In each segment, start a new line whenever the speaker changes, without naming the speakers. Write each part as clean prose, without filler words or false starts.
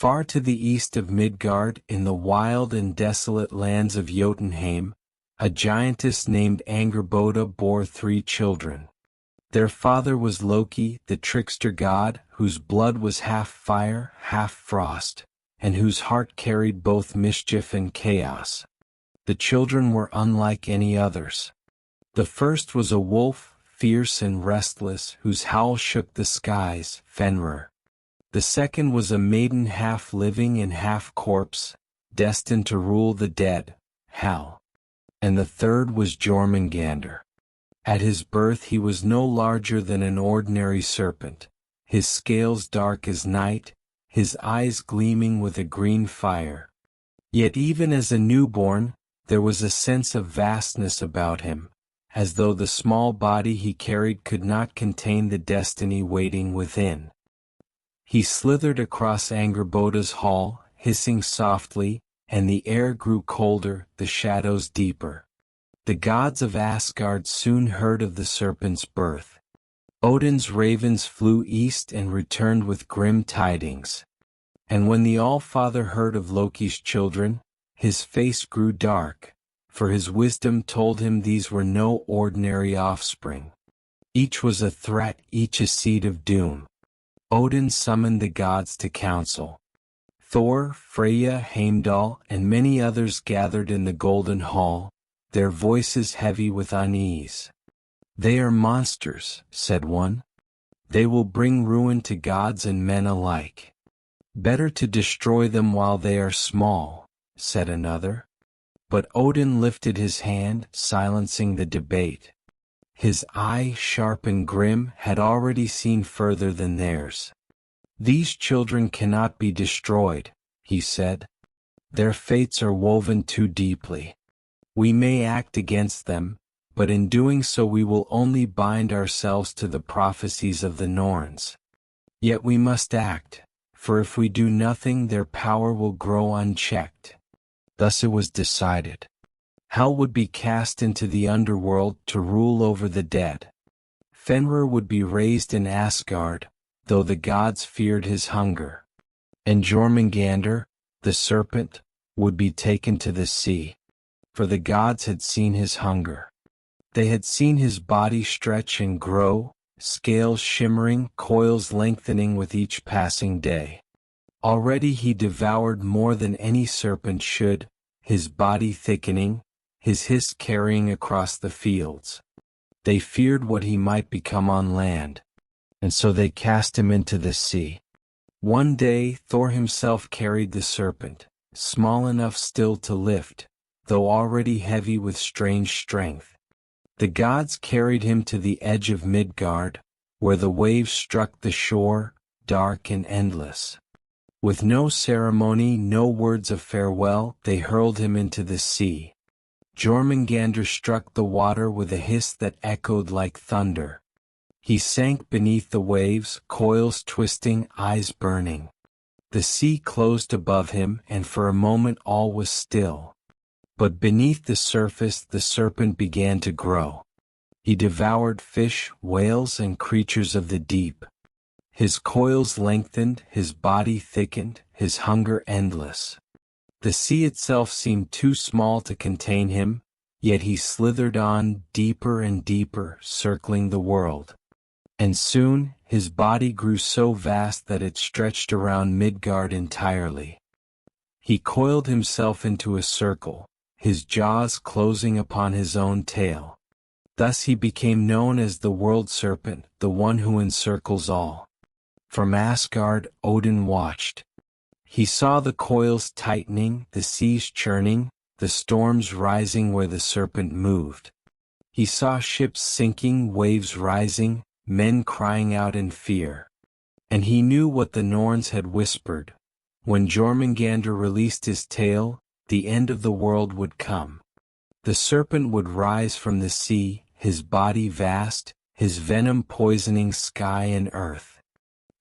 Far to the east of Midgard, in the wild and desolate lands of Jotunheim, a giantess named Angrboda bore 3 children. Their father was Loki, the trickster god, whose blood was half fire, half frost, and whose heart carried both mischief and chaos. The children were unlike any others. The first was a wolf, fierce and restless, whose howl shook the skies, Fenrir. The second was a maiden half living and half corpse, destined to rule the dead, Hel. And the third was Jörmungandr. At his birth he was no larger than an ordinary serpent, his scales dark as night, his eyes gleaming with a green fire. Yet even as a newborn, there was a sense of vastness about him, as though the small body he carried could not contain the destiny waiting within. He slithered across Angrboda's hall, hissing softly, and the air grew colder, the shadows deeper. The gods of Asgard soon heard of the serpent's birth. Odin's ravens flew east and returned with grim tidings. And when the All-Father heard of Loki's children, his face grew dark, for his wisdom told him these were no ordinary offspring. Each was a threat, each a seed of doom. Odin summoned the gods to council. Thor, Freya, Heimdall, and many others gathered in the Golden Hall, their voices heavy with unease. "They are monsters," said one. "They will bring ruin to gods and men alike. Better to destroy them while they are small," said another. But Odin lifted his hand, silencing the debate. His eye, sharp and grim, had already seen further than theirs. "These children cannot be destroyed," he said. "Their fates are woven too deeply. We may act against them, but in doing so we will only bind ourselves to the prophecies of the Norns. Yet we must act, for if we do nothing their power will grow unchecked." Thus it was decided. Hel would be cast into the underworld to rule over the dead. Fenrir would be raised in Asgard, though the gods feared his hunger. And Jormungandr, the serpent, would be taken to the sea. For the gods had seen his hunger. They had seen his body stretch and grow, scales shimmering, coils lengthening with each passing day. Already he devoured more than any serpent should, his body thickening, his hiss carrying across the fields. They feared what he might become on land, and so they cast him into the sea. One day Thor himself carried the serpent, small enough still to lift, though already heavy with strange strength. The gods carried him to the edge of Midgard, where the waves struck the shore, dark and endless. With no ceremony, no words of farewell, they hurled him into the sea. Jormungandr struck the water with a hiss that echoed like thunder. He sank beneath the waves, coils twisting, eyes burning. The sea closed above him, and for a moment all was still. But beneath the surface the serpent began to grow. He devoured fish, whales, and creatures of the deep. His coils lengthened, his body thickened, his hunger endless. The sea itself seemed too small to contain him, yet he slithered on, deeper and deeper, circling the world. And soon, his body grew so vast that it stretched around Midgard entirely. He coiled himself into a circle, his jaws closing upon his own tail. Thus he became known as the World Serpent, the one who encircles all. From Asgard, Odin watched. He saw the coils tightening, the seas churning, the storms rising where the serpent moved. He saw ships sinking, waves rising, men crying out in fear. And he knew what the Norns had whispered. When Jormungandr released his tail, the end of the world would come. The serpent would rise from the sea, his body vast, his venom poisoning sky and earth.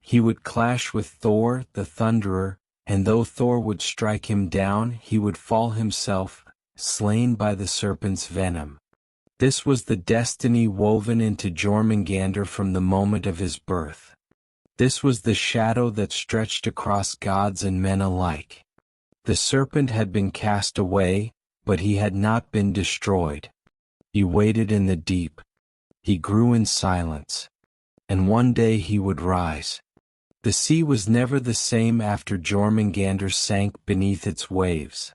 He would clash with Thor, the Thunderer, and though Thor would strike him down, he would fall himself, slain by the serpent's venom. This was the destiny woven into Jormungandr from the moment of his birth. This was the shadow that stretched across gods and men alike. The serpent had been cast away, but he had not been destroyed. He waited in the deep. He grew in silence. And one day he would rise. The sea was never the same after Jormungandr sank beneath its waves.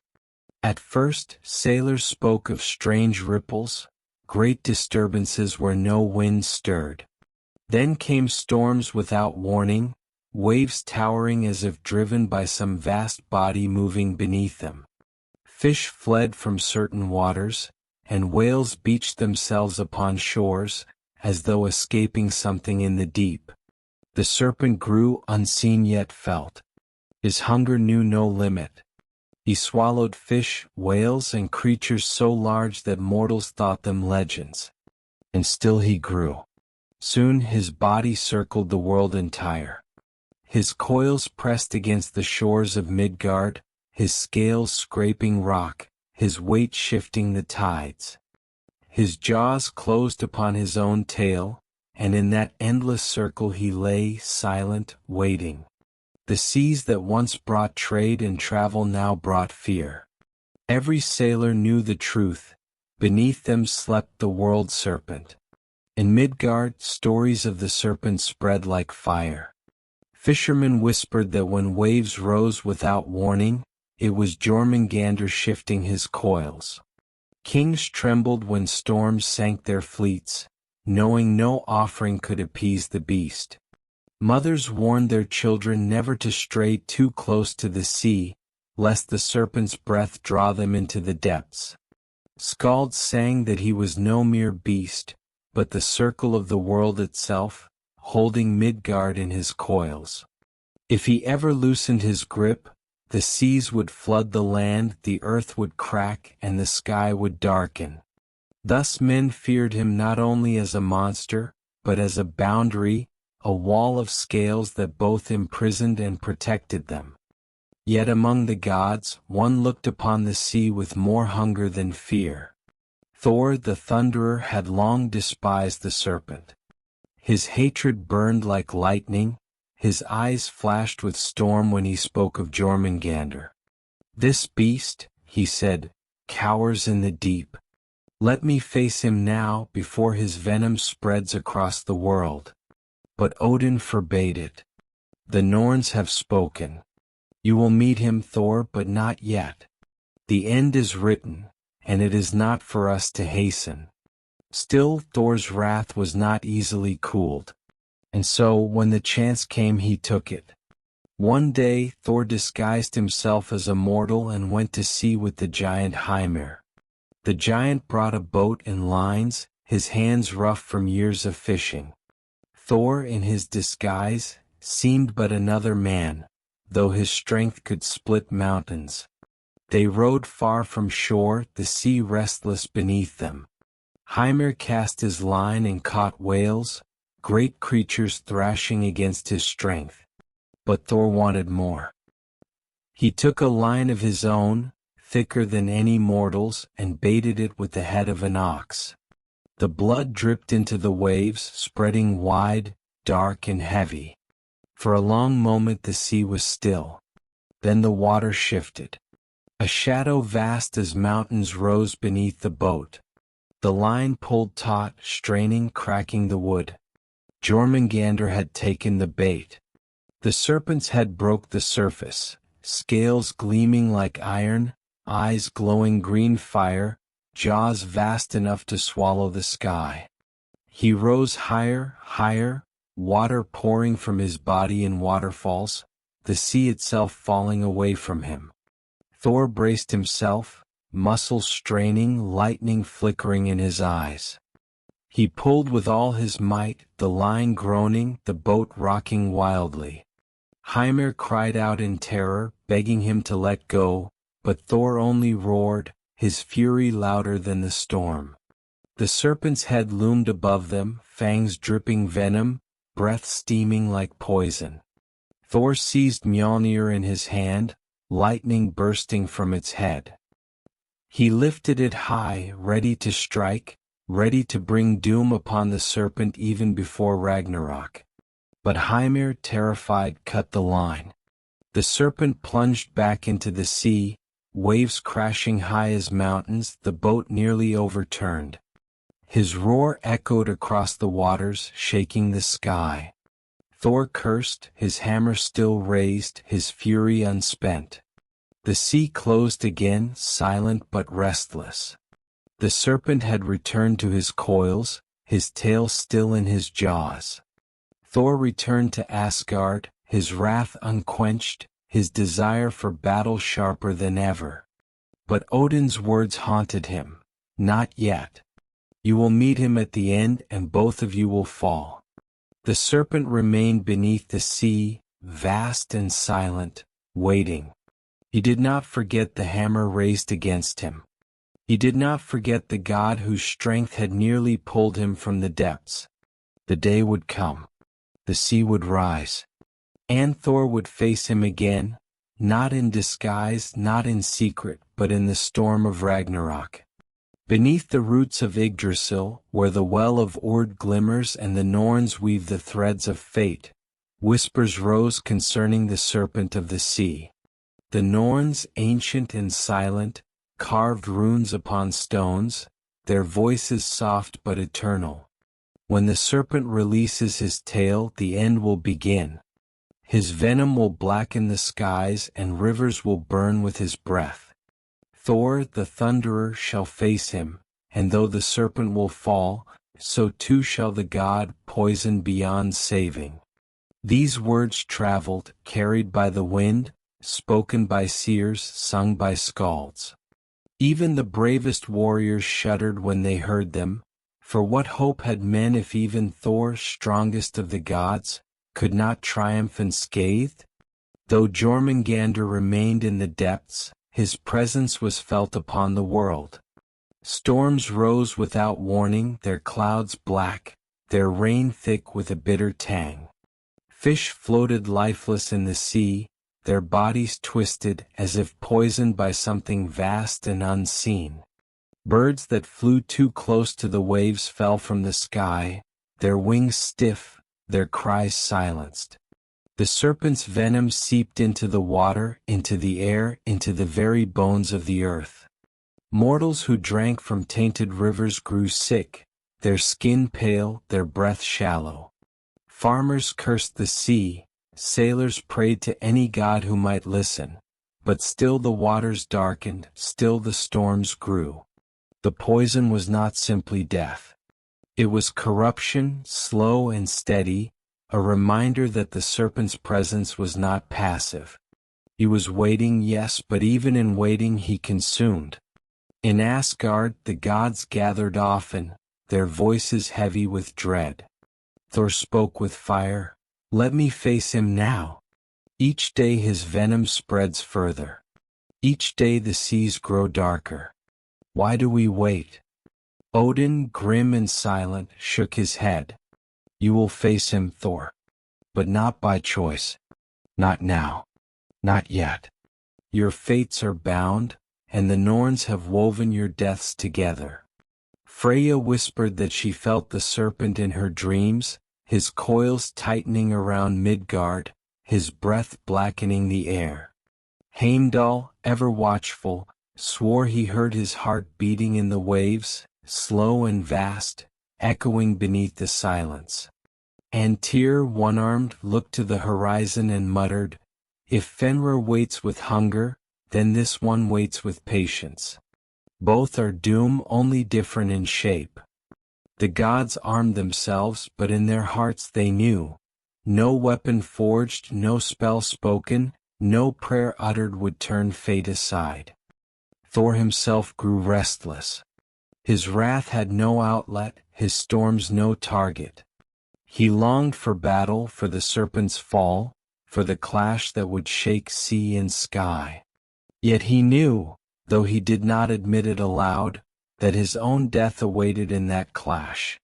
At first, sailors spoke of strange ripples, great disturbances where no wind stirred. Then came storms without warning, waves towering as if driven by some vast body moving beneath them. Fish fled from certain waters, and whales beached themselves upon shores, as though escaping something in the deep. The serpent grew unseen yet felt. His hunger knew no limit. He swallowed fish, whales, and creatures so large that mortals thought them legends. And still he grew. Soon his body circled the world entire. His coils pressed against the shores of Midgard, his scales scraping rock, his weight shifting the tides. His jaws closed upon his own tail, and in that endless circle he lay, silent, waiting. The seas that once brought trade and travel now brought fear. Every sailor knew the truth. Beneath them slept the World Serpent. In Midgard, stories of the serpent spread like fire. Fishermen whispered that when waves rose without warning, it was Jörmungandr shifting his coils. Kings trembled when storms sank their fleets, knowing no offering could appease the beast. Mothers warned their children never to stray too close to the sea, lest the serpent's breath draw them into the depths. Skalds sang that he was no mere beast, but the circle of the world itself, holding Midgard in his coils. If he ever loosened his grip, the seas would flood the land, the earth would crack, and the sky would darken. Thus men feared him not only as a monster, but as a boundary, a wall of scales that both imprisoned and protected them. Yet among the gods, one looked upon the sea with more hunger than fear. Thor the Thunderer had long despised the serpent. His hatred burned like lightning, his eyes flashed with storm when he spoke of Jormungandr. This beast, he said, cowers in the deep. Let me face him now before his venom spreads across the world. But Odin forbade it. The Norns have spoken. You will meet him, Thor, but not yet. The end is written, and it is not for us to hasten. Still, Thor's wrath was not easily cooled. And so, when the chance came, he took it. One day, Thor disguised himself as a mortal and went to sea with the giant Hymir. The giant brought a boat and lines, his hands rough from years of fishing. Thor, in his disguise, seemed but another man, though his strength could split mountains. They rowed far from shore, the sea restless beneath them. Hymir cast his line and caught whales, great creatures thrashing against his strength. But Thor wanted more. He took a line of his own, thicker than any mortal's, and baited it with the head of an ox. The blood dripped into the waves, spreading wide, dark and heavy. For a long moment the sea was still. Then the water shifted. A shadow vast as mountains rose beneath the boat. The line pulled taut, straining, cracking the wood. Jormungandr had taken the bait. The serpent's head broke the surface, scales gleaming like iron, eyes glowing green fire, jaws vast enough to swallow the sky. He rose higher, higher, water pouring from his body in waterfalls, the sea itself falling away from him. Thor braced himself, muscles straining, lightning flickering in his eyes. He pulled with all his might, the line groaning, the boat rocking wildly. Hymir cried out in terror, begging him to let go, but Thor only roared, his fury louder than the storm. The serpent's head loomed above them, fangs dripping venom, breath steaming like poison. Thor seized Mjolnir in his hand, lightning bursting from its head. He lifted it high, ready to strike, ready to bring doom upon the serpent even before Ragnarok. But Hymir, terrified, cut the line. The serpent plunged back into the sea, waves crashing high as mountains, the boat nearly overturned. His roar echoed across the waters, shaking the sky. Thor cursed, his hammer still raised, his fury unspent. The sea closed again, silent but restless. The serpent had returned to his coils, his tail still in his jaws. Thor returned to Asgard, his wrath unquenched, his desire for battle sharper than ever. But Odin's words haunted him. Not yet. You will meet him at the end and both of you will fall. The serpent remained beneath the sea, vast and silent, waiting. He did not forget the hammer raised against him. He did not forget the god whose strength had nearly pulled him from the depths. The day would come. The sea would rise. And Thor would face him again, not in disguise, not in secret, but in the storm of Ragnarok. Beneath the roots of Yggdrasil, where the well of Ord glimmers and the Norns weave the threads of fate, whispers rose concerning the serpent of the sea. The Norns, ancient and silent, carved runes upon stones, their voices soft but eternal. When the serpent releases his tail, the end will begin. His venom will blacken the skies and rivers will burn with his breath. Thor, the thunderer, shall face him, and though the serpent will fall, so too shall the god, poisoned beyond saving. These words traveled, carried by the wind, spoken by seers, sung by skalds. Even the bravest warriors shuddered when they heard them, for what hope had men if even Thor, strongest of the gods, could not triumph unscathed? Though Jörmungandr remained in the depths, his presence was felt upon the world. Storms rose without warning, their clouds black, their rain thick with a bitter tang. Fish floated lifeless in the sea, their bodies twisted as if poisoned by something vast and unseen. Birds that flew too close to the waves fell from the sky, their wings stiff, their cries silenced. The serpent's venom seeped into the water, into the air, into the very bones of the earth. Mortals who drank from tainted rivers grew sick, their skin pale, their breath shallow. Farmers cursed the sea, sailors prayed to any god who might listen, but still the waters darkened, still the storms grew. The poison was not simply death. It was corruption, slow and steady, a reminder that the serpent's presence was not passive. He was waiting, yes, but even in waiting he consumed. In Asgard the gods gathered often, their voices heavy with dread. Thor spoke with fire, "Let me face him now." Each day his venom spreads further. Each day the seas grow darker. Why do we wait? Odin, grim and silent, shook his head. You will face him, Thor. But not by choice. Not now. Not yet. Your fates are bound, and the Norns have woven your deaths together. Freya whispered that she felt the serpent in her dreams, his coils tightening around Midgard, his breath blackening the air. Heimdall, ever watchful, swore he heard his heart beating in the waves, slow and vast, echoing beneath the silence. And Tyr, one-armed, looked to the horizon and muttered, "If Fenrir waits with hunger, then this one waits with patience. Both are doom, only different in shape." The gods armed themselves, but in their hearts they knew. No weapon forged, no spell spoken, no prayer uttered would turn fate aside. Thor himself grew restless. His wrath had no outlet, his storms no target. He longed for battle, for the serpent's fall, for the clash that would shake sea and sky. Yet he knew, though he did not admit it aloud, that his own death awaited in that clash.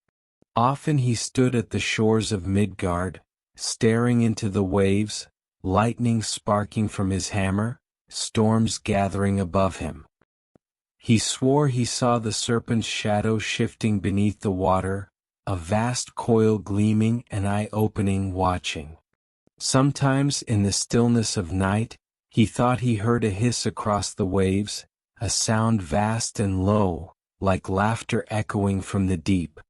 Often he stood at the shores of Midgard, staring into the waves, lightning sparking from his hammer, storms gathering above him. He swore he saw the serpent's shadow shifting beneath the water, a vast coil gleaming and eye-opening watching. Sometimes in the stillness of night, he thought he heard a hiss across the waves, a sound vast and low, like laughter echoing from the deep.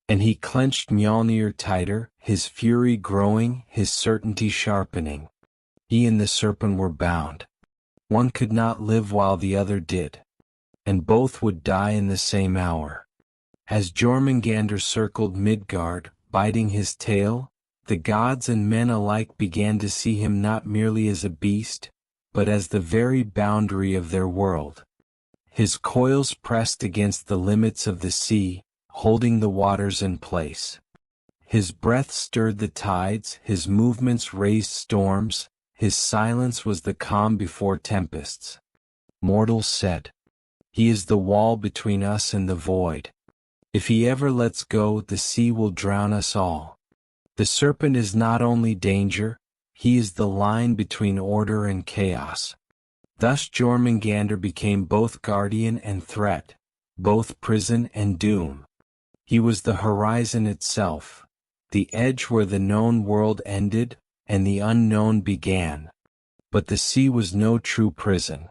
And he clenched Mjolnir tighter, his fury growing, his certainty sharpening. He and the serpent were bound. One could not live while the other did. And both would die in the same hour. As Jormungandr circled Midgard, biting his tail, the gods and men alike began to see him not merely as a beast, but as the very boundary of their world. His coils pressed against the limits of the sea, holding the waters in place. His breath stirred the tides, his movements raised storms, his silence was the calm before tempests. Mortals said, "He is the wall between us and the void. If he ever lets go, the sea will drown us all." The serpent is not only danger, he is the line between order and chaos. Thus Jormungandr became both guardian and threat, both prison and doom. He was the horizon itself, the edge where the known world ended and the unknown began. But the sea was no true prison.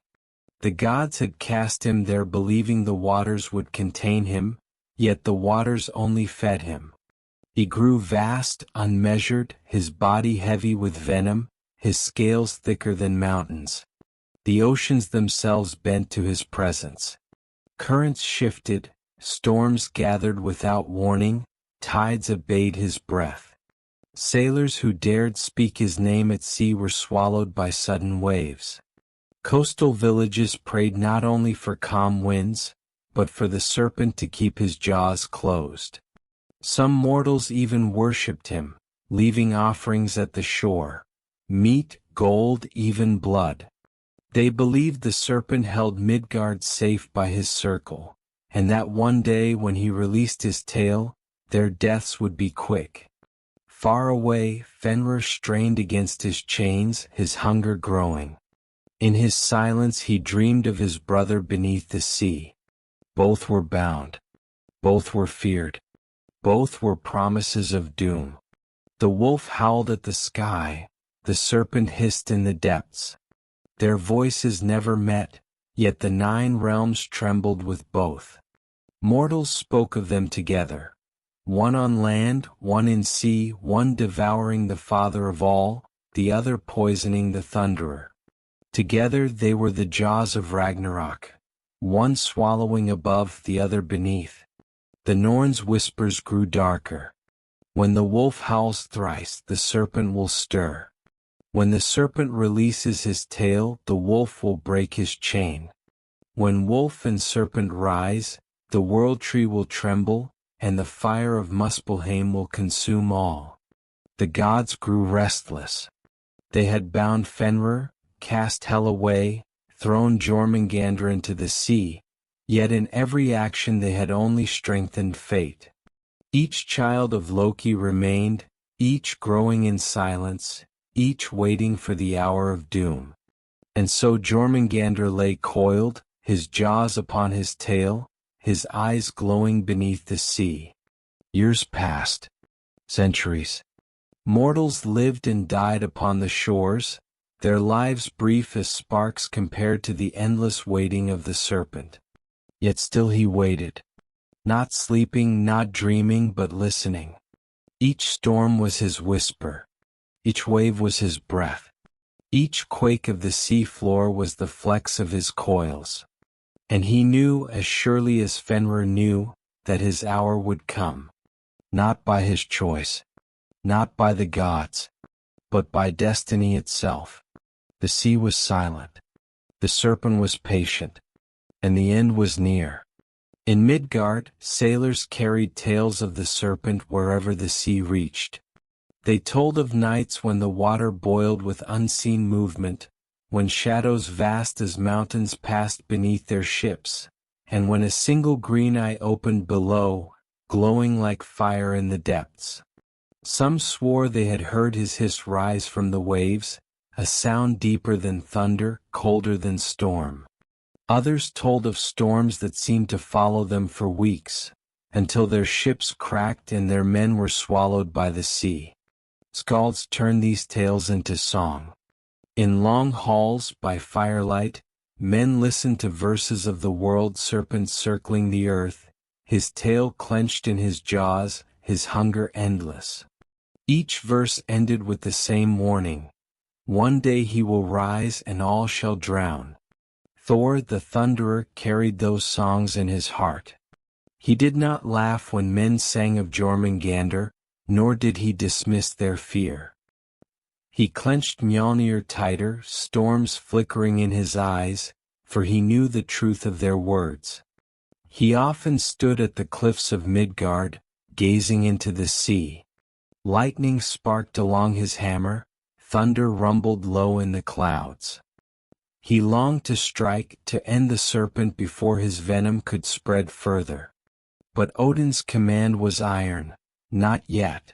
The gods had cast him there believing the waters would contain him, yet the waters only fed him. He grew vast, unmeasured, his body heavy with venom, his scales thicker than mountains. The oceans themselves bent to his presence. Currents shifted, storms gathered without warning, tides obeyed his breath. Sailors who dared speak his name at sea were swallowed by sudden waves. Coastal villages prayed not only for calm winds, but for the serpent to keep his jaws closed. Some mortals even worshipped him, leaving offerings at the shore, meat, gold, even blood. They believed the serpent held Midgard safe by his circle, and that one day when he released his tail, their deaths would be quick. Far away, Fenrir strained against his chains, his hunger growing. In his silence he dreamed of his brother beneath the sea. Both were bound. Both were feared. Both were promises of doom. The wolf howled at the sky, the serpent hissed in the depths. Their voices never met, yet the 9 realms trembled with both. Mortals spoke of them together. One on land, one in sea, one devouring the father of all, the other poisoning the thunderer. Together they were the jaws of Ragnarok, one swallowing above, the other beneath. The Norns' whispers grew darker. When the wolf howls thrice, the serpent will stir. When the serpent releases his tail, the wolf will break his chain. When wolf and serpent rise, the world tree will tremble, and the fire of Muspelheim will consume all. The gods grew restless. They had bound Fenrir, cast Hel away, thrown Jörmungandr into the sea, yet in every action they had only strengthened fate. Each child of Loki remained, each growing in silence, each waiting for the hour of doom. And so Jormungandr lay coiled, his jaws upon his tail, his eyes glowing beneath the sea. Years passed. Centuries. Mortals lived and died upon the shores, their lives brief as sparks compared to the endless waiting of the serpent. Yet still he waited. Not sleeping, not dreaming, but listening. Each storm was his whisper. Each wave was his breath. Each quake of the sea floor was the flex of his coils. And he knew, as surely as Fenrir knew, that his hour would come. Not by his choice. Not by the gods. But by destiny itself. The sea was silent. The serpent was patient. And the end was near. In Midgard, sailors carried tales of the serpent wherever the sea reached. They told of nights when the water boiled with unseen movement, when shadows vast as mountains passed beneath their ships, and when a single green eye opened below, glowing like fire in the depths. Some swore they had heard his hiss rise from the waves, a sound deeper than thunder, colder than storm. Others told of storms that seemed to follow them for weeks, until their ships cracked and their men were swallowed by the sea. Skalds turn these tales into song. In long halls by firelight, men listen to verses of the world serpent circling the earth, his tail clenched in his jaws, his hunger endless. Each verse ended with the same warning: one day he will rise and all shall drown. Thor the Thunderer carried those songs in his heart. He did not laugh when men sang of Jormungandr, nor did he dismiss their fear. He clenched Mjolnir tighter, storms flickering in his eyes, for he knew the truth of their words. He often stood at the cliffs of Midgard, gazing into the sea. Lightning sparked along his hammer, thunder rumbled low in the clouds. He longed to strike, to end the serpent before his venom could spread further. But Odin's command was iron: not yet.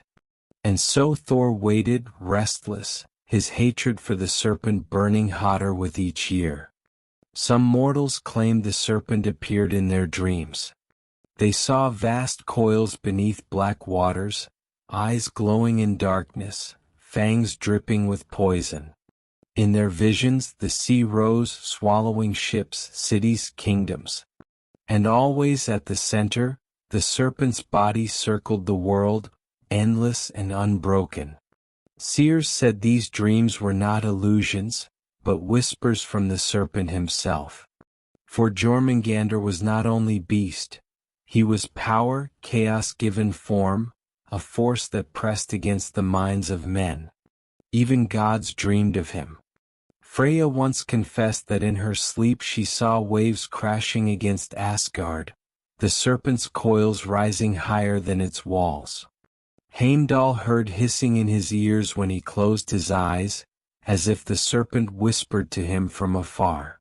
And so Thor waited, restless, his hatred for the serpent burning hotter with each year. Some mortals claimed the serpent appeared in their dreams. They saw vast coils beneath black waters, eyes glowing in darkness, fangs dripping with poison. In their visions the sea rose, swallowing ships, cities, kingdoms. And always at the center, the serpent's body circled the world, endless and unbroken. Seers said these dreams were not illusions, but whispers from the serpent himself. For Jormungandr was not only beast, he was power, chaos given form, a force that pressed against the minds of men. Even gods dreamed of him. Freya once confessed that in her sleep she saw waves crashing against Asgard, the serpent's coils rising higher than its walls. Heimdall heard hissing in his ears when he closed his eyes, as if the serpent whispered to him from afar.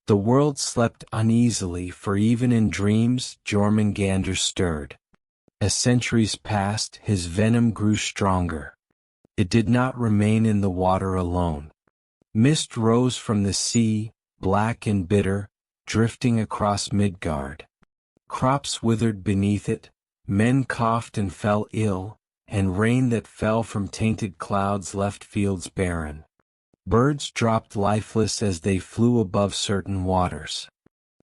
The world slept uneasily, for even in dreams Jormungandr stirred. As centuries passed, his venom grew stronger. It did not remain in the water alone. Mist rose from the sea, black and bitter, drifting across Midgard. Crops withered beneath it, men coughed and fell ill, and rain that fell from tainted clouds left fields barren. Birds dropped lifeless as they flew above certain waters.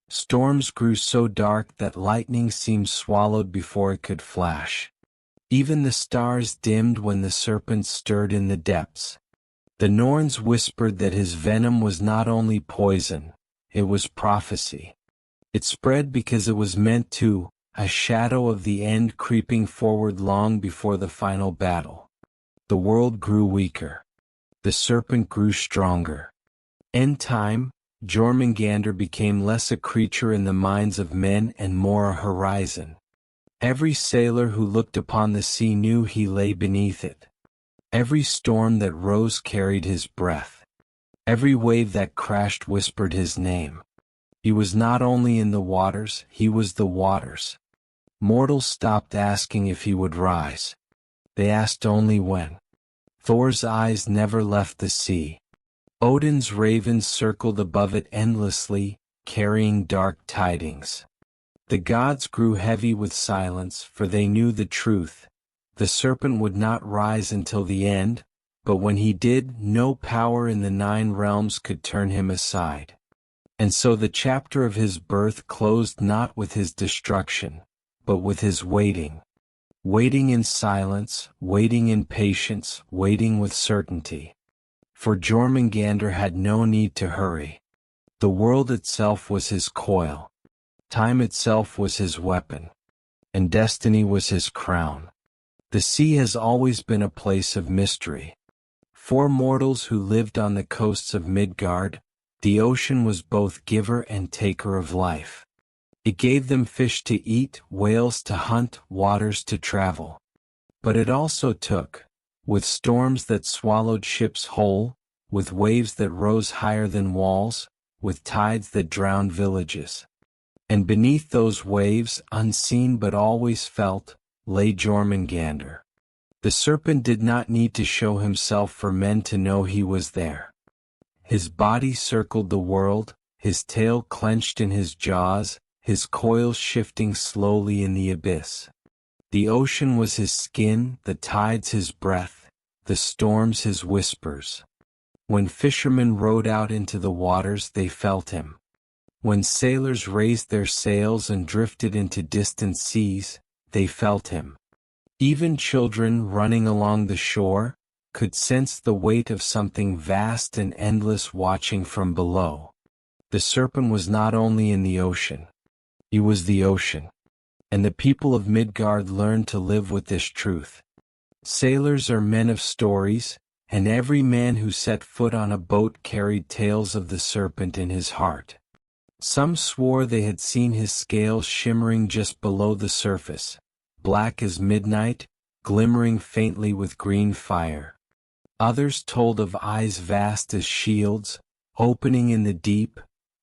Storms grew so dark that lightning seemed swallowed before it could flash. Even the stars dimmed when the serpent stirred in the depths. The Norns whispered that his venom was not only poison, it was prophecy. It spread because it was meant to, a shadow of the end creeping forward long before the final battle. The world grew weaker. The serpent grew stronger. In time, Jormungandr became less a creature in the minds of men and more a horizon. Every sailor who looked upon the sea knew he lay beneath it. Every storm that rose carried his breath. Every wave that crashed whispered his name. He was not only in the waters, he was the waters. Mortals stopped asking if he would rise. They asked only when. Thor's eyes never left the sea. Odin's ravens circled above it endlessly, carrying dark tidings. The gods grew heavy with silence, for they knew the truth. The serpent would not rise until the end, but when he did, no power in the 9 realms could turn him aside. And so the chapter of his birth closed not with his destruction, but with his waiting. Waiting in silence, waiting in patience, waiting with certainty. For Jormungandr had no need to hurry. The world itself was his coil. Time itself was his weapon. And destiny was his crown. The sea has always been a place of mystery. For mortals who lived on the coasts of Midgard, the ocean was both giver and taker of life. It gave them fish to eat, whales to hunt, waters to travel. But it also took, with storms that swallowed ships whole, with waves that rose higher than walls, with tides that drowned villages. And beneath those waves, unseen but always felt, lay Jormungandr. The serpent did not need to show himself for men to know he was there. His body circled the world, his tail clenched in his jaws, his coils shifting slowly in the abyss. The ocean was his skin, the tides his breath, the storms his whispers. When fishermen rowed out into the waters, they felt him. When sailors raised their sails and drifted into distant seas, they felt him. Even children running along the shore could sense the weight of something vast and endless watching from below. The serpent was not only in the ocean. He was the ocean. And the people of Midgard learned to live with this truth. Sailors are men of stories, and every man who set foot on a boat carried tales of the serpent in his heart. Some swore they had seen his scales shimmering just below the surface, black as midnight, glimmering faintly with green fire. Others told of eyes vast as shields, opening in the deep,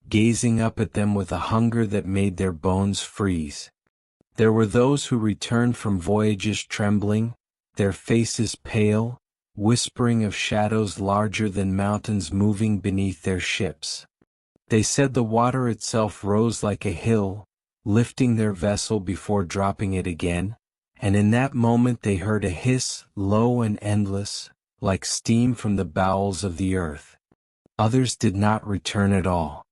gazing up at them with a hunger that made their bones freeze. There were those who returned from voyages trembling, their faces pale, whispering of shadows larger than mountains moving beneath their ships. They said the water itself rose like a hill, lifting their vessel before dropping it again, and in that moment they heard a hiss, low and endless, like steam from the bowels of the earth. Others did not return at all.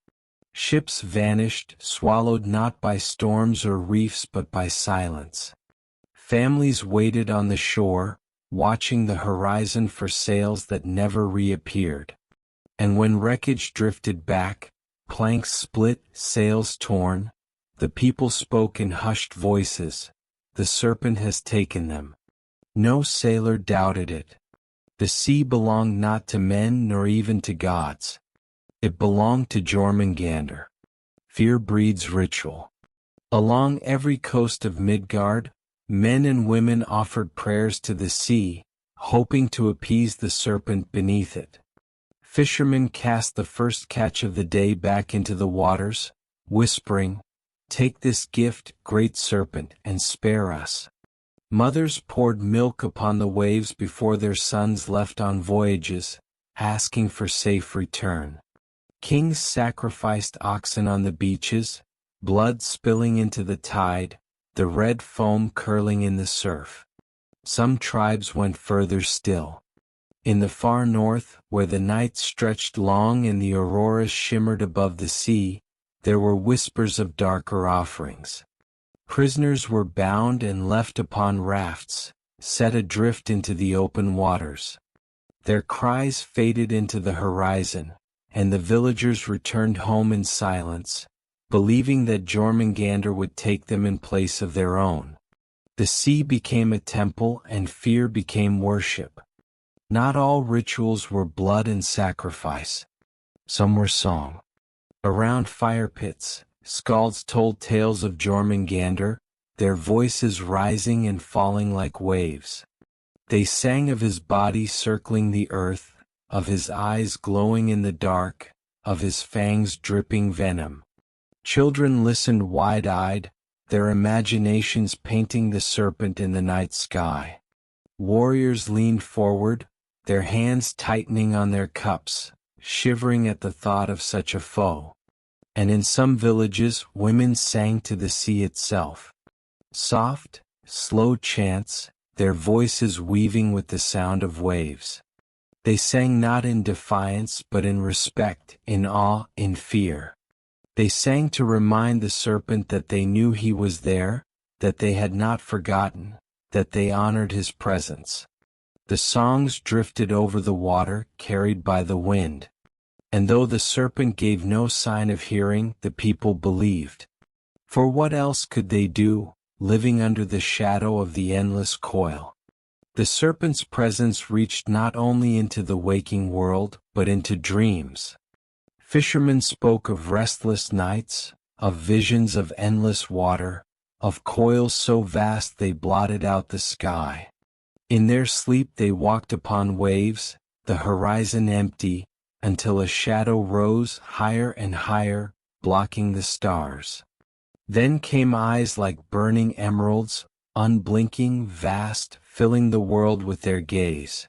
Ships vanished, swallowed not by storms or reefs but by silence. Families waited on the shore, watching the horizon for sails that never reappeared. And when wreckage drifted back, planks split, sails torn, the people spoke in hushed voices, "The serpent has taken them." No sailor doubted it. The sea belonged not to men nor even to gods. It belonged to Jörmungandr. Fear breeds ritual. Along every coast of Midgard, men and women offered prayers to the sea, hoping to appease the serpent beneath it. Fishermen cast the first catch of the day back into the waters, whispering, "Take this gift, great serpent, and spare us." Mothers poured milk upon the waves before their sons left on voyages, asking for safe return. Kings sacrificed oxen on the beaches, blood spilling into the tide, the red foam curling in the surf. Some tribes went further still. In the far north, where the night stretched long and the auroras shimmered above the sea, there were whispers of darker offerings. Prisoners were bound and left upon rafts, set adrift into the open waters. Their cries faded into the horizon, and the villagers returned home in silence, believing that Jormungandr would take them in place of their own. The sea became a temple and fear became worship. Not all rituals were blood and sacrifice. Some were song. Around fire pits, skalds told tales of Jörmungandr, their voices rising and falling like waves. They sang of his body circling the earth, of his eyes glowing in the dark, of his fangs dripping venom. Children listened wide-eyed, their imaginations painting the serpent in the night sky. Warriors leaned forward, their hands tightening on their cups, shivering at the thought of such a foe. And in some villages, women sang to the sea itself. Soft, slow chants, their voices weaving with the sound of waves. They sang not in defiance but in respect, in awe, in fear. They sang to remind the serpent that they knew he was there, that they had not forgotten, that they honored his presence. The songs drifted over the water, carried by the wind. And though the serpent gave no sign of hearing, the people believed. For what else could they do, living under the shadow of the endless coil? The serpent's presence reached not only into the waking world, but into dreams. Fishermen spoke of restless nights, of visions of endless water, of coils so vast they blotted out the sky. In their sleep they walked upon waves, the horizon empty, until a shadow rose higher and higher, blocking the stars. Then came eyes like burning emeralds, unblinking, vast, filling the world with their gaze.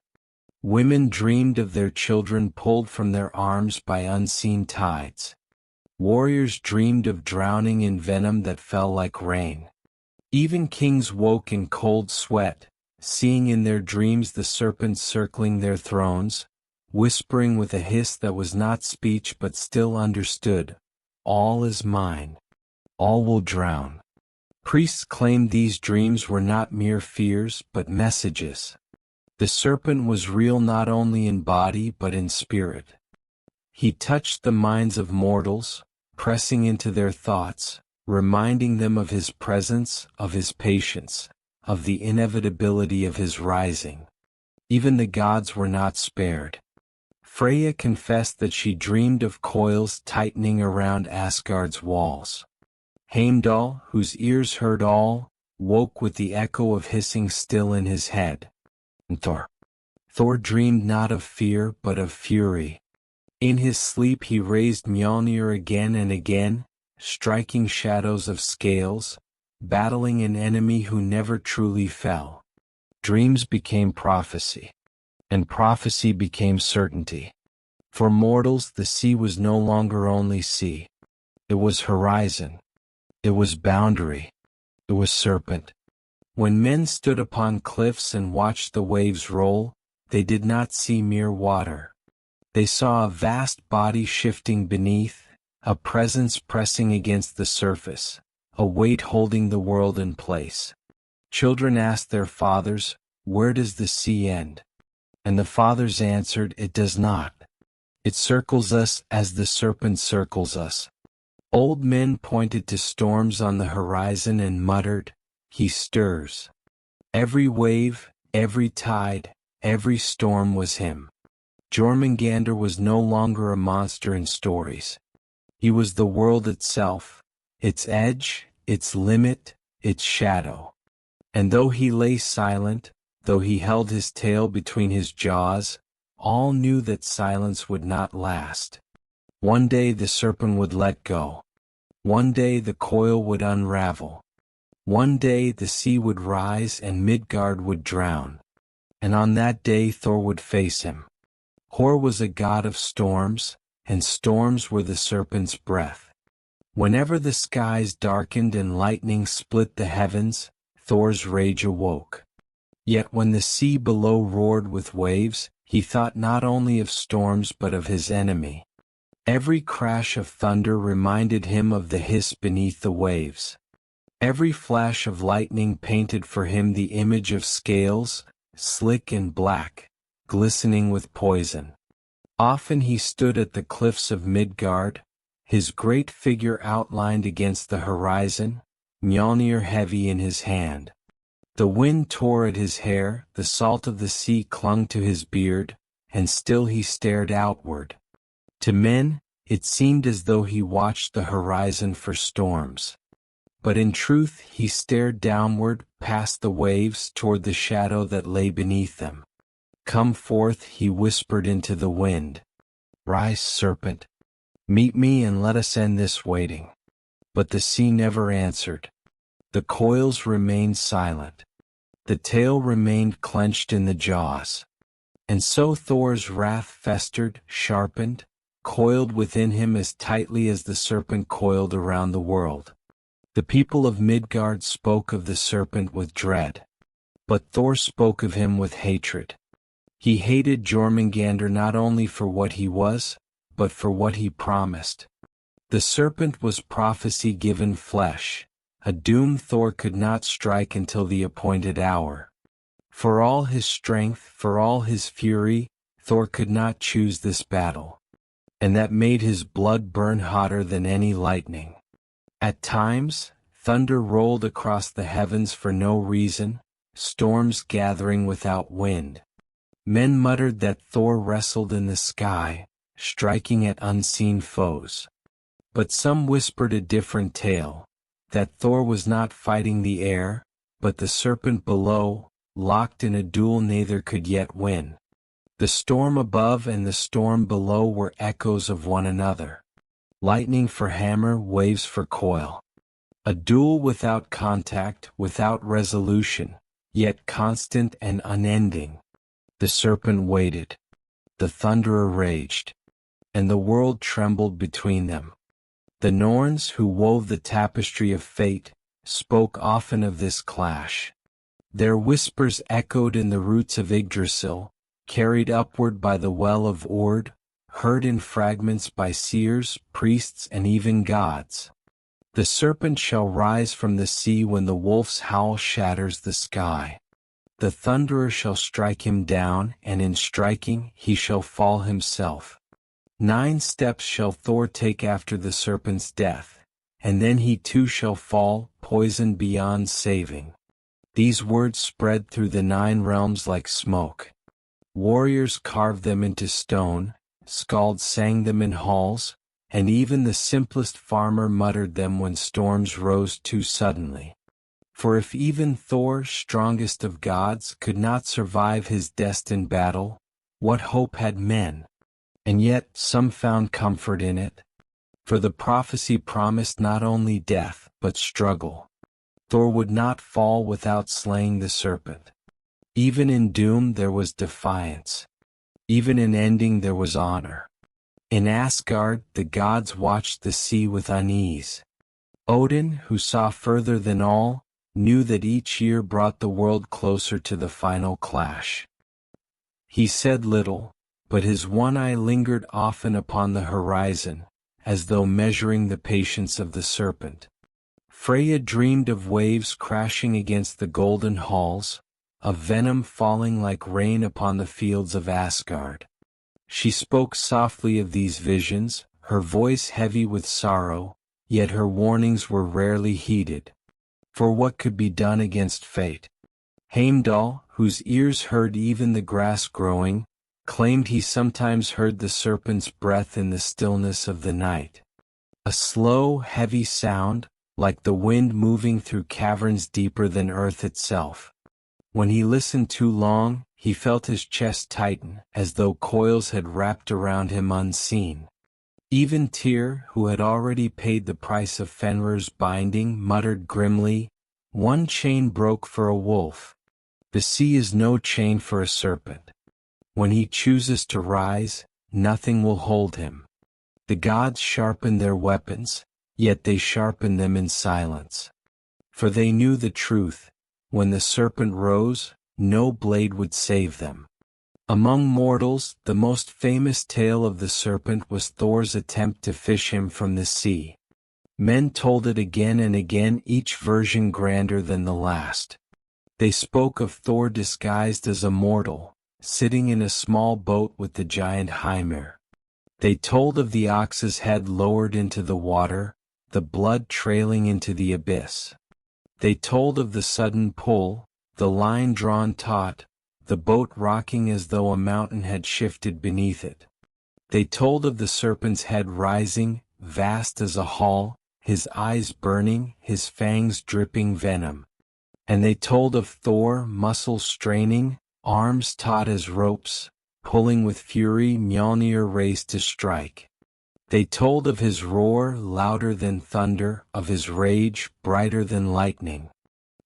Women dreamed of their children pulled from their arms by unseen tides. Warriors dreamed of drowning in venom that fell like rain. Even kings woke in cold sweat, seeing in their dreams the serpent circling their thrones, whispering with a hiss that was not speech but still understood, "All is mine. All will drown." Priests claimed these dreams were not mere fears but messages. The serpent was real not only in body but in spirit. He touched the minds of mortals, pressing into their thoughts, reminding them of his presence, of his patience, of the inevitability of his rising. Even the gods were not spared. Freya confessed that she dreamed of coils tightening around Asgard's walls. Heimdall, whose ears heard all, woke with the echo of hissing still in his head. And Thor dreamed not of fear but of fury. In his sleep he raised Mjolnir again and again, striking shadows of scales, battling an enemy who never truly fell. Dreams became prophecy, and prophecy became certainty. For mortals the sea was no longer only sea. It was horizon. It was boundary. It was serpent. When men stood upon cliffs and watched the waves roll, they did not see mere water. They saw a vast body shifting beneath, a presence pressing against the surface, a weight holding the world in place. Children asked their fathers, "Where does the sea end?" And the fathers answered, "It does not. It circles us as the serpent circles us." Old men pointed to storms on the horizon and muttered, "He stirs." Every wave, every tide, every storm was him. Jormungandr was no longer a monster in stories. He was the world itself, its edge, its limit, its shadow. And though he lay silent, though he held his tail between his jaws, all knew that silence would not last. One day the serpent would let go. One day the coil would unravel. One day the sea would rise and Midgard would drown. And on that day Thor would face him. Thor was a god of storms, and storms were the serpent's breath. Whenever the skies darkened and lightning split the heavens, Thor's rage awoke. Yet when the sea below roared with waves, he thought not only of storms but of his enemy. Every crash of thunder reminded him of the hiss beneath the waves. Every flash of lightning painted for him the image of scales, slick and black, glistening with poison. Often he stood at the cliffs of Midgard, his great figure outlined against the horizon, Mjolnir heavy in his hand. The wind tore at his hair, the salt of the sea clung to his beard, and still he stared outward. To men, it seemed as though he watched the horizon for storms. But in truth he stared downward, past the waves, toward the shadow that lay beneath them. "Come forth," he whispered into the wind. "Rise, serpent. Meet me and let us end this waiting." But the sea never answered. The coils remained silent. The tail remained clenched in the jaws. And so Thor's wrath festered, sharpened, coiled within him as tightly as the serpent coiled around the world. The people of Midgard spoke of the serpent with dread. But Thor spoke of him with hatred. He hated Jörmungandr not only for what he was, but for what he promised. The serpent was prophecy given flesh, a doom Thor could not strike until the appointed hour. For all his strength, for all his fury, Thor could not choose this battle. And that made his blood burn hotter than any lightning. At times, thunder rolled across the heavens for no reason, storms gathering without wind. Men muttered that Thor wrestled in the sky, striking at unseen foes. But some whispered a different tale, that Thor was not fighting the air, but the serpent below, locked in a duel neither could yet win. The storm above and the storm below were echoes of one another. Lightning for hammer, waves for coil. A duel without contact, without resolution, yet constant and unending. The serpent waited. The thunderer raged. And the world trembled between them. The Norns who wove the tapestry of fate spoke often of this clash. Their whispers echoed in the roots of Yggdrasil, carried upward by the well of Ord, heard in fragments by seers, priests, and even gods. The serpent shall rise from the sea when the wolf's howl shatters the sky. The thunderer shall strike him down, and in striking he shall fall himself. 9 steps shall Thor take after the serpent's death, and then he too shall fall, poisoned beyond saving. These words spread through the 9 realms like smoke. Warriors carved them into stone, skalds sang them in halls, and even the simplest farmer muttered them when storms rose too suddenly. For if even Thor, strongest of gods, could not survive his destined battle, what hope had men? And yet some found comfort in it. For the prophecy promised not only death, but struggle. Thor would not fall without slaying the serpent. Even in doom there was defiance. Even in ending there was honor. In Asgard the gods watched the sea with unease. Odin, who saw further than all, knew that each year brought the world closer to the final clash. He said little, but his one eye lingered often upon the horizon, as though measuring the patience of the serpent. Freya dreamed of waves crashing against the golden halls, of venom falling like rain upon the fields of Asgard. She spoke softly of these visions, her voice heavy with sorrow, yet her warnings were rarely heeded. For what could be done against fate? Heimdall, whose ears heard even the grass growing, claimed he sometimes heard the serpent's breath in the stillness of the night. A slow, heavy sound, like the wind moving through caverns deeper than earth itself. When he listened too long, he felt his chest tighten, as though coils had wrapped around him unseen. Even Tyr, who had already paid the price of Fenrir's binding, muttered grimly, "One chain broke for a wolf. The sea is no chain for a serpent. When he chooses to rise, nothing will hold him." The gods sharpened their weapons, yet they sharpened them in silence. For they knew the truth: when the serpent rose, no blade would save them. Among mortals, the most famous tale of the serpent was Thor's attempt to fish him from the sea. Men told it again and again, each version grander than the last. They spoke of Thor disguised as a mortal, sitting in a small boat with the giant Hymir. They told of the ox's head lowered into the water, the blood trailing into the abyss. They told of the sudden pull, the line drawn taut, the boat rocking as though a mountain had shifted beneath it. They told of the serpent's head rising, vast as a hall, his eyes burning, his fangs dripping venom. And they told of Thor, muscles straining, arms taut as ropes, pulling with fury. Mjolnir raised to strike. They told of his roar, louder than thunder, of his rage, brighter than lightning.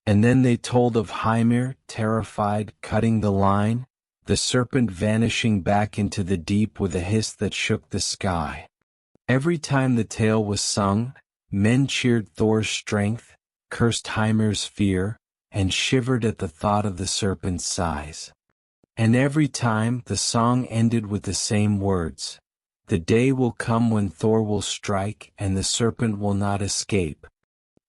And then they told of Hymir, terrified, cutting the line, the serpent vanishing back into the deep with a hiss that shook the sky. Every time the tale was sung, men cheered Thor's strength, cursed Hymir's fear, and shivered at the thought of the serpent's size. And every time the song ended with the same words: "The day will come when Thor will strike, and the serpent will not escape."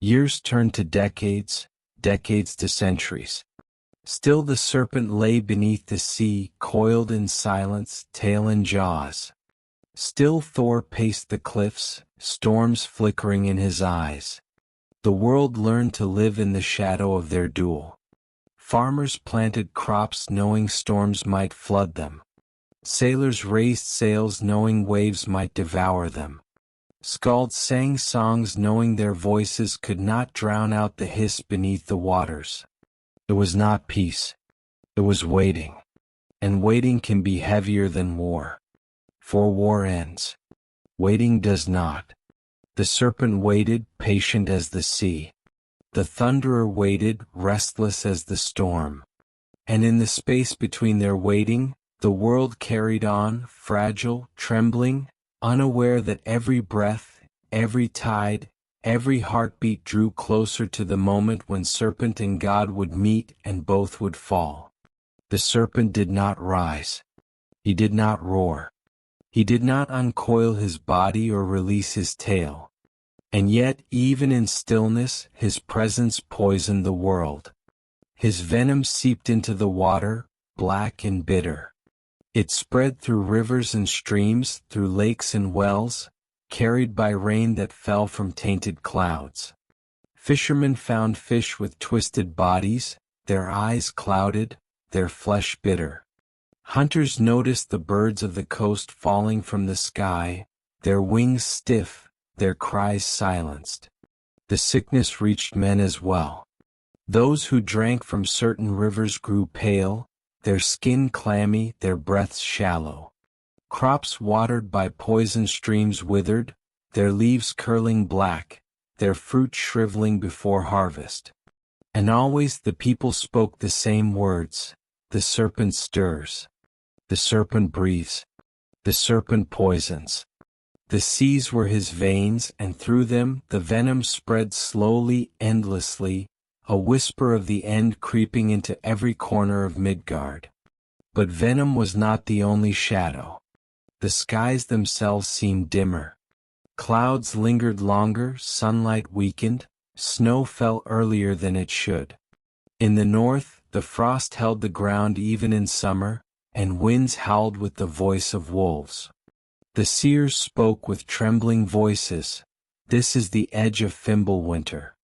Years turned to decades, decades to centuries. Still the serpent lay beneath the sea, coiled in silence, tail and jaws. Still Thor paced the cliffs, storms flickering in his eyes. The world learned to live in the shadow of their duel. Farmers planted crops knowing storms might flood them. Sailors raised sails knowing waves might devour them. Skalds sang songs knowing their voices could not drown out the hiss beneath the waters. It was not peace. It was waiting. And waiting can be heavier than war. For war ends. Waiting does not. The serpent waited, patient as the sea. The thunderer waited, restless as the storm. And in the space between their waiting, the world carried on, fragile, trembling, unaware that every breath, every tide, every heartbeat drew closer to the moment when serpent and God would meet and both would fall. The serpent did not rise. He did not roar. He did not uncoil his body or release his tail. And yet, even in stillness, his presence poisoned the world. His venom seeped into the water, black and bitter. It spread through rivers and streams, through lakes and wells, carried by rain that fell from tainted clouds. Fishermen found fish with twisted bodies, their eyes clouded, their flesh bitter. Hunters noticed the birds of the coast falling from the sky, their wings stiff, their cries silenced. The sickness reached men as well. Those who drank from certain rivers grew pale, their skin clammy, their breaths shallow. Crops watered by poison streams withered, their leaves curling black, their fruit shriveling before harvest. And always the people spoke the same words: the serpent stirs. The serpent breathes. The serpent poisons. The seas were his veins, and through them the venom spread slowly, endlessly, a whisper of the end creeping into every corner of Midgard. But venom was not the only shadow. The skies themselves seemed dimmer. Clouds lingered longer, sunlight weakened, snow fell earlier than it should. In the north, the frost held the ground even in summer, and winds howled with the voice of wolves. The seers spoke with trembling voices, "This is the edge of Fimbulwinter."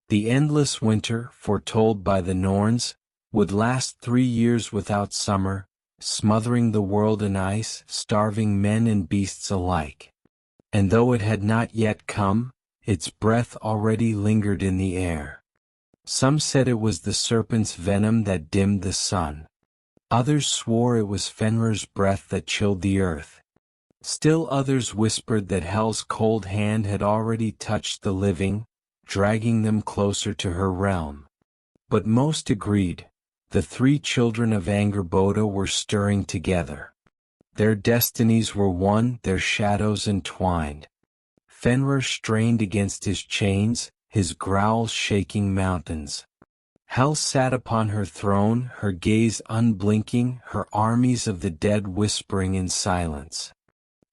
The endless winter, foretold by the Norns, would last 3 years without summer, smothering the world in ice, starving men and beasts alike. And though it had not yet come, its breath already lingered in the air. Some said it was the serpent's venom that dimmed the sun. Others swore it was Fenrir's breath that chilled the earth. Still others whispered that Hel's cold hand had already touched the living, dragging them closer to her realm. But most agreed, the 3 children of Angrboda were stirring together. Their destinies were one, their shadows entwined. Fenrir strained against his chains, his growls shaking mountains. Hel sat upon her throne, her gaze unblinking, her armies of the dead whispering in silence.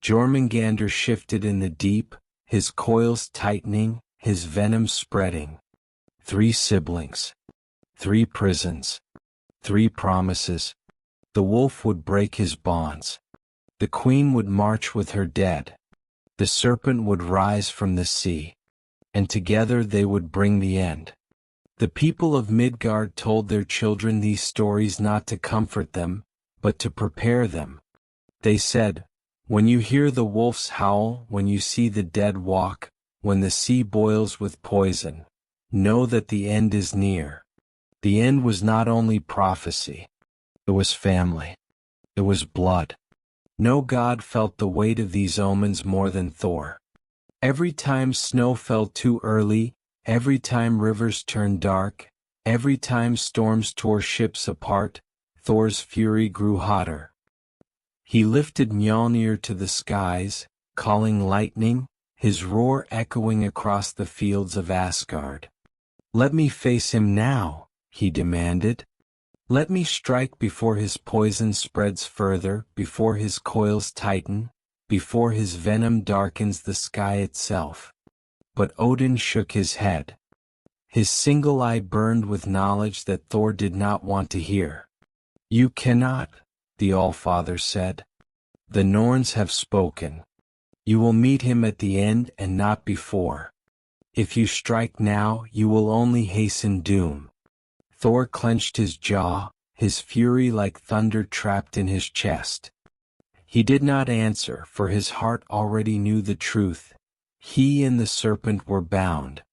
Jormungandr shifted in the deep, his coils tightening, his venom spreading. 3 siblings. 3 prisons. 3 promises. The wolf would break his bonds. The queen would march with her dead. The serpent would rise from the sea. And together they would bring the end. The people of Midgard told their children these stories not to comfort them, but to prepare them. They said, "When you hear the wolf's howl, when you see the dead walk, when the sea boils with poison, know that the end is near." The end was not only prophecy. It was family. It was blood. No god felt the weight of these omens more than Thor. Every time snow fell too early, every time rivers turned dark, every time storms tore ships apart, Thor's fury grew hotter. He lifted Mjolnir to the skies, calling lightning, his roar echoing across the fields of Asgard. "Let me face him now," he demanded. "Let me strike before his poison spreads further, before his coils tighten, before his venom darkens the sky itself." But Odin shook his head. His single eye burned with knowledge that Thor did not want to hear. "You cannot," the Allfather said. "The Norns have spoken. You will meet him at the end and not before. If you strike now, you will only hasten doom." Thor clenched his jaw, his fury like thunder trapped in his chest. He did not answer, for his heart already knew the truth. He and the serpent were bound.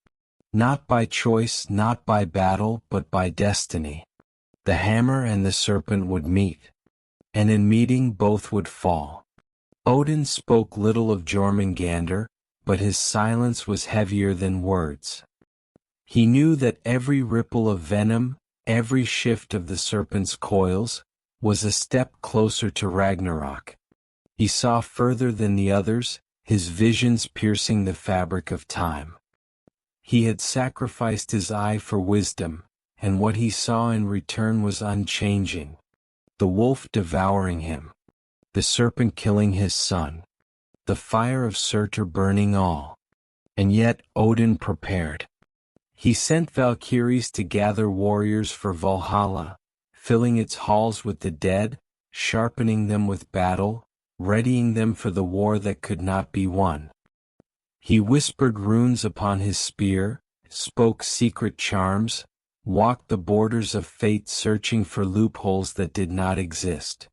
Not by choice, not by battle, but by destiny. The hammer and the serpent would meet. And in meeting both would fall. Odin spoke little of Jörmungandr, but his silence was heavier than words. He knew that every ripple of venom, every shift of the serpent's coils, was a step closer to Ragnarok. He saw further than the others, his visions piercing the fabric of time. He had sacrificed his eye for wisdom, and what he saw in return was unchanging. The wolf devouring him, the serpent killing his son, the fire of Surtur burning all. And yet Odin prepared. He sent Valkyries to gather warriors for Valhalla, filling its halls with the dead, sharpening them with battle, readying them for the war that could not be won. He whispered runes upon his spear, spoke secret charms, walked the borders of fate searching for loopholes that did not exist.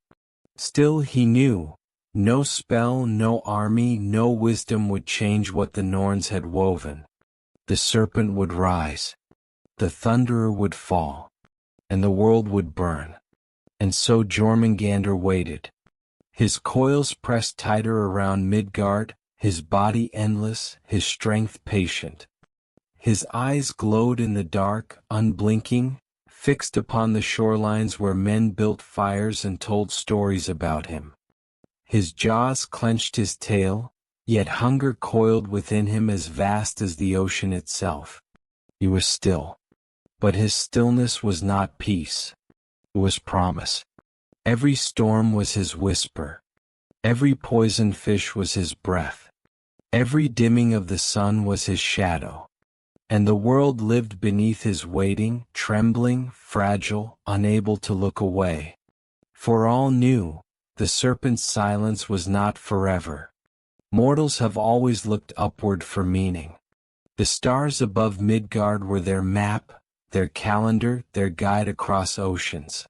Still he knew, no spell, no army, no wisdom would change what the Norns had woven. The serpent would rise, the thunderer would fall, and the world would burn. And so Jörmungandr waited. His coils pressed tighter around Midgard, his body endless, his strength patient. His eyes glowed in the dark, unblinking, fixed upon the shorelines where men built fires and told stories about him. His jaws clenched his tail, yet hunger coiled within him as vast as the ocean itself. He was still. But his stillness was not peace. It was promise. Every storm was his whisper. Every poisoned fish was his breath. Every dimming of the sun was his shadow. And the world lived beneath his waiting, trembling, fragile, unable to look away. For all knew, the serpent's silence was not forever. Mortals have always looked upward for meaning. The stars above Midgard were their map, their calendar, their guide across oceans.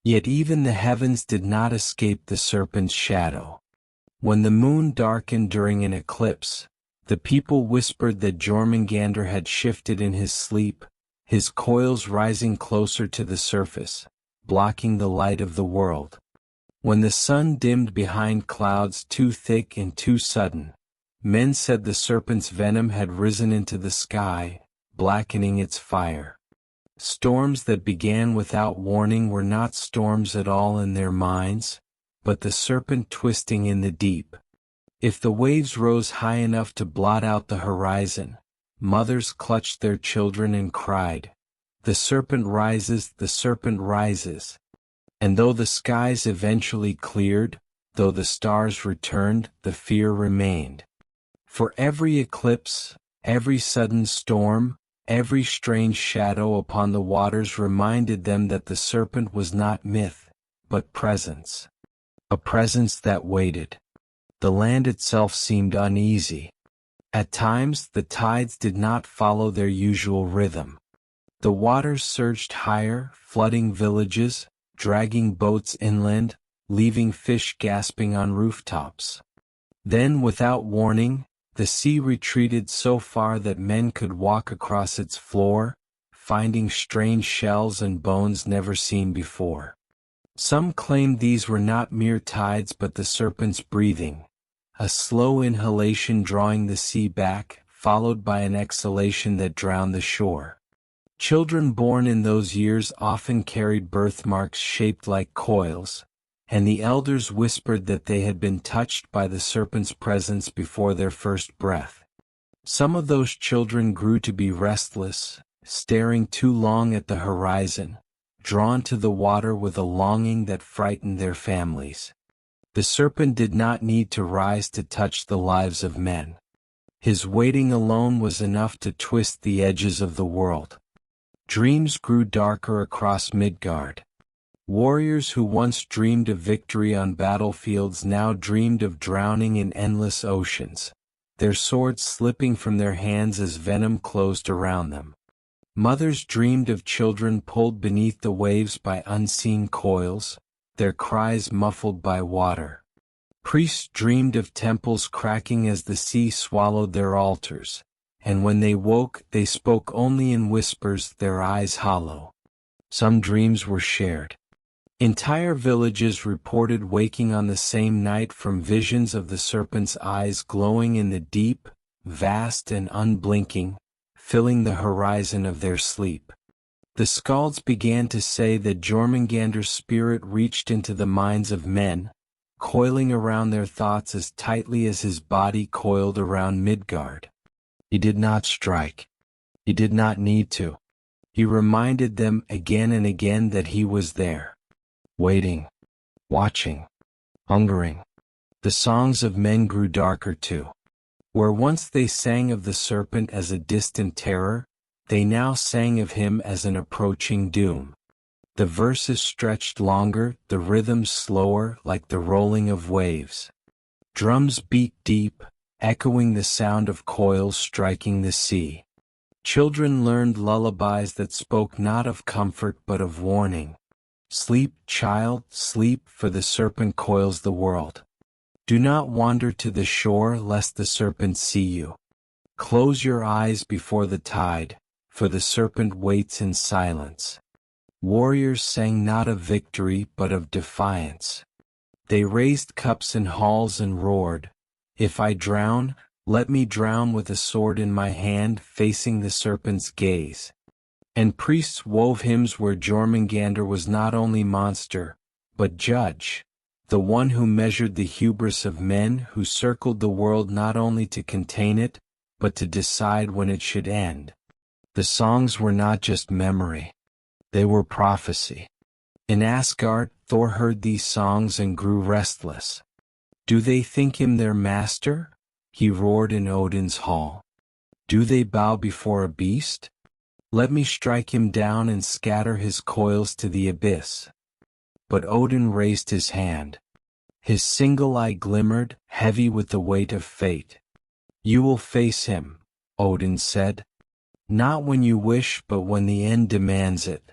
Yet even the heavens did not escape the serpent's shadow. When the moon darkened during an eclipse, the people whispered that Jörmungandr had shifted in his sleep, his coils rising closer to the surface, blocking the light of the world. When the sun dimmed behind clouds too thick and too sudden, men said the serpent's venom had risen into the sky, blackening its fire. Storms that began without warning were not storms at all in their minds, but the serpent twisting in the deep. If the waves rose high enough to blot out the horizon, mothers clutched their children and cried, "The serpent rises, the serpent rises." And though the skies eventually cleared, though the stars returned, the fear remained. For every eclipse, every sudden storm, every strange shadow upon the waters reminded them that the serpent was not myth, but presence. A presence that waited. The land itself seemed uneasy. At times the tides did not follow their usual rhythm. The waters surged higher, flooding villages, dragging boats inland, leaving fish gasping on rooftops. Then, without warning, the sea retreated so far that men could walk across its floor, finding strange shells and bones never seen before. Some claimed these were not mere tides but the serpent's breathing, a slow inhalation drawing the sea back, followed by an exhalation that drowned the shore. Children born in those years often carried birthmarks shaped like coils, and the elders whispered that they had been touched by the serpent's presence before their first breath. Some of those children grew to be restless, staring too long at the horizon, drawn to the water with a longing that frightened their families. The serpent did not need to rise to touch the lives of men. His waiting alone was enough to twist the edges of the world. Dreams grew darker across Midgard. Warriors who once dreamed of victory on battlefields now dreamed of drowning in endless oceans, their swords slipping from their hands as venom closed around them. Mothers dreamed of children pulled beneath the waves by unseen coils, their cries muffled by water. Priests dreamed of temples cracking as the sea swallowed their altars, and when they woke they spoke only in whispers, their eyes hollow. Some dreams were shared. Entire villages reported waking on the same night from visions of the serpent's eyes glowing in the deep, vast and unblinking, filling the horizon of their sleep. The skalds began to say that Jörmungandr's spirit reached into the minds of men, coiling around their thoughts as tightly as his body coiled around Midgard. He did not strike. He did not need to. He reminded them again and again that he was there, waiting, watching, hungering. The songs of men grew darker too. Where once they sang of the serpent as a distant terror, they now sang of him as an approaching doom. The verses stretched longer, the rhythms slower, like the rolling of waves. Drums beat deep, echoing the sound of coils striking the sea. Children learned lullabies that spoke not of comfort but of warning. Sleep, child, sleep, for the serpent coils the world. Do not wander to the shore lest the serpent see you. Close your eyes before the tide, for the serpent waits in silence. Warriors sang not of victory but of defiance. They raised cups in halls and roared, "If I drown, let me drown with a sword in my hand facing the serpent's gaze." And priests wove hymns where Jörmungandr was not only monster, but judge, the one who measured the hubris of men, who circled the world not only to contain it, but to decide when it should end. The songs were not just memory. They were prophecy. In Asgard, Thor heard these songs and grew restless. Do they think him their master? He roared in Odin's hall. Do they bow before a beast? Let me strike him down and scatter his coils to the abyss. But Odin raised his hand. His single eye glimmered, heavy with the weight of fate. You will face him, Odin said. Not when you wish but when the end demands it.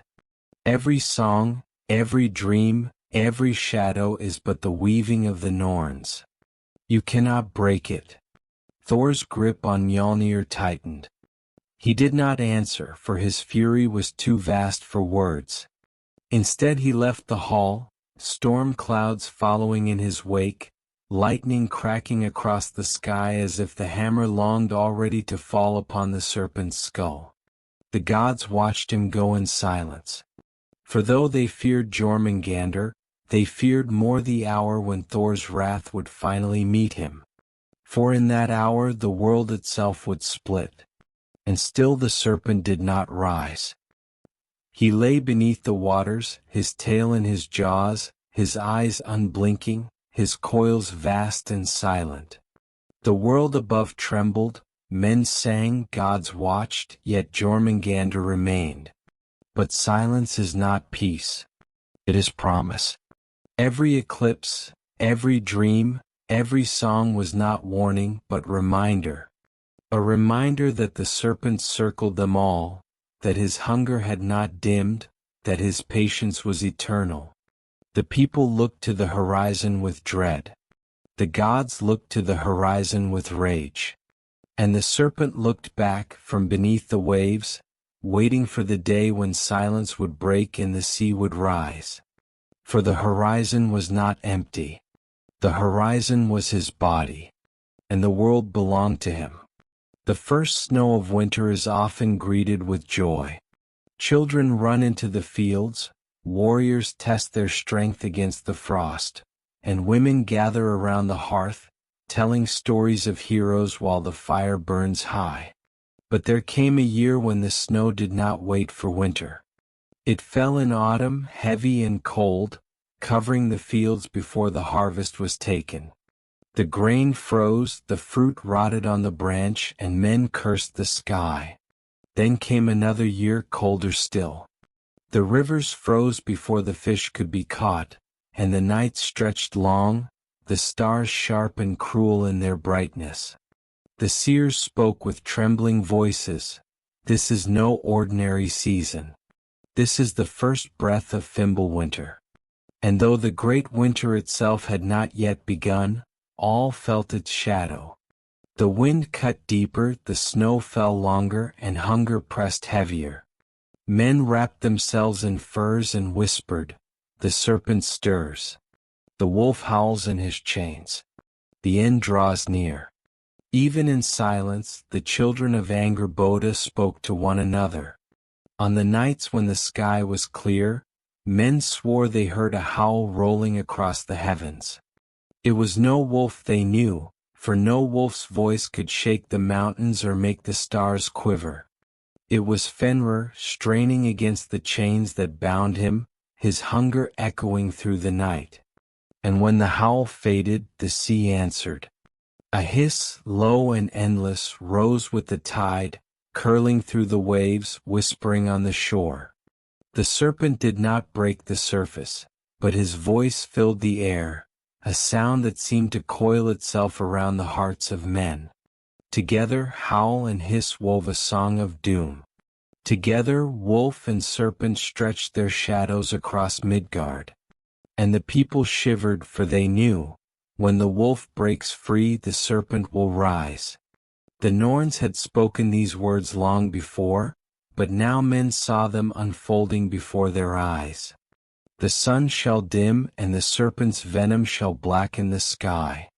Every song, every dream, every shadow is but the weaving of the Norns. You cannot break it. Thor's grip on Mjolnir tightened. He did not answer, for his fury was too vast for words. Instead he left the hall, storm clouds following in his wake, lightning cracking across the sky as if the hammer longed already to fall upon the serpent's skull. The gods watched him go in silence. For though they feared Jormungandr, they feared more the hour when Thor's wrath would finally meet him. For in that hour the world itself would split. And still the serpent did not rise. He lay beneath the waters, his tail in his jaws, his eyes unblinking, his coils vast and silent. The world above trembled, men sang, gods watched, yet Jormungandr remained. But silence is not peace. It is promise. Every eclipse, every dream, every song was not warning but reminder. A reminder that the serpent circled them all, that his hunger had not dimmed, that his patience was eternal. The people looked to the horizon with dread. The gods looked to the horizon with rage. And the serpent looked back from beneath the waves, waiting for the day when silence would break and the sea would rise. For the horizon was not empty. The horizon was his body. And the world belonged to him. The first snow of winter is often greeted with joy. Children run into the fields, warriors test their strength against the frost, and women gather around the hearth, telling stories of heroes while the fire burns high. But there came a year when the snow did not wait for winter. It fell in autumn, heavy and cold, covering the fields before the harvest was taken. The grain froze, the fruit rotted on the branch, and men cursed the sky. Then came another year colder still. The rivers froze before the fish could be caught, and the nights stretched long, the stars sharp and cruel in their brightness. The seers spoke with trembling voices, "This is no ordinary season. This is the first breath of Fimbulwinter." And though the great winter itself had not yet begun, all felt its shadow. The wind cut deeper, the snow fell longer, and hunger pressed heavier. Men wrapped themselves in furs and whispered, "The serpent stirs. The wolf howls in his chains. The end draws near." Even in silence, the children of Angrboda spoke to one another. On the nights when the sky was clear, men swore they heard a howl rolling across the heavens. It was no wolf they knew, for no wolf's voice could shake the mountains or make the stars quiver. It was Fenrir straining against the chains that bound him, his hunger echoing through the night. And when the howl faded, the sea answered. A hiss, low and endless, rose with the tide, curling through the waves, whispering on the shore. The serpent did not break the surface, but his voice filled the air, a sound that seemed to coil itself around the hearts of men. Together, howl and hiss wove a song of doom. Together, wolf and serpent stretched their shadows across Midgard. And the people shivered, for they knew, when the wolf breaks free, the serpent will rise. The Norns had spoken these words long before, but now men saw them unfolding before their eyes. The sun shall dim, and the serpent's venom shall blacken the sky.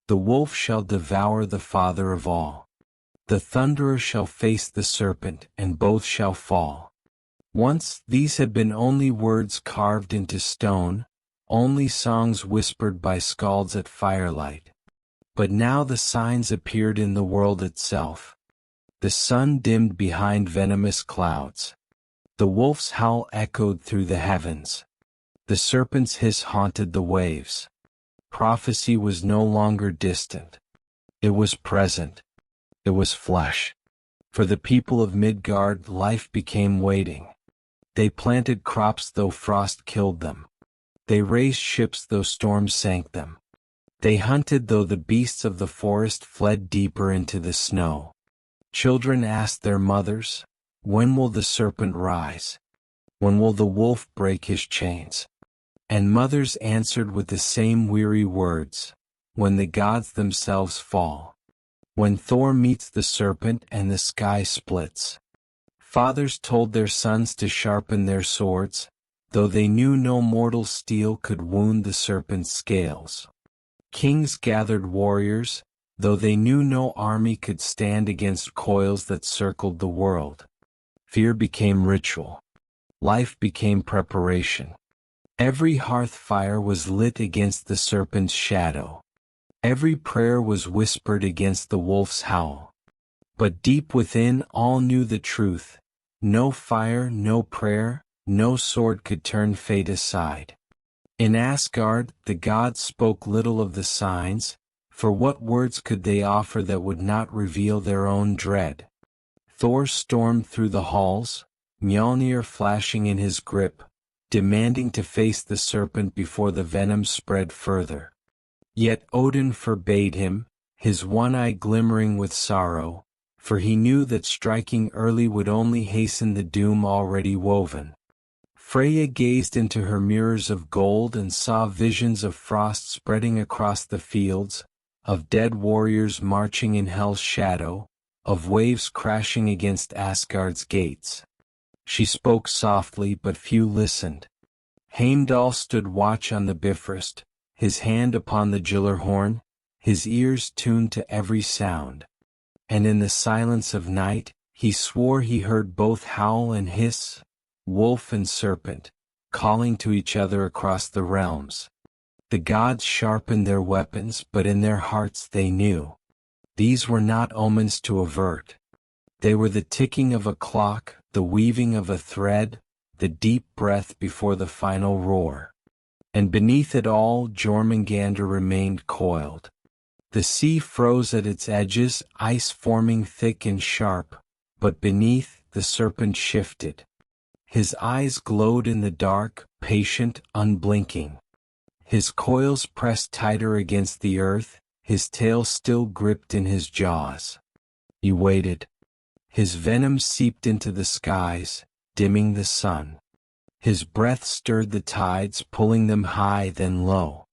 The wolf shall devour the father of all. The thunderer shall face the serpent, and both shall fall. Once, these had been only words carved into stone, only songs whispered by skalds at firelight. But now the signs appeared in the world itself. The sun dimmed behind venomous clouds. The wolf's howl echoed through the heavens. The serpent's hiss haunted the waves. Prophecy was no longer distant. It was present. It was flesh. For the people of Midgard, life became waiting. They planted crops though frost killed them. They raised ships though storms sank them. They hunted though the beasts of the forest fled deeper into the snow. Children asked their mothers, "When will the serpent rise? When will the wolf break his chains?" And mothers answered with the same weary words, "When the gods themselves fall. When Thor meets the serpent and the sky splits." Fathers told their sons to sharpen their swords, though they knew no mortal steel could wound the serpent's scales. Kings gathered warriors, though they knew no army could stand against coils that circled the world. Fear became ritual. Life became preparation. Every hearth fire was lit against the serpent's shadow. Every prayer was whispered against the wolf's howl. But deep within all knew the truth. No fire, no prayer, no sword could turn fate aside. In Asgard, the gods spoke little of the signs, for what words could they offer that would not reveal their own dread? Thor stormed through the halls, Mjolnir flashing in his grip, demanding to face the serpent before the venom spread further. Yet Odin forbade him, his one eye glimmering with sorrow, for he knew that striking early would only hasten the doom already woven. Freya gazed into her mirrors of gold and saw visions of frost spreading across the fields, of dead warriors marching in hell's shadow, of waves crashing against Asgard's gates. She spoke softly, but few listened. Heimdall stood watch on the Bifrost, his hand upon the Gjallarhorn, his ears tuned to every sound. And in the silence of night, he swore he heard both howl and hiss, wolf and serpent, calling to each other across the realms. The gods sharpened their weapons, but in their hearts they knew. These were not omens to avert. They were the ticking of a clock, the weaving of a thread, the deep breath before the final roar. And beneath it all, Jörmungandr remained coiled. The sea froze at its edges, ice forming thick and sharp, but beneath, the serpent shifted. His eyes glowed in the dark, patient, unblinking. His coils pressed tighter against the earth, his tail still gripped in his jaws. He waited. His venom seeped into the skies, dimming the sun. His breath stirred the tides, pulling them high then low.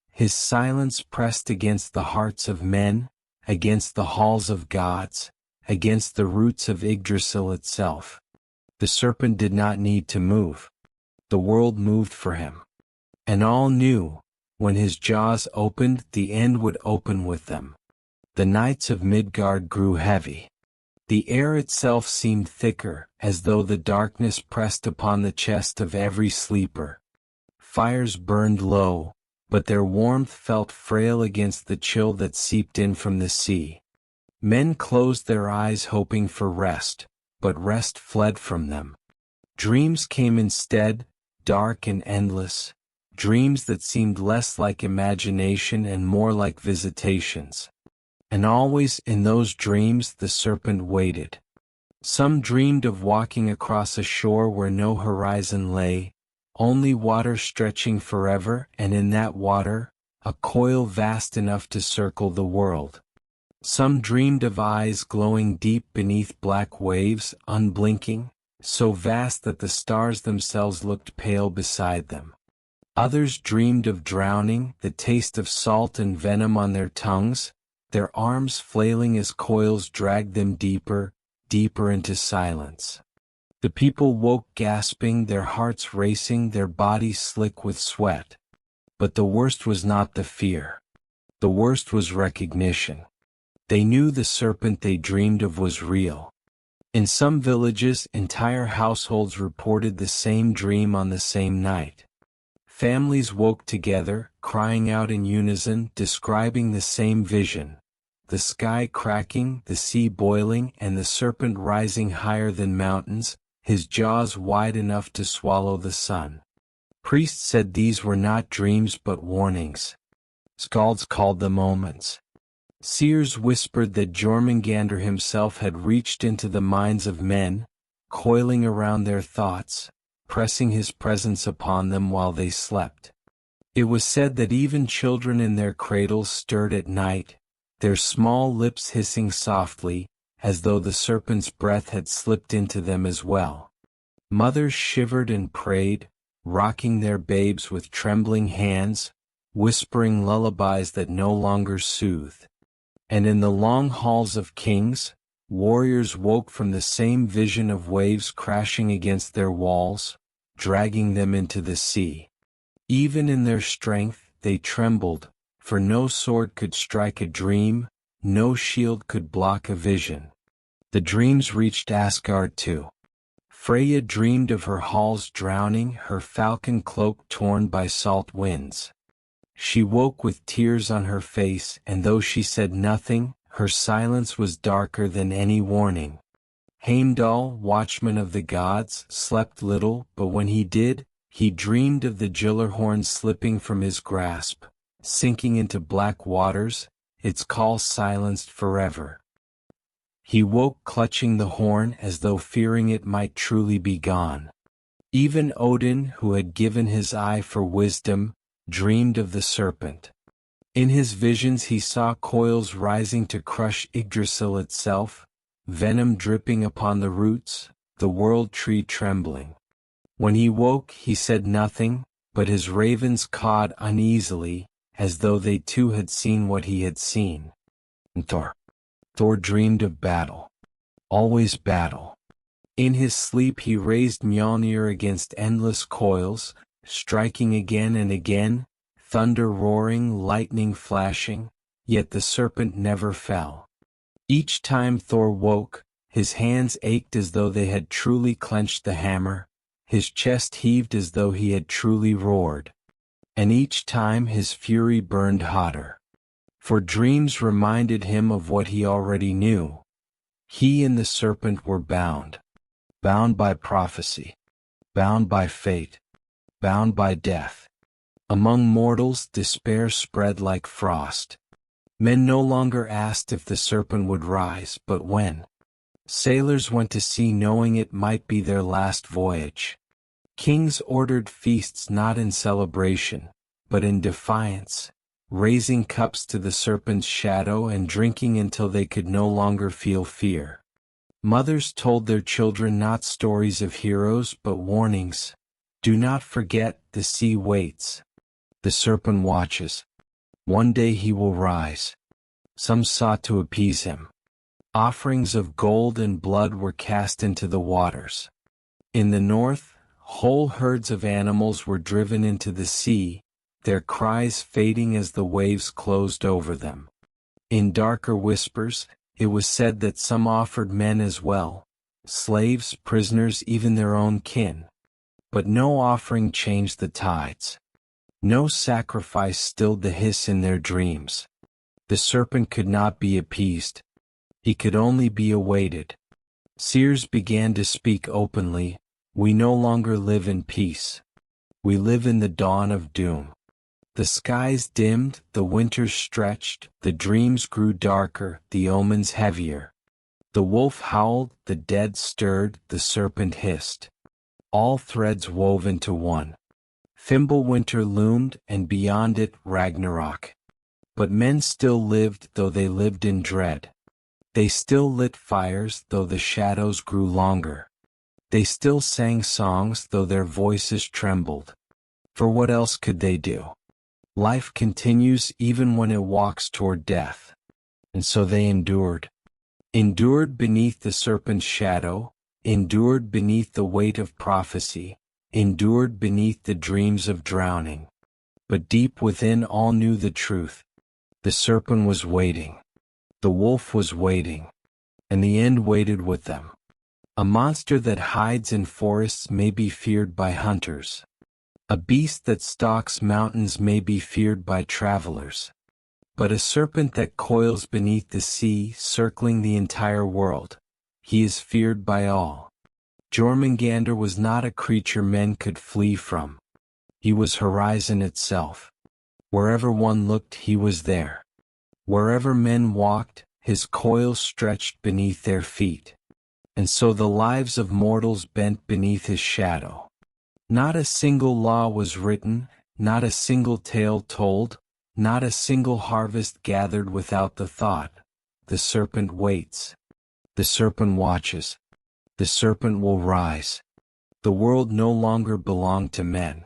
His silence pressed against the hearts of men, against the halls of gods, against the roots of Yggdrasil itself. The serpent did not need to move. The world moved for him. And all knew, when his jaws opened, the end would open with them. The nights of Midgard grew heavy. The air itself seemed thicker, as though the darkness pressed upon the chest of every sleeper. Fires burned low, but their warmth felt frail against the chill that seeped in from the sea. Men closed their eyes hoping for rest, but rest fled from them. Dreams came instead, dark and endless, dreams that seemed less like imagination and more like visitations. And always in those dreams the serpent waited. Some dreamed of walking across a shore where no horizon lay, only water stretching forever, and in that water, a coil vast enough to circle the world. Some dreamed of eyes glowing deep beneath black waves, unblinking, so vast that the stars themselves looked pale beside them. Others dreamed of drowning, the taste of salt and venom on their tongues, their arms flailing as coils dragged them deeper, deeper into silence. The people woke gasping, their hearts racing, their bodies slick with sweat. But the worst was not the fear. The worst was recognition. They knew the serpent they dreamed of was real. In some villages, entire households reported the same dream on the same night. Families woke together, crying out in unison, describing the same vision. The sky cracking, the sea boiling, and the serpent rising higher than mountains, his jaws wide enough to swallow the sun. Priests said these were not dreams but warnings. Skalds called them omens. Seers whispered that Jörmungandr himself had reached into the minds of men, coiling around their thoughts, pressing his presence upon them while they slept. It was said that even children in their cradles stirred at night, their small lips hissing softly, as though the serpent's breath had slipped into them as well. Mothers shivered and prayed, rocking their babes with trembling hands, whispering lullabies that no longer soothed. And in the long halls of kings, warriors woke from the same vision of waves crashing against their walls, dragging them into the sea. Even in their strength, they trembled, for no sword could strike a dream, no shield could block a vision. The dreams reached Asgard too. Freya dreamed of her halls drowning, her falcon cloak torn by salt winds. She woke with tears on her face, and though she said nothing, her silence was darker than any warning. Heimdall, watchman of the gods, slept little, but when he did, he dreamed of the Gyllerhorn slipping from his grasp, sinking into black waters, its call silenced forever. He woke clutching the horn as though fearing it might truly be gone. Even Odin, who had given his eye for wisdom, dreamed of the serpent. In his visions he saw coils rising to crush Yggdrasil itself, venom dripping upon the roots, the world tree trembling. When he woke he said nothing, but his ravens cawed uneasily, as though they too had seen what he had seen. And Thor dreamed of battle. Always battle. In his sleep he raised Mjolnir against endless coils, striking again and again, thunder roaring, lightning flashing, yet the serpent never fell. Each time Thor woke, his hands ached as though they had truly clenched the hammer, his chest heaved as though he had truly roared. And each time his fury burned hotter. For dreams reminded him of what he already knew. He and the serpent were bound. Bound by prophecy. Bound by fate. Bound by death. Among mortals despair spread like frost. Men no longer asked if the serpent would rise, but when. Sailors went to sea knowing it might be their last voyage. Kings ordered feasts not in celebration, but in defiance, raising cups to the serpent's shadow and drinking until they could no longer feel fear. Mothers told their children not stories of heroes but warnings. Do not forget, the sea waits. The serpent watches. One day he will rise. Some sought to appease him. Offerings of gold and blood were cast into the waters. In the north, whole herds of animals were driven into the sea, their cries fading as the waves closed over them. In darker whispers, it was said that some offered men as well, slaves, prisoners, even their own kin. But no offering changed the tides. No sacrifice stilled the hiss in their dreams. The serpent could not be appeased. He could only be awaited. Seers began to speak openly. We no longer live in peace. We live in the dawn of doom. The skies dimmed, the winters stretched, the dreams grew darker, the omens heavier. The wolf howled, the dead stirred, the serpent hissed. All threads wove into one. Fimbulwinter loomed, and beyond it, Ragnarok. But men still lived, though they lived in dread. They still lit fires, though the shadows grew longer. They still sang songs, though their voices trembled. For what else could they do? Life continues even when it walks toward death. And so they endured. Endured beneath the serpent's shadow, endured beneath the weight of prophecy, endured beneath the dreams of drowning. But deep within all knew the truth. The serpent was waiting. The wolf was waiting. And the end waited with them. A monster that hides in forests may be feared by hunters. A beast that stalks mountains may be feared by travelers. But a serpent that coils beneath the sea, circling the entire world, he is feared by all. Jörmungandr was not a creature men could flee from. He was horizon itself. Wherever one looked, he was there. Wherever men walked, his coils stretched beneath their feet. And so the lives of mortals bent beneath his shadow. Not a single law was written, not a single tale told, not a single harvest gathered without the thought, the serpent waits. The serpent watches. The serpent will rise. The world no longer belonged to men.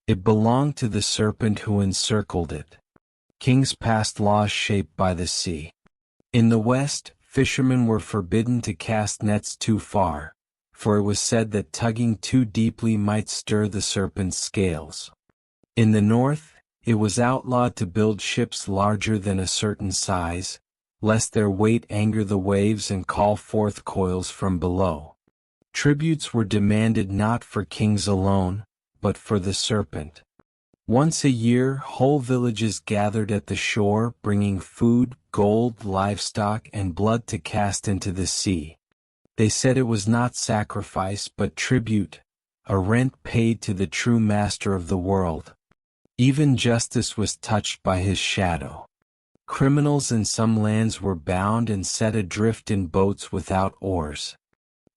It belonged to the serpent who encircled it. Kings passed laws shaped by the sea. In the West, fishermen were forbidden to cast nets too far, for it was said that tugging too deeply might stir the serpent's scales. In the North, it was outlawed to build ships larger than a certain size, lest their weight anger the waves and call forth coils from below. Tributes were demanded not for kings alone, but for the serpent. Once a year, whole villages gathered at the shore, bringing food, gold, livestock, and blood to cast into the sea. They said it was not sacrifice but tribute, a rent paid to the true master of the world. Even justice was touched by his shadow. Criminals in some lands were bound and set adrift in boats without oars.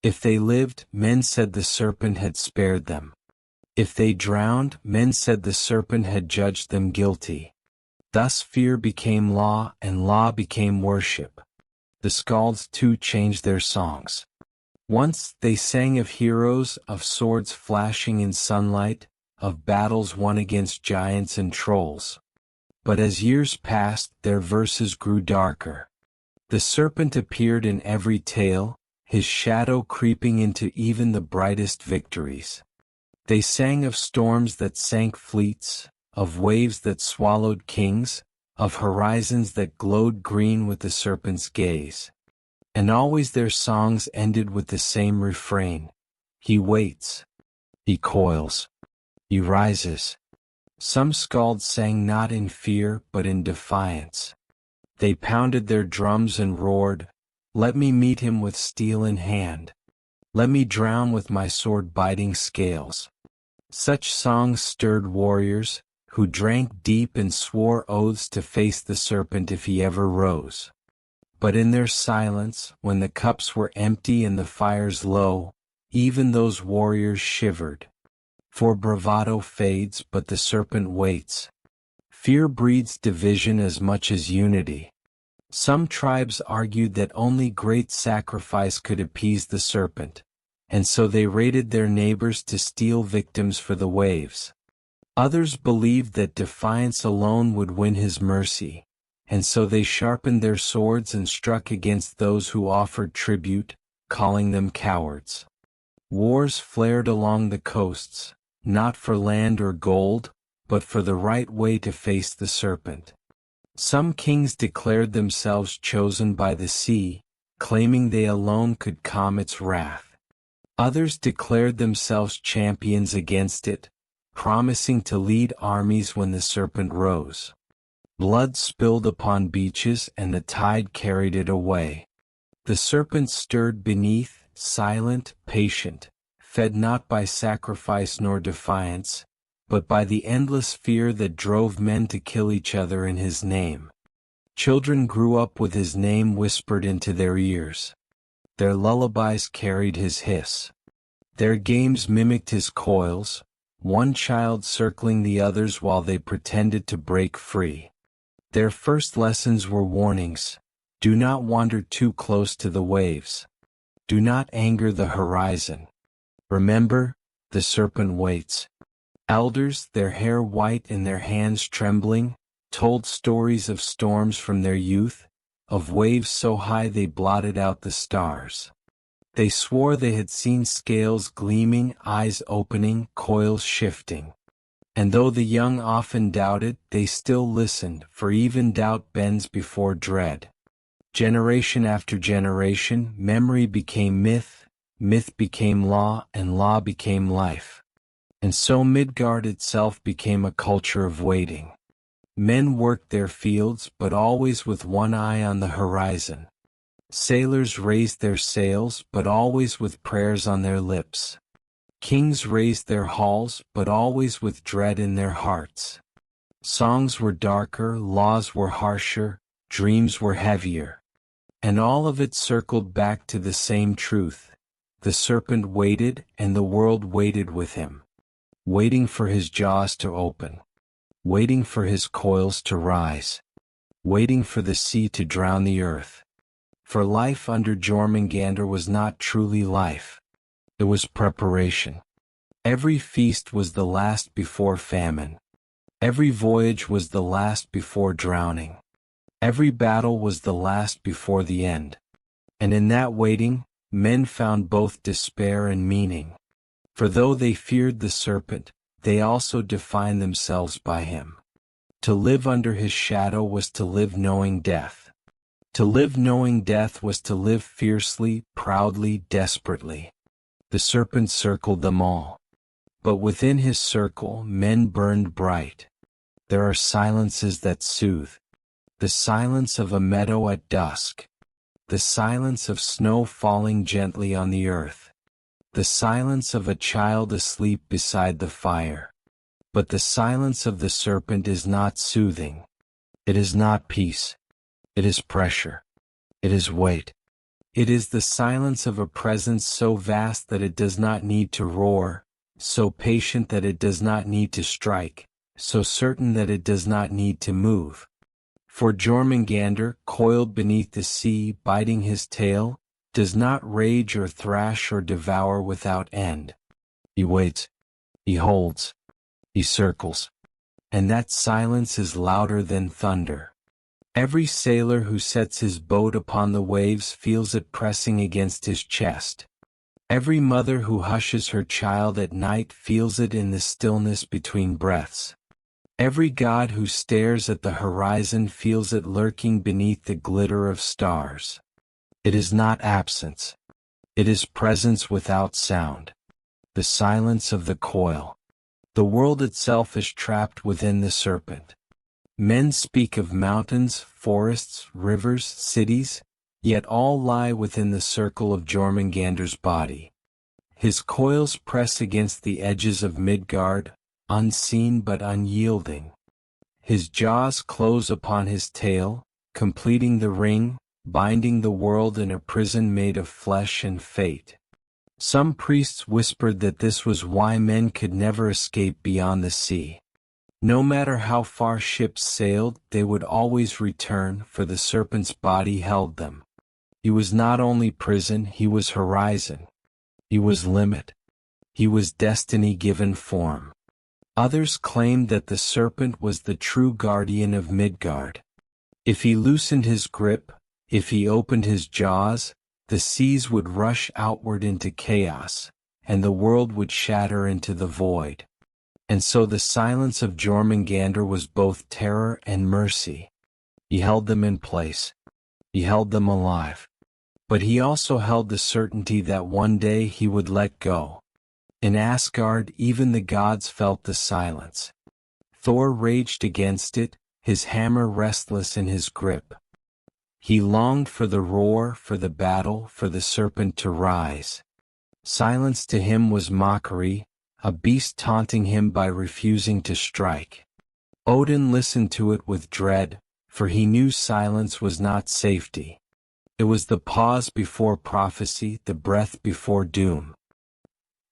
If they lived, men said the serpent had spared them. If they drowned, men said the serpent had judged them guilty. Thus fear became law, and law became worship. The skalds too changed their songs. Once they sang of heroes, of swords flashing in sunlight, of battles won against giants and trolls. But as years passed, their verses grew darker. The serpent appeared in every tale, his shadow creeping into even the brightest victories. They sang of storms that sank fleets, of waves that swallowed kings, of horizons that glowed green with the serpent's gaze. And always their songs ended with the same refrain. He waits. He coils. He rises. Some skalds sang not in fear but in defiance. They pounded their drums and roared, "Let me meet him with steel in hand. Let me drown with my sword-biting scales." Such songs stirred warriors, who drank deep and swore oaths to face the serpent if he ever rose. But in their silence, when the cups were empty and the fires low, even those warriors shivered. For bravado fades, but the serpent waits. Fear breeds division as much as unity. Some tribes argued that only great sacrifice could appease the serpent, and so they raided their neighbors to steal victims for the waves. Others believed that defiance alone would win his mercy, and so they sharpened their swords and struck against those who offered tribute, calling them cowards. Wars flared along the coasts, not for land or gold, but for the right way to face the serpent. Some kings declared themselves chosen by the sea, claiming they alone could calm its wrath. Others declared themselves champions against it, promising to lead armies when the serpent rose. Blood spilled upon beaches and the tide carried it away. The serpent stirred beneath, silent, patient, fed not by sacrifice nor defiance, but by the endless fear that drove men to kill each other in his name. Children grew up with his name whispered into their ears. Their lullabies carried his hiss. Their games mimicked his coils, one child circling the others while they pretended to break free. Their first lessons were warnings. Do not wander too close to the waves. Do not anger the horizon. Remember, the serpent waits. Elders, their hair white and their hands trembling, told stories of storms from their youth, of waves so high they blotted out the stars. They swore they had seen scales gleaming, eyes opening, coils shifting. And though the young often doubted, they still listened, for even doubt bends before dread. Generation after generation, memory became myth, myth became law, and law became life. And so Midgard itself became a culture of waiting. Men worked their fields, but always with one eye on the horizon. Sailors raised their sails, but always with prayers on their lips. Kings raised their halls, but always with dread in their hearts. Songs were darker, laws were harsher, dreams were heavier. And all of it circled back to the same truth. The serpent waited, and the world waited with him. Waiting for his jaws to open. Waiting for his coils to rise. Waiting for the sea to drown the earth. For life under Jörmungandr was not truly life. It was preparation. Every feast was the last before famine. Every voyage was the last before drowning. Every battle was the last before the end. And in that waiting, men found both despair and meaning. For though they feared the serpent, they also defined themselves by him. To live under his shadow was to live knowing death. To live knowing death was to live fiercely, proudly, desperately. The serpent circled them all. But within his circle, men burned bright. There are silences that soothe. The silence of a meadow at dusk. The silence of snow falling gently on the earth. The silence of a child asleep beside the fire. But the silence of the serpent is not soothing. It is not peace. It is pressure. It is weight. It is the silence of a presence so vast that it does not need to roar, so patient that it does not need to strike, so certain that it does not need to move. For Jörmungandr, coiled beneath the sea, biting his tail, does not rage or thrash or devour without end. He waits. He holds. He circles. And that silence is louder than thunder. Every sailor who sets his boat upon the waves feels it pressing against his chest. Every mother who hushes her child at night feels it in the stillness between breaths. Every god who stares at the horizon feels it lurking beneath the glitter of stars. It is not absence. It is presence without sound. The silence of the coil. The world itself is trapped within the serpent. Men speak of mountains, forests, rivers, cities, yet all lie within the circle of Jörmungandr's body. His coils press against the edges of Midgard, unseen but unyielding. His jaws close upon his tail, completing the ring, binding the world in a prison made of flesh and fate. Some priests whispered that this was why men could never escape beyond the sea. No matter how far ships sailed, they would always return, for the serpent's body held them. He was not only prison, he was horizon. He was limit. He was destiny given form. Others claimed that the serpent was the true guardian of Midgard. If he loosened his grip, if he opened his jaws, the seas would rush outward into chaos, and the world would shatter into the void. And so the silence of Jörmungandr was both terror and mercy. He held them in place. He held them alive. But he also held the certainty that one day he would let go. In Asgard even the gods felt the silence. Thor raged against it, his hammer restless in his grip. He longed for the roar, for the battle, for the serpent to rise. Silence to him was mockery, a beast taunting him by refusing to strike. Odin listened to it with dread, for he knew silence was not safety. It was the pause before prophecy, the breath before doom.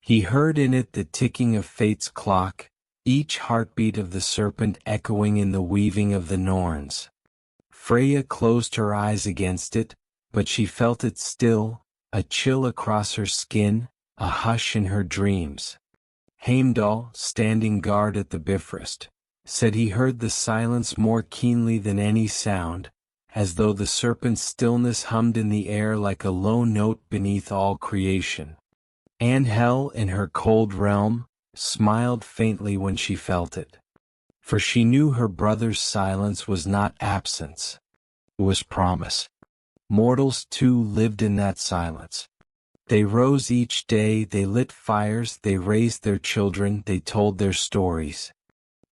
He heard in it the ticking of fate's clock, each heartbeat of the serpent echoing in the weaving of the Norns. Freya closed her eyes against it, but she felt it still, a chill across her skin, a hush in her dreams. Heimdall, standing guard at the Bifrost, said he heard the silence more keenly than any sound, as though the serpent's stillness hummed in the air like a low note beneath all creation. And Hel, in her cold realm, smiled faintly when she felt it. For she knew her brother's silence was not absence. It was promise. Mortals too lived in that silence. They rose each day, they lit fires, they raised their children, they told their stories.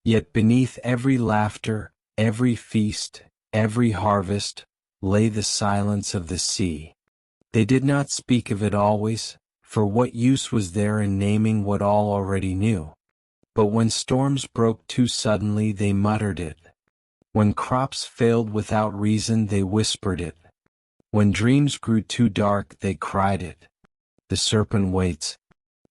Yet beneath every laughter, every feast, every harvest, lay the silence of the sea. They did not speak of it always, for what use was there in naming what all already knew? But when storms broke too suddenly they muttered it. When crops failed without reason they whispered it. When dreams grew too dark they cried it. The serpent waits.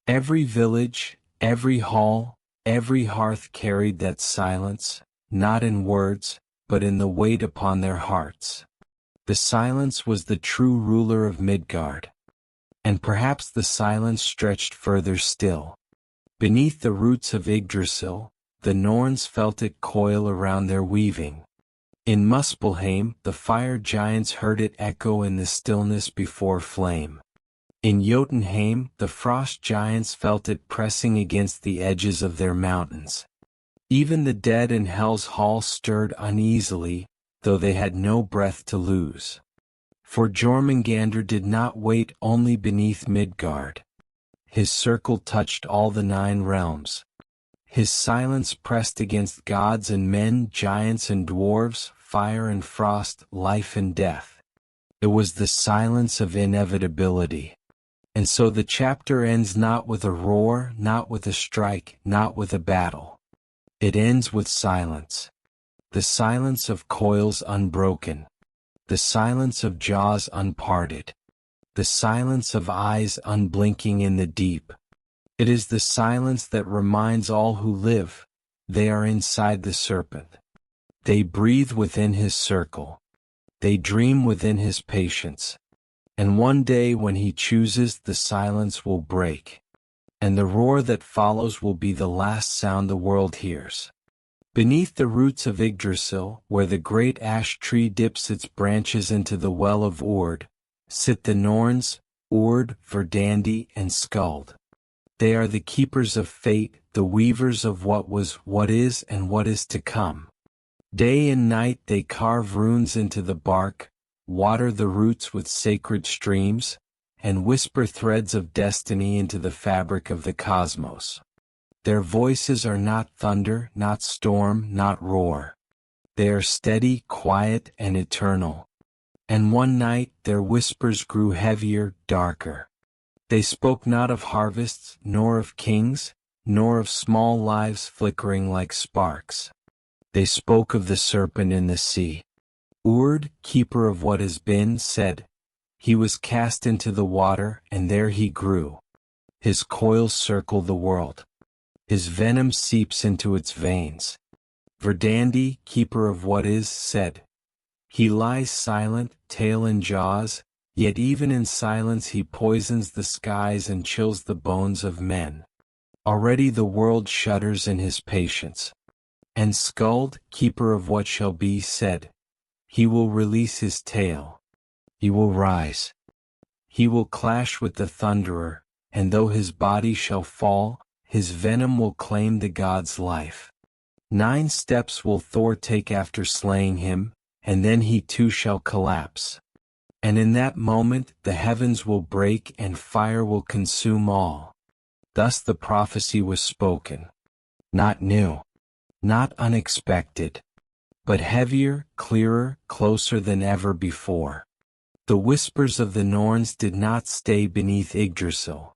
Every village, every hall, every hearth carried that silence, not in words, but in the weight upon their hearts. The silence was the true ruler of Midgard. And perhaps the silence stretched further still. Beneath the roots of Yggdrasil, the Norns felt it coil around their weaving. In Muspelheim, the fire giants heard it echo in the stillness before flame. In Jotunheim, the frost giants felt it pressing against the edges of their mountains. Even the dead in Hel's hall stirred uneasily, though they had no breath to lose. For Jormungandr did not wait only beneath Midgard. His circle touched all the 9 realms. His silence pressed against gods and men, giants and dwarves, fire and frost, life and death. It was the silence of inevitability. And so the chapter ends not with a roar, not with a strike, not with a battle. It ends with silence. The silence of coils unbroken. The silence of jaws unparted. The silence of eyes unblinking in the deep. It is the silence that reminds all who live, they are inside the serpent. They breathe within his circle. They dream within his patience. And one day when he chooses, the silence will break. And the roar that follows will be the last sound the world hears. Beneath the roots of Yggdrasil, where the great ash tree dips its branches into the well of Ord, sit the Norns, Ord, Verdandi, and Skuld. They are the keepers of fate, the weavers of what was, what is, and what is to come. Day and night they carve runes into the bark, water the roots with sacred streams, and whisper threads of destiny into the fabric of the cosmos. Their voices are not thunder, not storm, not roar. They are steady, quiet, and eternal. And one night their whispers grew heavier, darker. They spoke not of harvests, nor of kings, nor of small lives flickering like sparks. They spoke of the serpent in the sea. Urd, keeper of what has been, said, he was cast into the water, and there he grew. His coils circle the world. His venom seeps into its veins. Verdandi, keeper of what is, said, he lies silent, tail and jaws, yet even in silence he poisons the skies and chills the bones of men. Already the world shudders in his patience. And Skuld, keeper of what shall be, said, he will release his tail. He will rise. He will clash with the thunderer, and though his body shall fall, his venom will claim the god's life. 9 steps will Thor take after slaying him, and then he too shall collapse. And in that moment the heavens will break and fire will consume all. Thus the prophecy was spoken. Not new, not unexpected, but heavier, clearer, closer than ever before. The whispers of the Norns did not stay beneath Yggdrasil.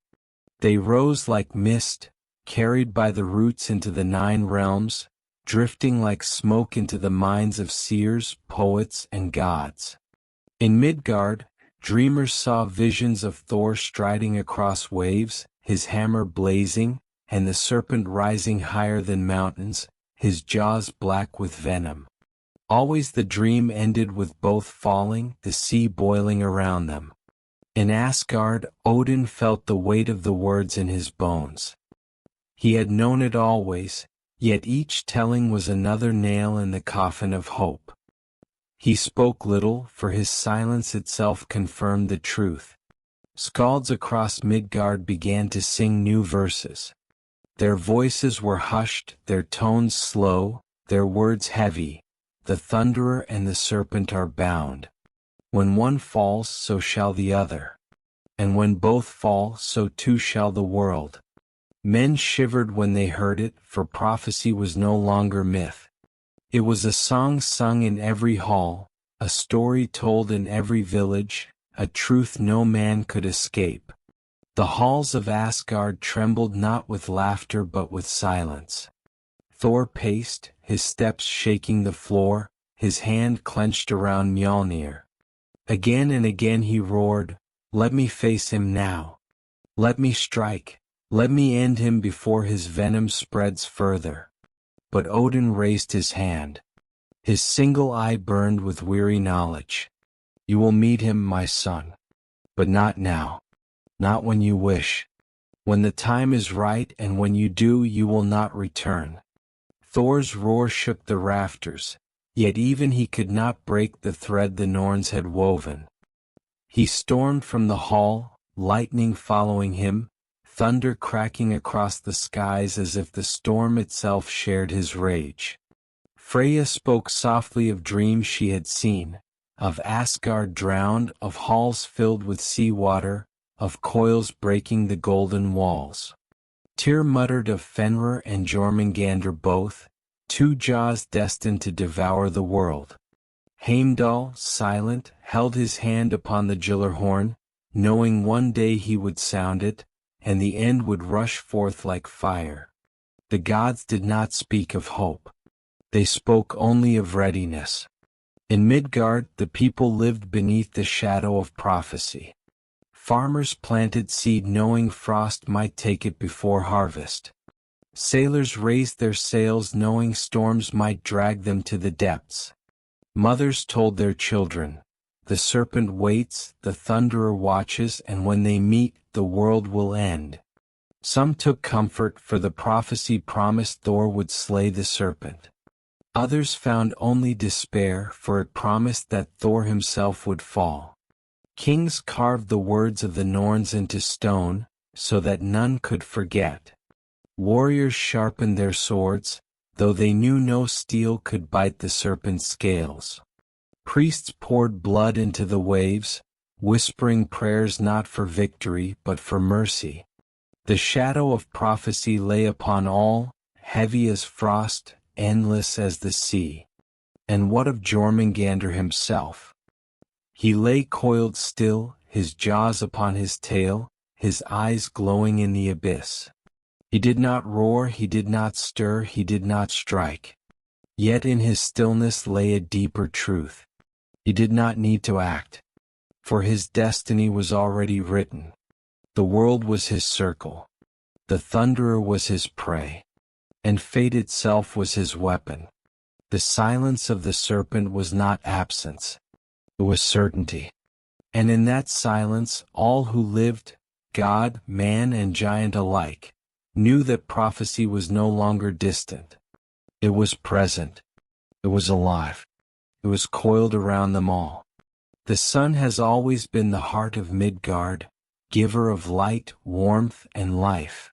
They rose like mist, carried by the roots into the 9 realms, drifting like smoke into the minds of seers, poets, and gods. In Midgard, dreamers saw visions of Thor striding across waves, his hammer blazing, and the serpent rising higher than mountains, his jaws black with venom. Always the dream ended with both falling, the sea boiling around them. In Asgard, Odin felt the weight of the words in his bones. He had known it always, yet each telling was another nail in the coffin of hope. He spoke little, for his silence itself confirmed the truth. Skalds across Midgard began to sing new verses. Their voices were hushed, their tones slow, their words heavy. The Thunderer and the Serpent are bound. When one falls, so shall the other. And when both fall, so too shall the world. Men shivered when they heard it, for prophecy was no longer myth. It was a song sung in every hall, a story told in every village, a truth no man could escape. The halls of Asgard trembled not with laughter but with silence. Thor paced, his steps shaking the floor, his hand clenched around Mjolnir. Again and again he roared, "Let me face him now. Let me strike, let me end him before his venom spreads further." But Odin raised his hand. His single eye burned with weary knowledge. "You will meet him, my son. But not now. Not when you wish. When the time is right, and when you do, you will not return." Thor's roar shook the rafters, yet even he could not break the thread the Norns had woven. He stormed from the hall, lightning following him, thunder cracking across the skies as if the storm itself shared his rage. Freya spoke softly of dreams she had seen, of Asgard drowned, of halls filled with sea water, of coils breaking the golden walls. Tyr muttered of Fenrir and Jormungandr both, 2 jaws destined to devour the world. Heimdall, silent, held his hand upon the Gjallarhorn, knowing one day he would sound it, and the end would rush forth like fire. The gods did not speak of hope. They spoke only of readiness. In Midgard, the people lived beneath the shadow of prophecy. Farmers planted seed knowing frost might take it before harvest. Sailors raised their sails knowing storms might drag them to the depths. Mothers told their children, "The serpent waits, the thunderer watches, and when they meet, the world will end." Some took comfort, for the prophecy promised Thor would slay the serpent. Others found only despair, for it promised that Thor himself would fall. Kings carved the words of the Norns into stone, so that none could forget. Warriors sharpened their swords, though they knew no steel could bite the serpent's scales. Priests poured blood into the waves, whispering prayers not for victory but for mercy. The shadow of prophecy lay upon all, heavy as frost, endless as the sea. And what of Jormungandr himself? He lay coiled still, his jaws upon his tail, his eyes glowing in the abyss. He did not roar, he did not stir, he did not strike. Yet in his stillness lay a deeper truth. He did not need to act, for his destiny was already written. The world was his circle. The thunderer was his prey. And fate itself was his weapon. The silence of the serpent was not absence. It was certainty. And in that silence, all who lived, God, man and giant alike, knew that prophecy was no longer distant. It was present. It was alive. It was coiled around them all. The sun has always been the heart of Midgard, giver of light, warmth, and life.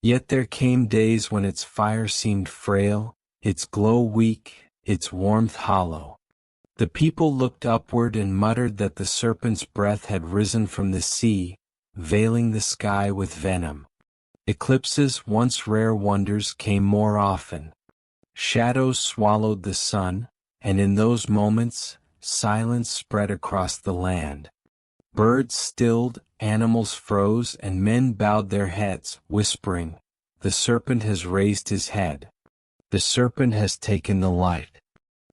Yet there came days when its fire seemed frail, its glow weak, its warmth hollow. The people looked upward and muttered that the serpent's breath had risen from the sea, veiling the sky with venom. Eclipses, once rare wonders, came more often. Shadows swallowed the sun, and in those moments, silence spread across the land. Birds stilled, animals froze, and men bowed their heads, whispering, "The serpent has raised his head. The serpent has taken the light."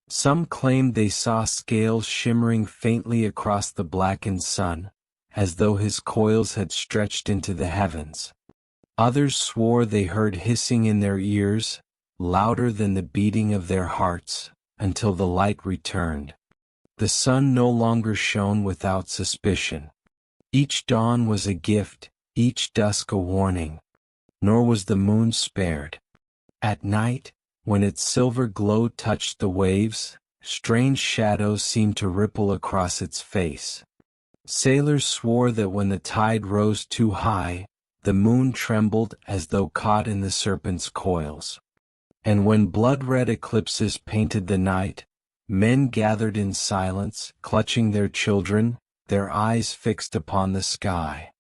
Some claimed they saw scales shimmering faintly across the blackened sun, as though his coils had stretched into the heavens. Others swore they heard hissing in their ears, louder than the beating of their hearts, until the light returned. The sun no longer shone without suspicion. Each dawn was a gift, each dusk a warning. Nor was the moon spared. At night, when its silver glow touched the waves, strange shadows seemed to ripple across its face. Sailors swore that when the tide rose too high, the moon trembled as though caught in the serpent's coils. And when blood-red eclipses painted the night, men gathered in silence, clutching their children, their eyes fixed upon the sky.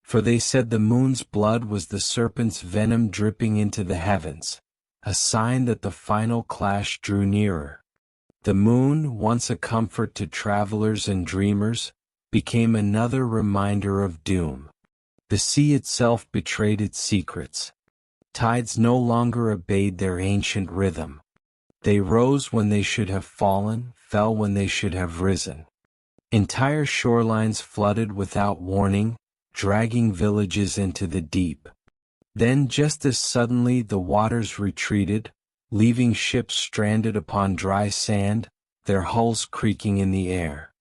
For they said the moon's blood was the serpent's venom dripping into the heavens, a sign that the final clash drew nearer. The moon, once a comfort to travelers and dreamers, became another reminder of doom. The sea itself betrayed its secrets. Tides no longer obeyed their ancient rhythm. They rose when they should have fallen, fell when they should have risen. Entire shorelines flooded without warning, dragging villages into the deep. Then just as suddenly the waters retreated, leaving ships stranded upon dry sand, their hulls creaking in the air.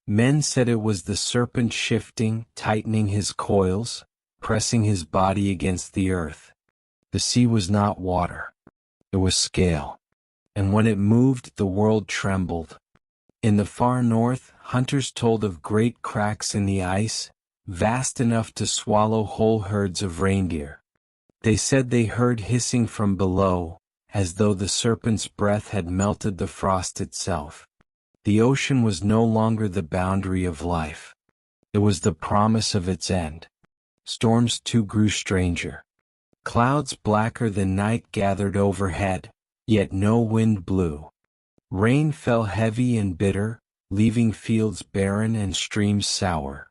Men said it was the serpent shifting, tightening his coils, pressing his body against the earth. The sea was not water. It was scale. And when it moved, the world trembled. In the far north, hunters told of great cracks in the ice, vast enough to swallow whole herds of reindeer. They said they heard hissing from below, as though the serpent's breath had melted the frost itself. The ocean was no longer the boundary of life. It was the promise of its end. Storms too grew stranger. Clouds blacker than night gathered overhead, yet no wind blew. Rain fell heavy and bitter, leaving fields barren and streams sour.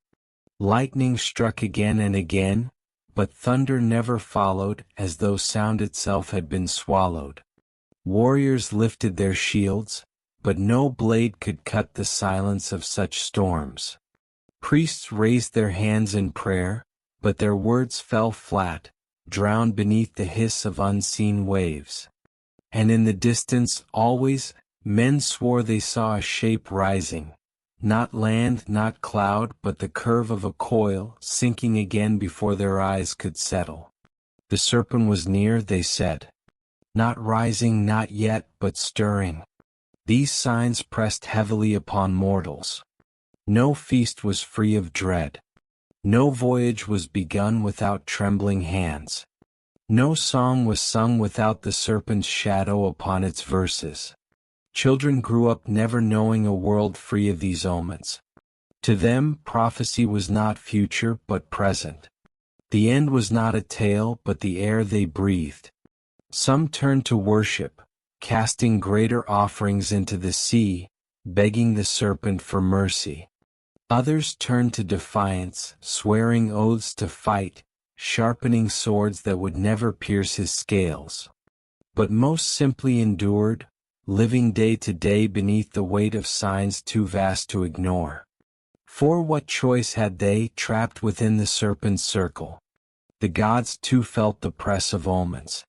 Lightning struck again and again, but thunder never followed, as though sound itself had been swallowed. Warriors lifted their shields, but no blade could cut the silence of such storms. Priests raised their hands in prayer, but their words fell flat, drowned beneath the hiss of unseen waves. And in the distance, always, men swore they saw a shape rising, not land, not cloud, but the curve of a coil, sinking again before their eyes could settle. The serpent was near, they said. Not rising, not yet, but stirring. These signs pressed heavily upon mortals. No feast was free of dread. No voyage was begun without trembling hands. No song was sung without the serpent's shadow upon its verses. Children grew up never knowing a world free of these omens. To them, prophecy was not future but present. The end was not a tale but the air they breathed. Some turned to worship, casting greater offerings into the sea, begging the serpent for mercy. Others turned to defiance, swearing oaths to fight, sharpening swords that would never pierce his scales. But most simply endured, living day to day beneath the weight of signs too vast to ignore. For what choice had they, trapped within the serpent's circle? The gods too felt the press of omens.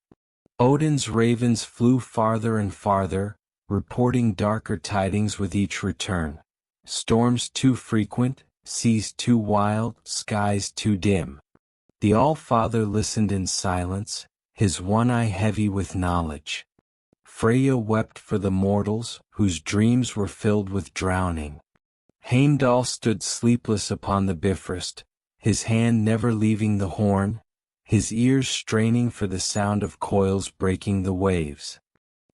Odin's ravens flew farther and farther, reporting darker tidings with each return. Storms too frequent, seas too wild, skies too dim. The All-Father listened in silence, his one eye heavy with knowledge. Freya wept for the mortals, whose dreams were filled with drowning. Heimdall stood sleepless upon the Bifrost, his hand never leaving the horn, his ears straining for the sound of coils breaking the waves.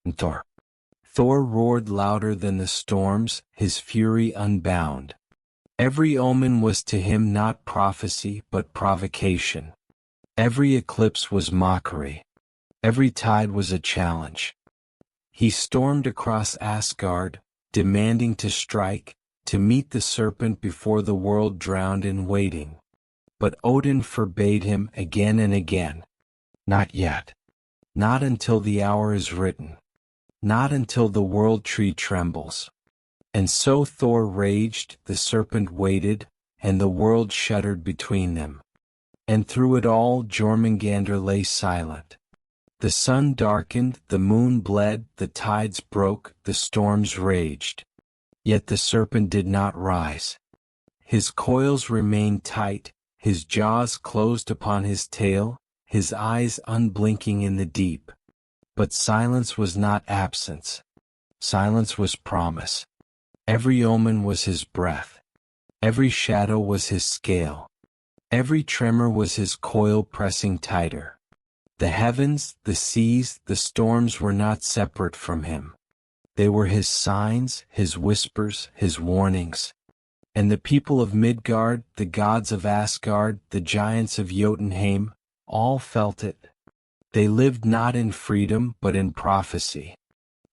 And Thor roared louder than the storms, his fury unbound. Every omen was to him not prophecy but provocation. Every eclipse was mockery. Every tide was a challenge. He stormed across Asgard, demanding to strike, to meet the serpent before the world drowned in waiting. But Odin forbade him again and again. Not yet. Not until the hour is written. Not until the world tree trembles. And so Thor raged, the serpent waited, and the world shuddered between them. And through it all Jörmungandr lay silent. The sun darkened, the moon bled, the tides broke, the storms raged. Yet the serpent did not rise. His coils remained tight, his jaws closed upon his tail, his eyes unblinking in the deep. But silence was not absence. Silence was promise. Every omen was his breath. Every shadow was his scale. Every tremor was his coil pressing tighter. The heavens, the seas, the storms were not separate from him. They were his signs, his whispers, his warnings. And the people of Midgard, the gods of Asgard, the giants of Jotunheim, all felt it. They lived not in freedom but in prophecy.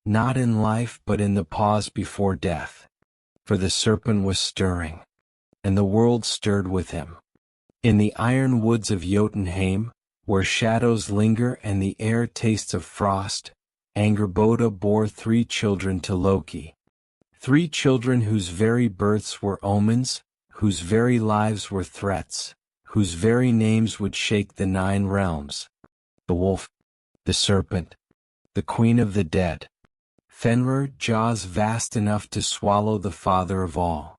Not in life but in the pause before death. For the serpent was stirring. And the world stirred with him. In the iron woods of Jotunheim, where shadows linger and the air tastes of frost, Angrboda bore 3 children to Loki. 3 children whose very births were omens, whose very lives were threats, whose very names would shake the 9 realms. The wolf, the serpent, the queen of the dead. Fenrir, jaws vast enough to swallow the father of all.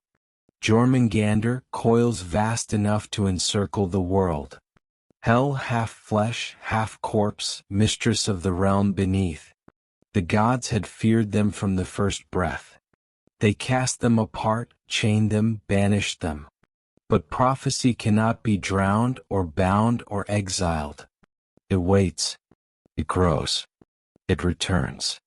Jormungandr, coils vast enough to encircle the world. Hell, half flesh, half corpse, mistress of the realm beneath. The gods had feared them from the first breath. They cast them apart, chained them, banished them. But prophecy cannot be drowned or bound or exiled. It waits. It grows. It returns.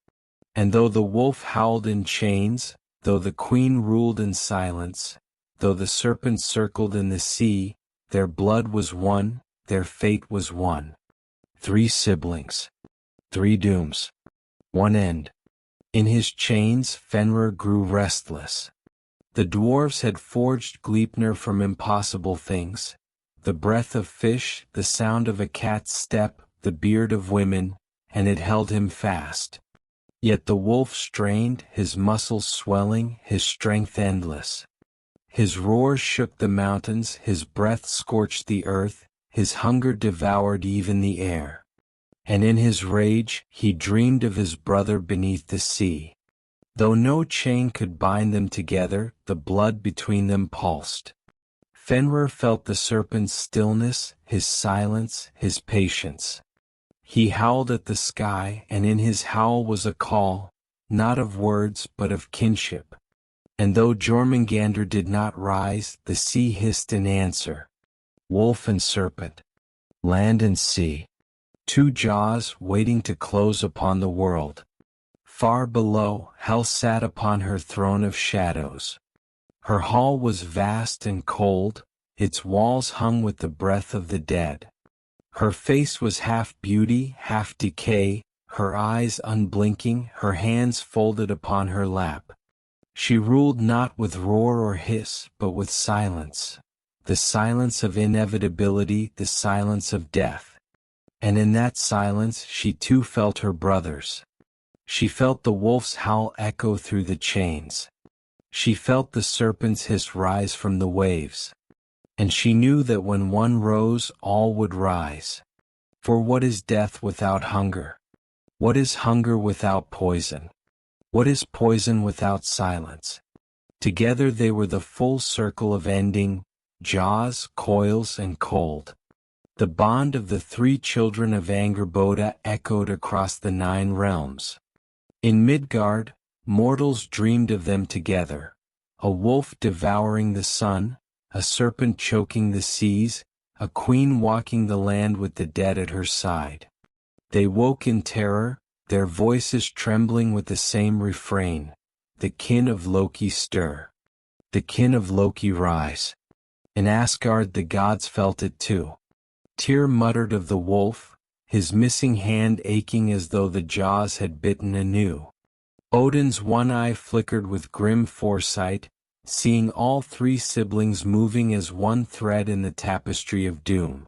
And though the wolf howled in chains, though the queen ruled in silence, though the serpent circled in the sea, their blood was one, their fate was one. 3 siblings. 3 dooms. 1 end. In his chains Fenrir grew restless. The dwarves had forged Gleipnir from impossible things. The breath of fish, the sound of a cat's step, the beard of women, and it held him fast. Yet the wolf strained, his muscles swelling, his strength endless. His roar shook the mountains, his breath scorched the earth, his hunger devoured even the air. And in his rage, he dreamed of his brother beneath the sea. Though no chain could bind them together, the blood between them pulsed. Fenrir felt the serpent's stillness, his silence, his patience. He howled at the sky, and in his howl was a call, not of words but of kinship. And though Jörmungandr did not rise, the sea hissed in answer. Wolf and serpent. Land and sea. 2 jaws waiting to close upon the world. Far below, Hell sat upon her throne of shadows. Her hall was vast and cold, its walls hung with the breath of the dead. Her face was half beauty, half decay, her eyes unblinking, her hands folded upon her lap. She ruled not with roar or hiss, but with silence. The silence of inevitability, the silence of death. And in that silence she too felt her brothers. She felt the wolf's howl echo through the chains. She felt the serpent's hiss rise from the waves. And she knew that when one rose, all would rise. For what is death without hunger? What is hunger without poison? What is poison without silence? Together they were the full circle of ending, jaws, coils, and cold. The bond of the 3 children of Angrboda echoed across the 9 realms. In Midgard, mortals dreamed of them together. A wolf devouring the sun, a serpent choking the seas, a queen walking the land with the dead at her side. They woke in terror, their voices trembling with the same refrain. The kin of Loki stir. The kin of Loki rise. In Asgard the gods felt it too. Tyr muttered of the wolf, his missing hand aching as though the jaws had bitten anew. Odin's one eye flickered with grim foresight, seeing all three siblings moving as one thread in the tapestry of doom.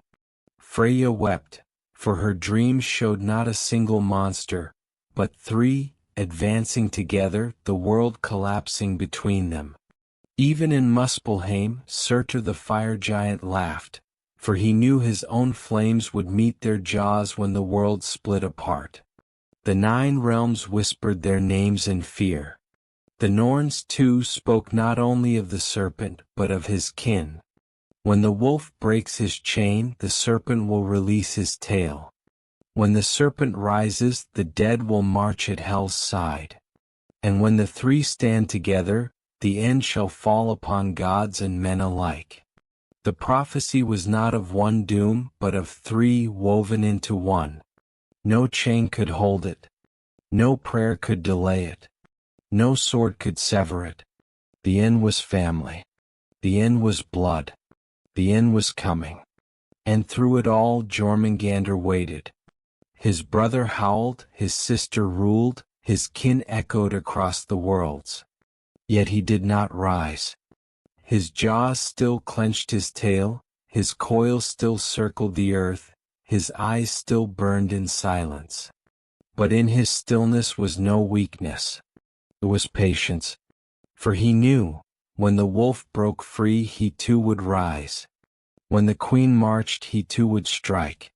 Freya wept, for her dreams showed not a single monster, but three, advancing together, the world collapsing between them. Even in Muspelheim, Surtur the fire giant laughed, for he knew his own flames would meet their jaws when the world split apart. The 9 realms whispered their names in fear. The Norns too spoke not only of the serpent but of his kin. When the wolf breaks his chain, the serpent will release his tail. When the serpent rises, the dead will march at hell's side. And when the three stand together, the end shall fall upon gods and men alike. The prophecy was not of one doom, but of three woven into one. No chain could hold it. No prayer could delay it. No sword could sever it. The end was family. The end was blood. The end was coming. And through it all Jörmungandr waited. His brother howled, his sister ruled, his kin echoed across the worlds. Yet he did not rise. His jaws still clenched his tail, his coils still circled the earth, his eyes still burned in silence. But in his stillness was no weakness. It was patience. For he knew, when the wolf broke free he too would rise. When the queen marched he too would strike.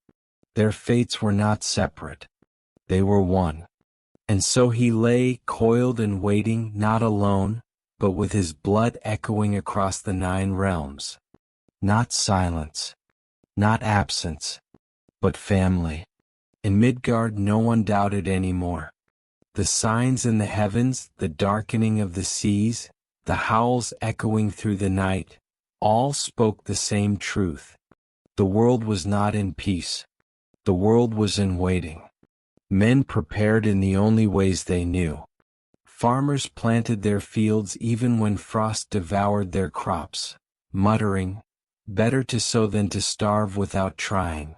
Their fates were not separate. They were one. And so he lay, coiled and waiting, not alone, but with his blood echoing across the 9 realms. Not silence. Not absence. But family. In Midgard no one doubted any more. The signs in the heavens, the darkening of the seas, the howls echoing through the night, all spoke the same truth. The world was not in peace. The world was in waiting. Men prepared in the only ways they knew. Farmers planted their fields even when frost devoured their crops, muttering, "Better to sow than to starve without trying."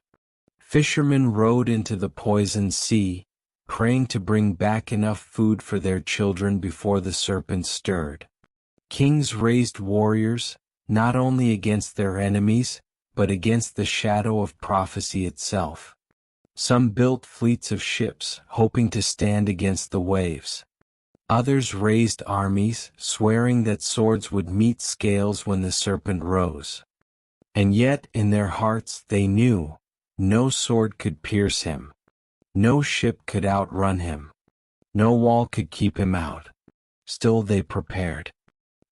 Fishermen rowed into the poisoned sea, praying to bring back enough food for their children before the serpent stirred. Kings raised warriors, not only against their enemies, but against the shadow of prophecy itself. Some built fleets of ships, hoping to stand against the waves. Others raised armies, swearing that swords would meet scales when the serpent rose. And yet, in their hearts, they knew, no sword could pierce him. No ship could outrun him. No wall could keep him out. Still they prepared.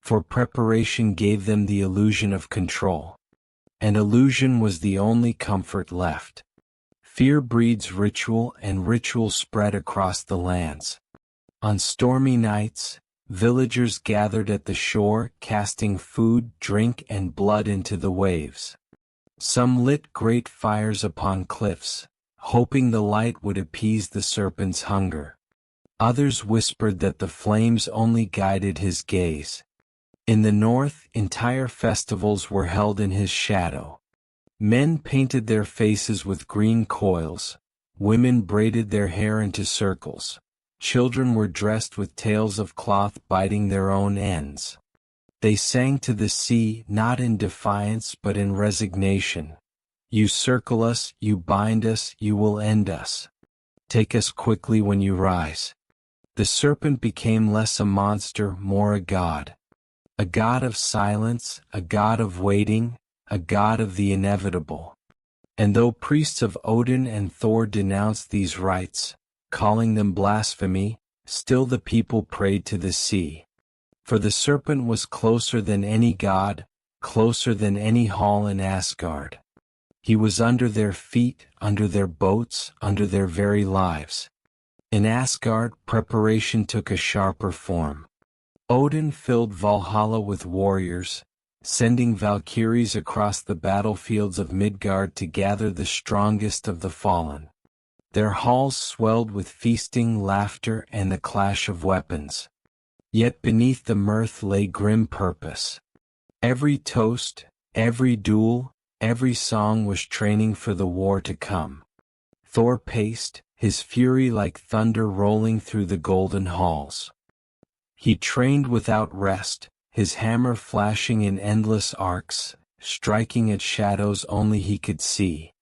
For preparation gave them the illusion of control. And illusion was the only comfort left. Fear breeds ritual, and ritual spread across the lands. On stormy nights, villagers gathered at the shore, casting food, drink, and blood into the waves. Some lit great fires upon cliffs, hoping the light would appease the serpent's hunger. Others whispered that the flames only guided his gaze. In the north, entire festivals were held in his shadow. Men painted their faces with green coils, women braided their hair into circles, children were dressed with tails of cloth biting their own ends. They sang to the sea not in defiance but in resignation. You circle us, you bind us, you will end us. Take us quickly when you rise. The serpent became less a monster, more a god. A god of silence, a god of waiting, a god of the inevitable. And though priests of Odin and Thor denounced these rites, calling them blasphemy, still the people prayed to the sea. For the serpent was closer than any god, closer than any hall in Asgard. He was under their feet, under their boats, under their very lives. In Asgard, preparation took a sharper form. Odin filled Valhalla with warriors, sending Valkyries across the battlefields of Midgard to gather the strongest of the fallen. Their halls swelled with feasting, laughter, and the clash of weapons. Yet beneath the mirth lay grim purpose. Every toast, every duel, Every song was training for the war to come. Thor paced, his fury like thunder rolling through the golden halls. He trained without rest, his hammer flashing in endless arcs, striking at shadows only he could see.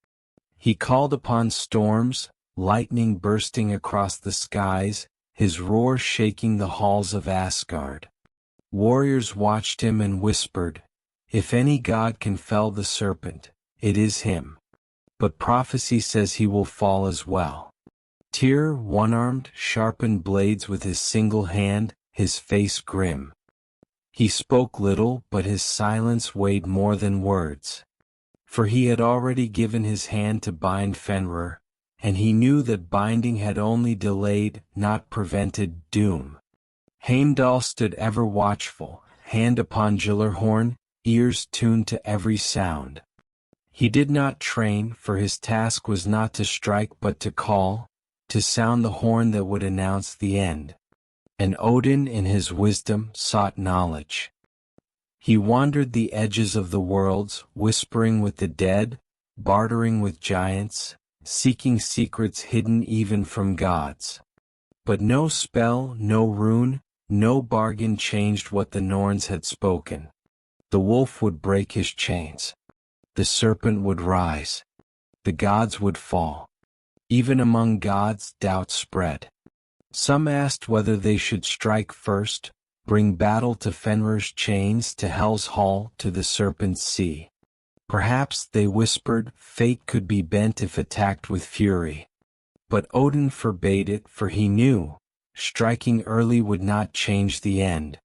He called upon storms, lightning bursting across the skies, his roar shaking the halls of Asgard. Warriors watched him and whispered, "If any god can fell the serpent, it is him." But prophecy says he will fall as well. Tyr, one-armed, sharpened blades with his single hand, his face grim. He spoke little, but his silence weighed more than words. For he had already given his hand to bind Fenrir, and he knew that binding had only delayed, not prevented, doom. Heimdall stood ever watchful, hand upon Gjallarhorn, ears tuned to every sound. He did not train, for his task was not to strike but to call, to sound the horn that would announce the end. And Odin in his wisdom sought knowledge. He wandered the edges of the worlds, whispering with the dead, bartering with giants, seeking secrets hidden even from gods. But no spell, no rune, no bargain changed what the Norns had spoken. The wolf would break his chains. The serpent would rise. The gods would fall. Even among gods, doubt spread. Some asked whether they should strike first, bring battle to Fenrir's chains, to Hel's hall, to the serpent's sea. Perhaps, they whispered, fate could be bent if attacked with fury. But Odin forbade it, for he knew, striking early would not change the end.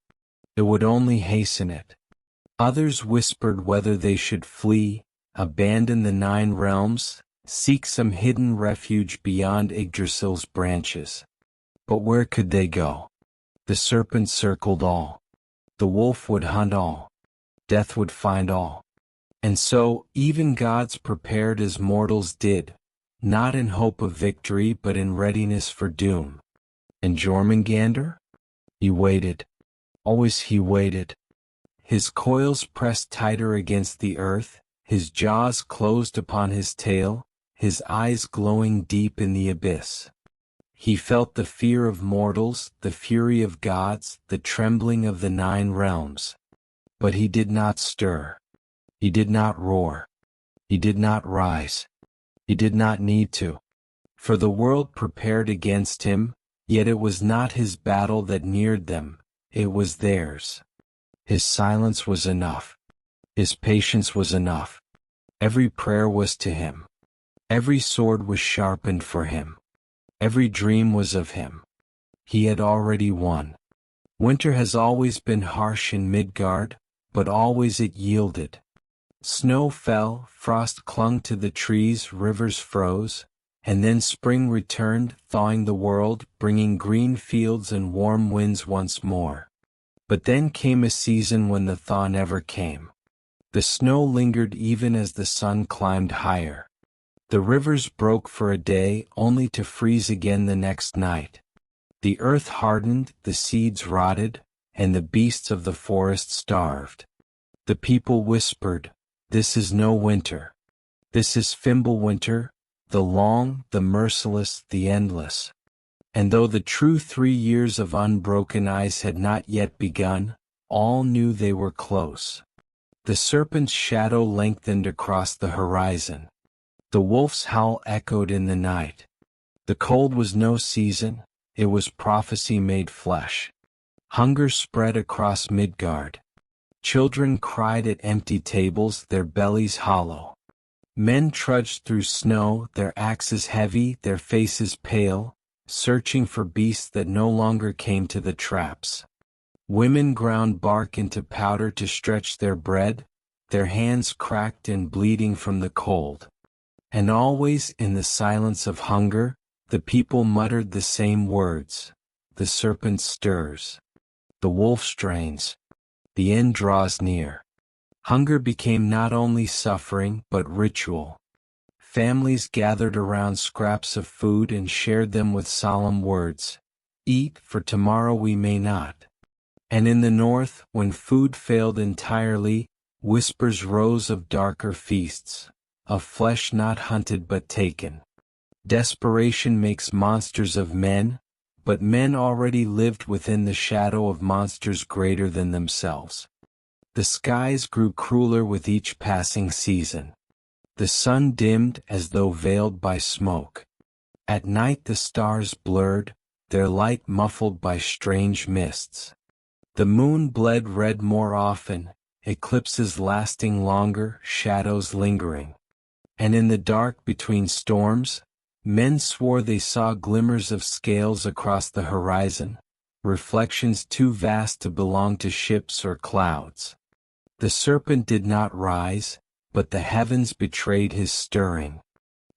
It would only hasten it. Others whispered whether they should flee, abandon the 9 realms, seek some hidden refuge beyond Yggdrasil's branches. But where could they go? The serpent circled all. The wolf would hunt all. Death would find all. And so, even gods prepared as mortals did, not in hope of victory but in readiness for doom. And Jörmungandr? He waited. Always he waited. His coils pressed tighter against the earth, his jaws closed upon his tail, his eyes glowing deep in the abyss. He felt the fear of mortals, the fury of gods, the trembling of the 9 realms. But he did not stir. He did not roar. He did not rise. He did not need to. For the world prepared against him, yet it was not his battle that neared them, it was theirs. His silence was enough. His patience was enough. Every prayer was to him. Every sword was sharpened for him. Every dream was of him. He had already won. Winter has always been harsh in Midgard, but always it yielded. Snow fell, frost clung to the trees, rivers froze, and then spring returned, thawing the world, bringing green fields and warm winds once more. But then came a season when the thaw never came. The snow lingered even as the sun climbed higher. The rivers broke for a day, only to freeze again the next night. The earth hardened, the seeds rotted, and the beasts of the forest starved. The people whispered, "This is no winter. This is Fimbulwinter, the long, the merciless, the endless." And though the true 3 years of unbroken ice had not yet begun, all knew they were close. The serpent's shadow lengthened across the horizon. The wolf's howl echoed in the night. The cold was no season, it was prophecy made flesh. Hunger spread across Midgard. Children cried at empty tables, their bellies hollow. Men trudged through snow, their axes heavy, their faces pale, searching for beasts that no longer came to the traps. Women ground bark into powder to stretch their bread, their hands cracked and bleeding from the cold. And always, in the silence of hunger, the people muttered the same words. The serpent stirs. The wolf strains. The end draws near. Hunger became not only suffering, but ritual. Families gathered around scraps of food and shared them with solemn words. Eat, for tomorrow we may not. And in the north, when food failed entirely, whispers rose of darker feasts, of flesh not hunted but taken. Desperation makes monsters of men, but men already lived within the shadow of monsters greater than themselves. The skies grew crueler with each passing season. The sun dimmed as though veiled by smoke. At night the stars blurred, their light muffled by strange mists. The moon bled red more often, eclipses lasting longer, shadows lingering. And in the dark between storms, men swore they saw glimmers of scales across the horizon, reflections too vast to belong to ships or clouds. The serpent did not rise, but the heavens betrayed his stirring.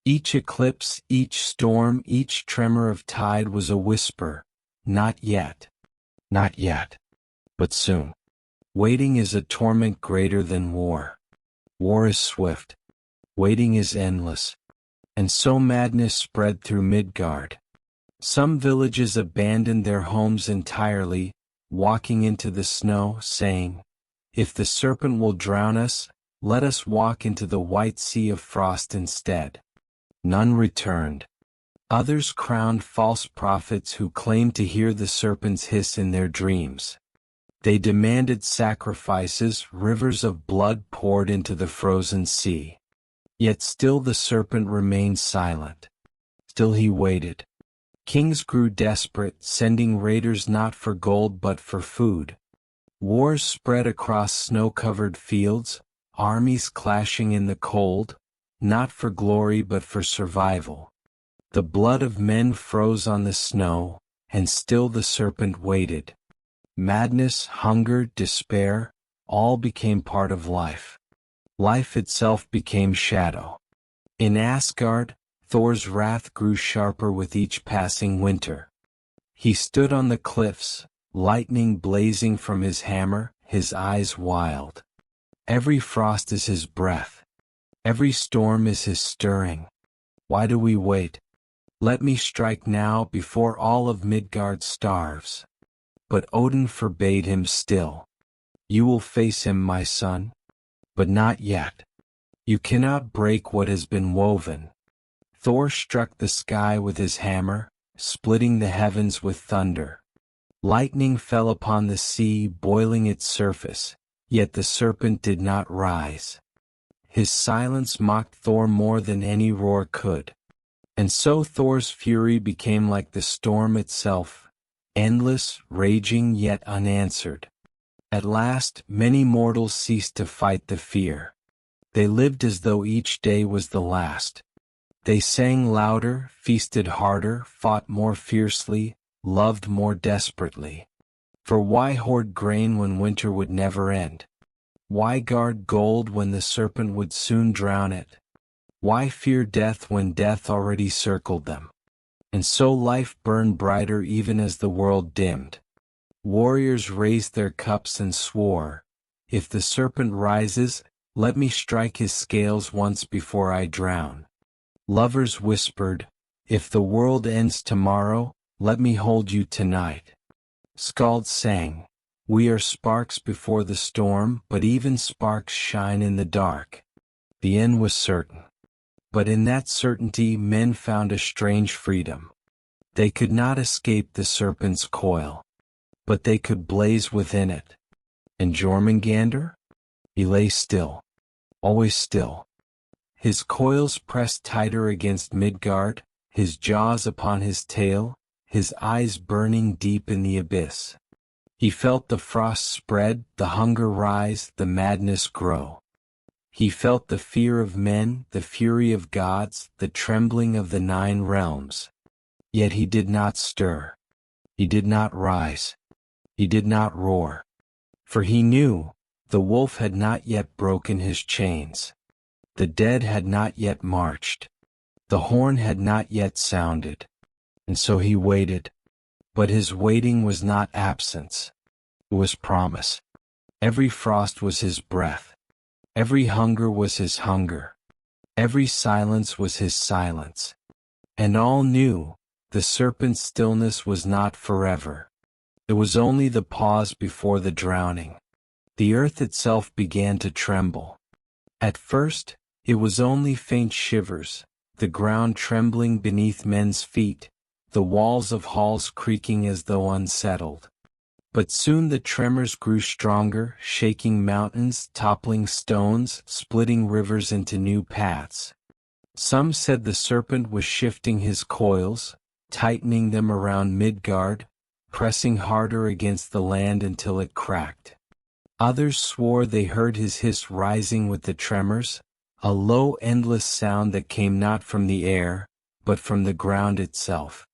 Each eclipse, each storm, each tremor of tide was a whisper, not yet. Not yet. But soon. Waiting is a torment greater than war. War is swift. Waiting is endless. And so madness spread through Midgard. Some villages abandoned their homes entirely, walking into the snow, saying, "If the serpent will drown us, let us walk into the white sea of frost instead." None returned. Others crowned false prophets who claimed to hear the serpent's hiss in their dreams. They demanded sacrifices, rivers of blood poured into the frozen sea. Yet still the serpent remained silent. Still he waited. Kings grew desperate, sending raiders not for gold but for food. Wars spread across snow-covered fields, armies clashing in the cold, not for glory but for survival. The blood of men froze on the snow, and still the serpent waited. Madness, hunger, despair, all became part of life. Life itself became shadow. In Asgard, Thor's wrath grew sharper with each passing winter. He stood on the cliffs, lightning blazing from his hammer, his eyes wild. Every frost is his breath. Every storm is his stirring. Why do we wait? Let me strike now before all of Midgard starves. But Odin forbade him still. You will face him, my son. But not yet. You cannot break what has been woven. Thor struck the sky with his hammer, splitting the heavens with thunder. Lightning fell upon the sea, boiling its surface, yet the serpent did not rise. His silence mocked Thor more than any roar could. And so Thor's fury became like the storm itself, endless, raging yet unanswered. At last, many mortals ceased to fight the fear. They lived as though each day was the last. They sang louder, feasted harder, fought more fiercely, loved more desperately. For why hoard grain when winter would never end? Why guard gold when the serpent would soon drown it? Why fear death when death already circled them? And so life burned brighter even as the world dimmed. Warriors raised their cups and swore, "If the serpent rises, let me strike his scales once before I drown." Lovers whispered, "If the world ends tomorrow, let me hold you tonight." Skalds sang, "We are sparks before the storm, but even sparks shine in the dark." The end was certain. But in that certainty men found a strange freedom. They could not escape the serpent's coil. But they could blaze within it. And Jörmungandr? He lay still. Always still. His coils pressed tighter against Midgard, his jaws upon his tail, his eyes burning deep in the abyss. He felt the frost spread, the hunger rise, the madness grow. He felt the fear of men, the fury of gods, the trembling of the 9 realms. Yet he did not stir. He did not rise. He did not roar. For he knew, the wolf had not yet broken his chains. The dead had not yet marched. The horn had not yet sounded. And so he waited. But his waiting was not absence. It was promise. Every frost was his breath. Every hunger was his hunger. Every silence was his silence. And all knew, the serpent's stillness was not forever. It was only the pause before the drowning. The earth itself began to tremble. At first, it was only faint shivers, the ground trembling beneath men's feet, the walls of halls creaking as though unsettled. But soon the tremors grew stronger, shaking mountains, toppling stones, splitting rivers into new paths. Some said the serpent was shifting his coils, tightening them around Midgard, pressing harder against the land until it cracked. Others swore they heard his hiss rising with the tremors, a low endless sound that came not from the air, but from the ground itself.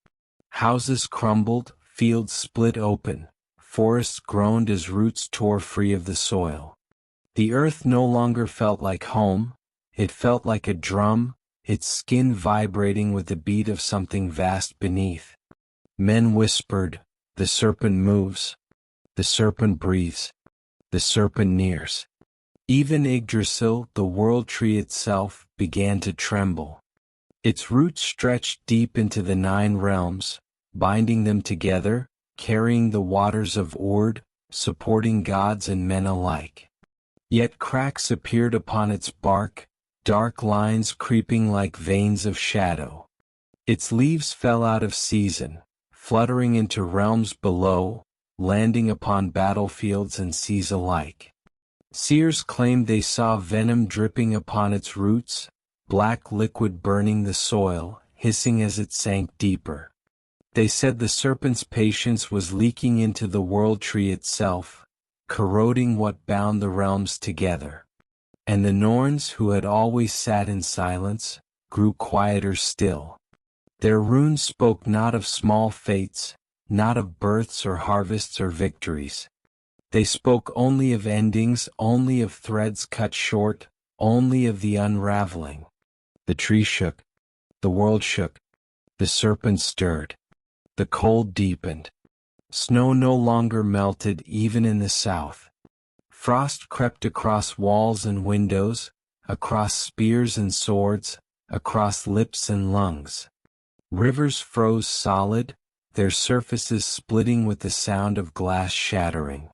Houses crumbled, fields split open, forests groaned as roots tore free of the soil. The earth no longer felt like home, it felt like a drum, its skin vibrating with the beat of something vast beneath. Men whispered, "The serpent moves. The serpent breathes. The serpent nears." Even Yggdrasil, the world tree itself, began to tremble. Its roots stretched deep into the 9 realms, binding them together, carrying the waters of Ord, supporting gods and men alike. Yet cracks appeared upon its bark, dark lines creeping like veins of shadow. Its leaves fell out of season, fluttering into realms below, landing upon battlefields and seas alike. Seers claimed they saw venom dripping upon its roots, black liquid burning the soil, hissing as it sank deeper. They said the serpent's patience was leaking into the world tree itself, corroding what bound the realms together. And the Norns, who had always sat in silence, grew quieter still. Their runes spoke not of small fates, not of births or harvests or victories. They spoke only of endings, only of threads cut short, only of the unraveling. The tree shook, the world shook, the serpent stirred, the cold deepened. Snow no longer melted even in the south. Frost crept across walls and windows, across spears and swords, across lips and lungs. Rivers froze solid, their surfaces splitting with the sound of glass shattering.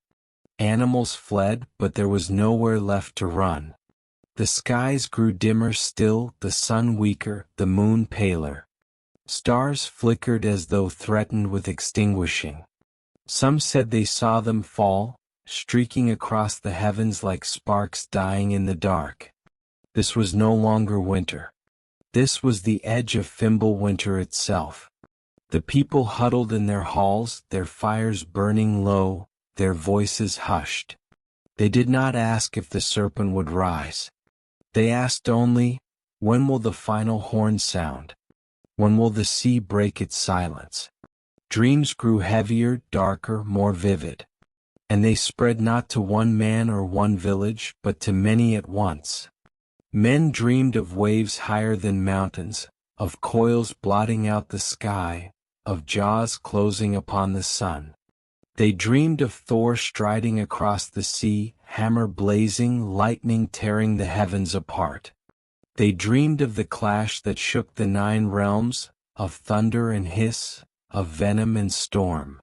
Animals fled, but there was nowhere left to run. The skies grew dimmer still, the sun weaker, the moon paler. Stars flickered as though threatened with extinguishing. Some said they saw them fall, streaking across the heavens like sparks dying in the dark. This was no longer winter. This was the edge of Fimbulwinter itself. The people huddled in their halls, their fires burning low, their voices hushed. They did not ask if the serpent would rise. They asked only, when will the final horn sound? When will the sea break its silence? Dreams grew heavier, darker, more vivid. And they spread not to one man or one village, but to many at once. Men dreamed of waves higher than mountains, of coils blotting out the sky, of jaws closing upon the sun. They dreamed of Thor striding across the sea, hammer blazing, lightning tearing the heavens apart. They dreamed of the clash that shook the 9 realms, of thunder and hiss, of venom and storm.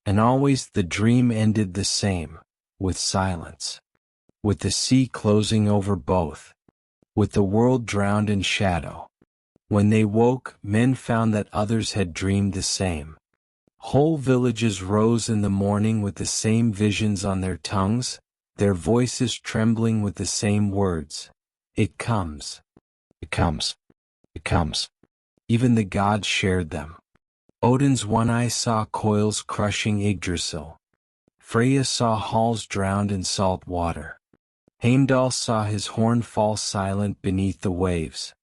And always the dream ended the same, with silence. With the sea closing over both. With the world drowned in shadow. When they woke, men found that others had dreamed the same. Whole villages rose in the morning with the same visions on their tongues, their voices trembling with the same words. It comes. It comes. It comes. Even the gods shared them. Odin's one eye saw coils crushing Yggdrasil. Freya saw halls drowned in salt water. Heimdall saw his horn fall silent beneath the waves.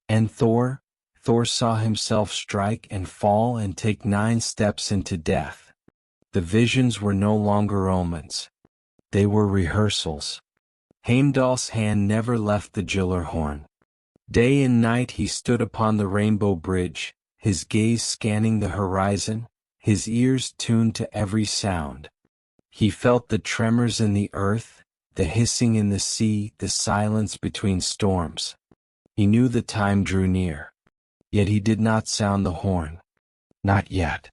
And Thor saw himself strike and fall and take 9 steps into death. The visions were no longer omens. They were rehearsals. Heimdall's hand never left the Gjallarhorn. Day and night he stood upon the rainbow bridge, his gaze scanning the horizon, his ears tuned to every sound. He felt the tremors in the earth, the hissing in the sea, the silence between storms. He knew the time drew near. Yet he did not sound the horn. Not yet.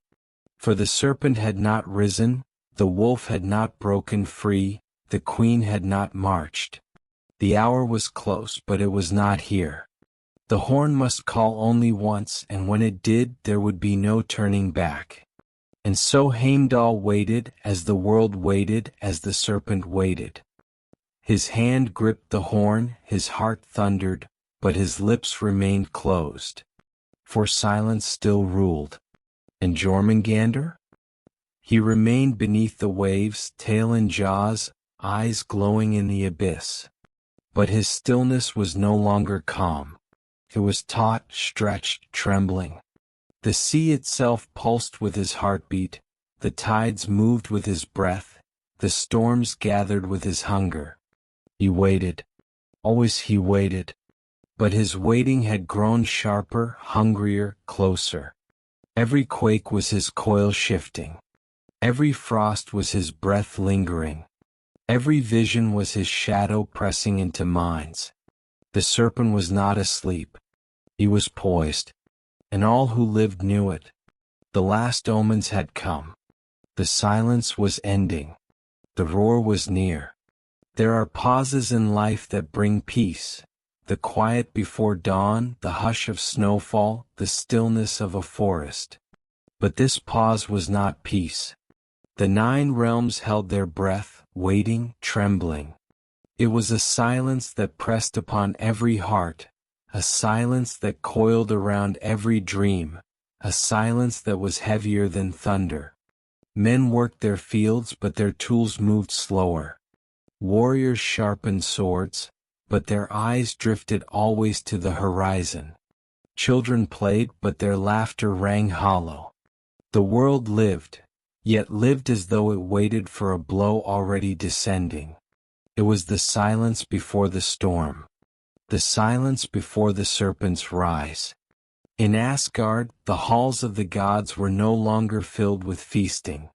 For the serpent had not risen, the wolf had not broken free, the queen had not marched. The hour was close, but it was not here. The horn must call only once, and when it did, there would be no turning back. And so Heimdall waited, as the world waited, as the serpent waited. His hand gripped the horn, his heart thundered, but his lips remained closed. For silence still ruled. And Jörmungandr? He remained beneath the waves, tail in jaws, eyes glowing in the abyss. But his stillness was no longer calm. It was taut, stretched, trembling. The sea itself pulsed with his heartbeat, the tides moved with his breath, the storms gathered with his hunger. He waited. Always he waited. But his waiting had grown sharper, hungrier, closer. Every quake was his coil shifting. Every frost was his breath lingering. Every vision was his shadow pressing into minds. The serpent was not asleep. He was poised. And all who lived knew it. The last omens had come. The silence was ending. The roar was near. There are pauses in life that bring peace. The quiet before dawn, the hush of snowfall, the stillness of a forest. But this pause was not peace. The 9 realms held their breath, waiting, trembling. It was a silence that pressed upon every heart, a silence that coiled around every dream, a silence that was heavier than thunder. Men worked their fields, but their tools moved slower. Warriors sharpened swords, but their eyes drifted always to the horizon. Children played, but their laughter rang hollow. The world lived, yet lived as though it waited for a blow already descending. It was the silence before the storm. The silence before the serpent's rise. In Asgard, the halls of the gods were no longer filled with feasting.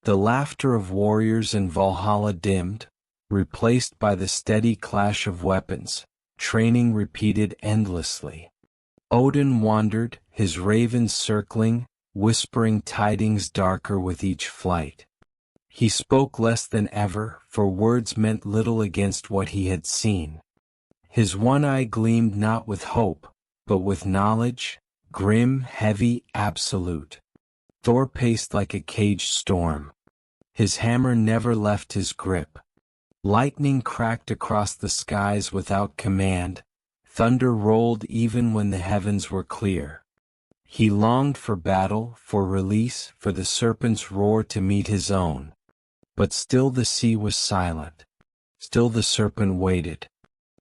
The laughter of warriors in Valhalla dimmed, replaced by the steady clash of weapons, training repeated endlessly. Odin wandered, his ravens circling, whispering tidings darker with each flight. He spoke less than ever, for words meant little against what he had seen. His one eye gleamed not with hope, but with knowledge, grim, heavy, absolute. Thor paced like a caged storm. His hammer never left his grip. Lightning cracked across the skies without command. Thunder rolled even when the heavens were clear. He longed for battle, for release, for the serpent's roar to meet his own. But still the sea was silent. Still the serpent waited.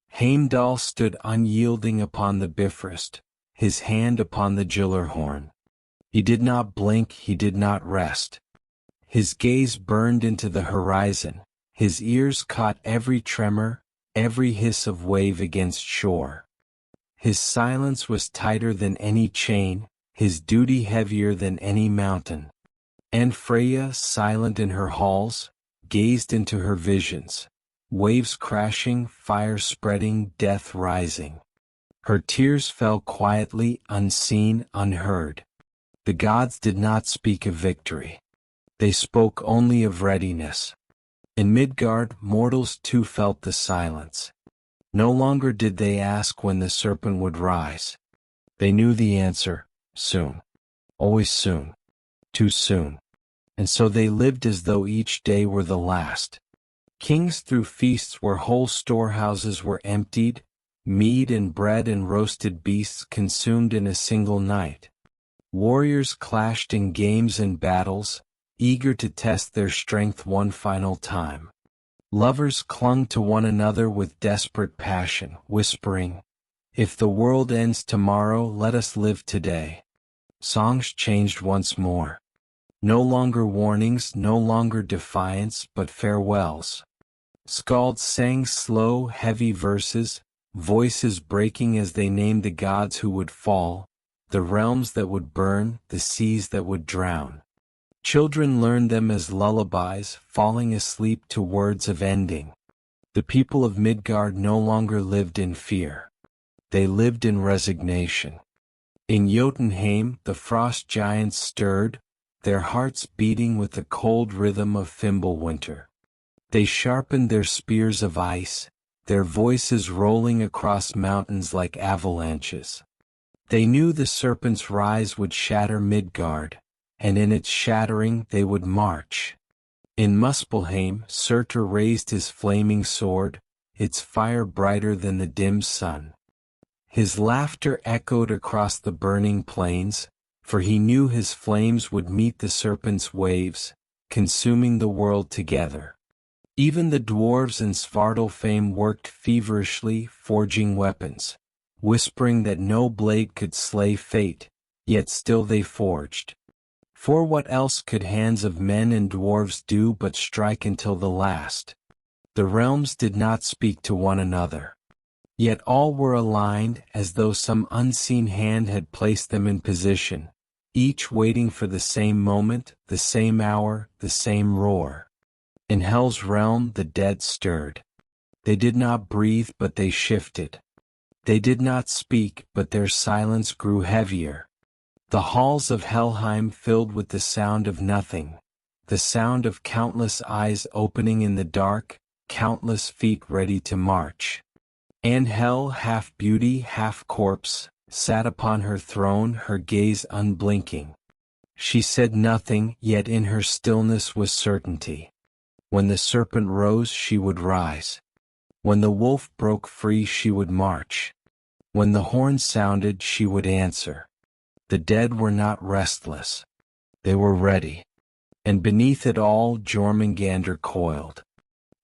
Heimdall stood unyielding upon the Bifrost, his hand upon the Gjallarhorn. He did not blink, he did not rest. His gaze burned into the horizon, his ears caught every tremor, every hiss of wave against shore. His silence was tighter than any chain, his duty heavier than any mountain. And Freya, silent in her halls, gazed into her visions. Waves crashing, fire spreading, death rising. Her tears fell quietly, unseen, unheard. The gods did not speak of victory. They spoke only of readiness. In Midgard, mortals too felt the silence. No longer did they ask when the serpent would rise. They knew the answer, soon. Always soon. Too soon. And so they lived as though each day were the last. Kings threw feasts where whole storehouses were emptied, mead and bread and roasted beasts consumed in a single night. Warriors clashed in games and battles, eager to test their strength one final time. Lovers clung to one another with desperate passion, whispering, "If the world ends tomorrow, let us live today." Songs changed once more. No longer warnings, no longer defiance, but farewells. Skalds sang slow, heavy verses, voices breaking as they named the gods who would fall, the realms that would burn, the seas that would drown. Children learned them as lullabies, falling asleep to words of ending. The people of Midgard no longer lived in fear. They lived in resignation. In Jotunheim, the frost giants stirred, their hearts beating with the cold rhythm of Fimbulwinter. They sharpened their spears of ice, their voices rolling across mountains like avalanches. They knew the serpent's rise would shatter Midgard, and in its shattering they would march. In Muspelheim, Surtur raised his flaming sword, its fire brighter than the dim sun. His laughter echoed across the burning plains, for he knew his flames would meet the serpent's waves, consuming the world together. Even the dwarves in Svartalfheim worked feverishly, forging weapons, whispering that no blade could slay fate, yet still they forged. For what else could hands of men and dwarves do but strike until the last? The realms did not speak to one another. Yet all were aligned as though some unseen hand had placed them in position, each waiting for the same moment, the same hour, the same roar. In Hell's realm the dead stirred. They did not breathe but they shifted. They did not speak but their silence grew heavier. The halls of Helheim filled with the sound of nothing, the sound of countless eyes opening in the dark, countless feet ready to march. And Hel, half beauty, half corpse, sat upon her throne, her gaze unblinking. She said nothing, yet in her stillness was certainty. When the serpent rose, she would rise. When the wolf broke free, she would march. When the horn sounded, she would answer. The dead were not restless. They were ready. And beneath it all, Jörmungandr coiled.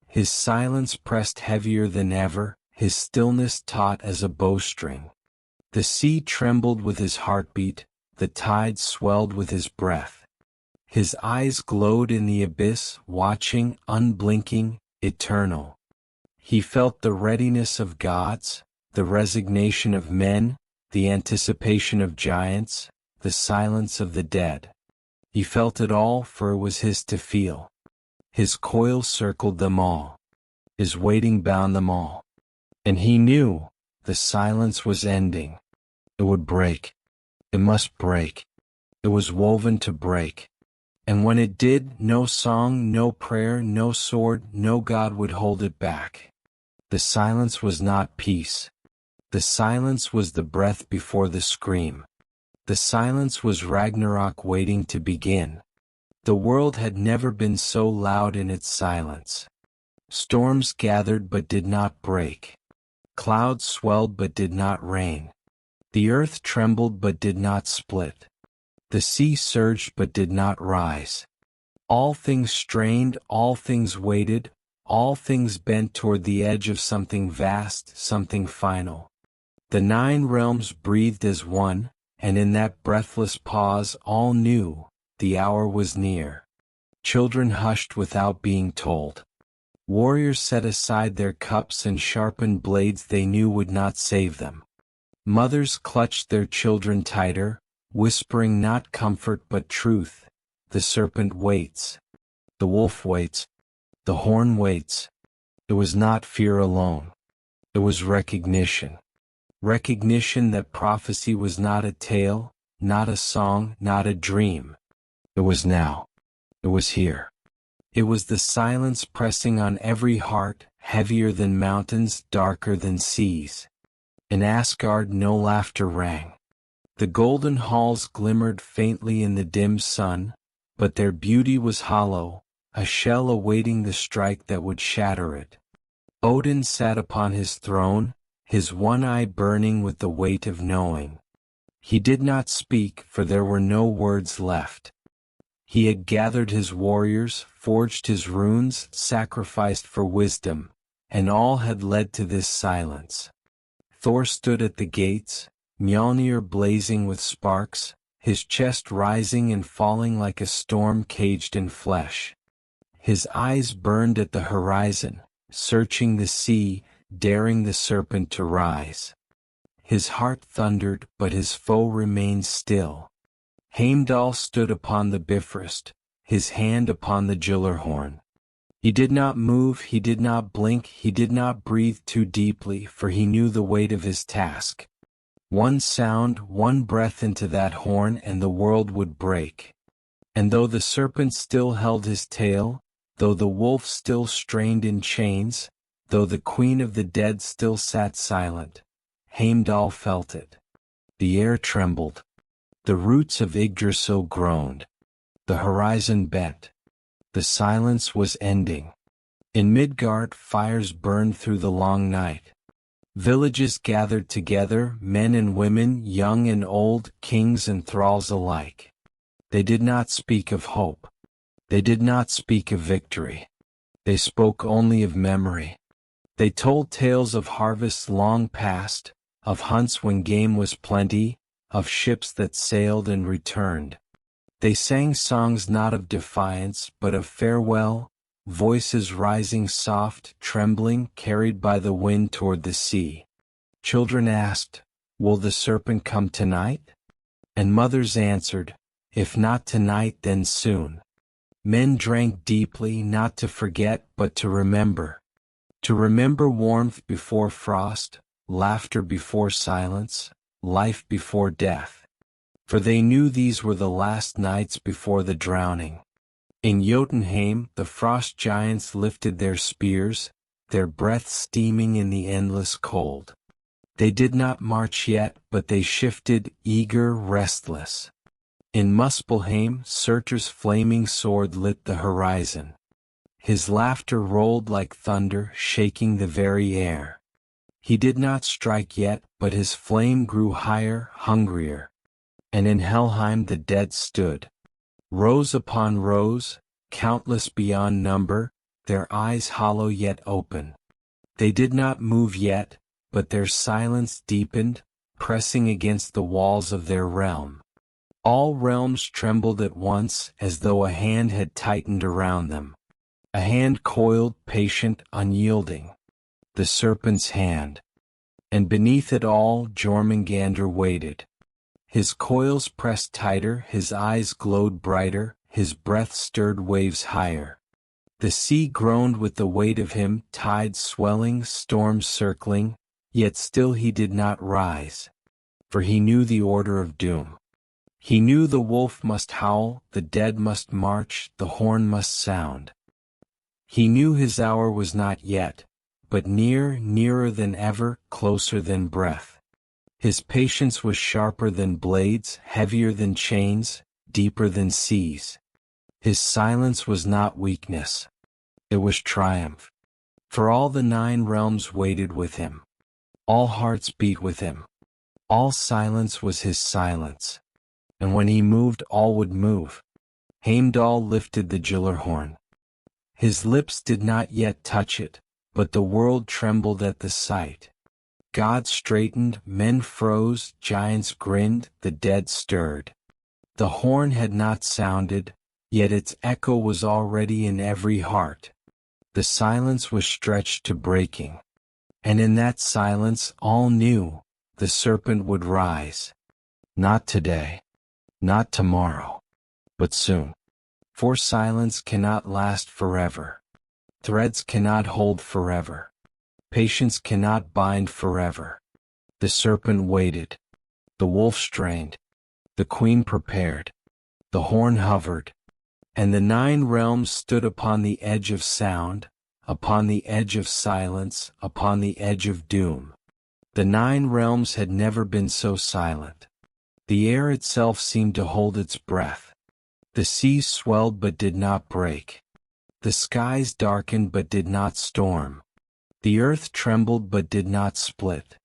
His silence pressed heavier than ever, his stillness taut as a bowstring. The sea trembled with his heartbeat, the tide swelled with his breath. His eyes glowed in the abyss, watching, unblinking, eternal. He felt the readiness of gods, the resignation of men, the anticipation of giants, the silence of the dead. He felt it all, for it was his to feel. His coil circled them all. His waiting bound them all. And he knew, the silence was ending. It would break. It must break. It was woven to break. And when it did, no song, no prayer, no sword, no god would hold it back. The silence was not peace. The silence was the breath before the scream. The silence was Ragnarok waiting to begin. The world had never been so loud in its silence. Storms gathered but did not break. Clouds swelled but did not rain. The earth trembled but did not split. The sea surged but did not rise. All things strained, all things waited, all things bent toward the edge of something vast, something final. The 9 realms breathed as one, and in that breathless pause all knew, the hour was near. Children hushed without being told. Warriors set aside their cups and sharpened blades they knew would not save them. Mothers clutched their children tighter, whispering not comfort but truth. The serpent waits. The wolf waits. The horn waits. It was not fear alone. It was recognition. Recognition that prophecy was not a tale, not a song, not a dream. It was now. It was here. It was the silence pressing on every heart, heavier than mountains, darker than seas. In Asgard no laughter rang. The golden halls glimmered faintly in the dim sun, but their beauty was hollow, a shell awaiting the strike that would shatter it. Odin sat upon his throne, his one eye burning with the weight of knowing. He did not speak, for there were no words left. He had gathered his warriors, forged his runes, sacrificed for wisdom, and all had led to this silence. Thor stood at the gates, Mjolnir blazing with sparks, his chest rising and falling like a storm caged in flesh. His eyes burned at the horizon, searching the sea, daring the serpent to rise. His heart thundered, but his foe remained still. Heimdall stood upon the Bifrost, his hand upon the Gyllerhorn. He did not move, he did not blink, he did not breathe too deeply, for he knew the weight of his task. One sound, one breath into that horn and the world would break. And though the serpent still held his tail, Though the wolf still strained in chains, though the queen of the dead still sat silent, Heimdall felt it. The air trembled. The roots of Yggdrasil groaned. The horizon bent. The silence was ending. In Midgard, fires burned through the long night. Villages gathered together, men and women, young and old, kings and thralls alike. They did not speak of hope. They did not speak of victory. They spoke only of memory. They told tales of harvests long past, of hunts when game was plenty, of ships that sailed and returned. They sang songs not of defiance but of farewell, voices rising soft, trembling, carried by the wind toward the sea. Children asked, "Will the serpent come tonight?" And mothers answered, "If not tonight, then soon." Men drank deeply, not to forget but to remember. To remember warmth before frost, laughter before silence, life before death. For they knew these were the last nights before the drowning. In Jotunheim, the frost giants lifted their spears, their breath steaming in the endless cold. They did not march yet, but they shifted, eager, restless. In Muspelheim, Surtur's flaming sword lit the horizon. His laughter rolled like thunder, shaking the very air. He did not strike yet, but his flame grew higher, hungrier. And in Helheim the dead stood. Rows upon rows, countless beyond number, their eyes hollow yet open. They did not move yet, but their silence deepened, pressing against the walls of their realm. All realms trembled at once, as though a hand had tightened around them. A hand coiled, patient, unyielding. The serpent's hand. And beneath it all, Jörmungandr waited. His coils pressed tighter, his eyes glowed brighter, his breath stirred waves higher. The sea groaned with the weight of him, tides swelling, storms circling, yet still he did not rise. For he knew the order of doom. He knew the wolf must howl, the dead must march, the horn must sound. He knew his hour was not yet, but near, nearer than ever, closer than breath. His patience was sharper than blades, heavier than chains, deeper than seas. His silence was not weakness. It was triumph. For all the 9 realms waited with him. All hearts beat with him. All silence was his silence. And when he moved, all would move. Heimdall lifted the Gjallarhorn. His lips did not yet touch it, but the world trembled at the sight. Gods straightened, men froze, giants grinned, the dead stirred. The horn had not sounded, yet its echo was already in every heart. The silence was stretched to breaking. And in that silence all knew, the serpent would rise. Not today. Not tomorrow. But soon. For silence cannot last forever. Threads cannot hold forever. Patience cannot bind forever. The serpent waited. The wolf strained. The queen prepared. The horn hovered. And the 9 realms stood upon the edge of sound, upon the edge of silence, upon the edge of doom. The 9 realms had never been so silent. The air itself seemed to hold its breath. The seas swelled but did not break. The skies darkened but did not storm. The earth trembled but did not split.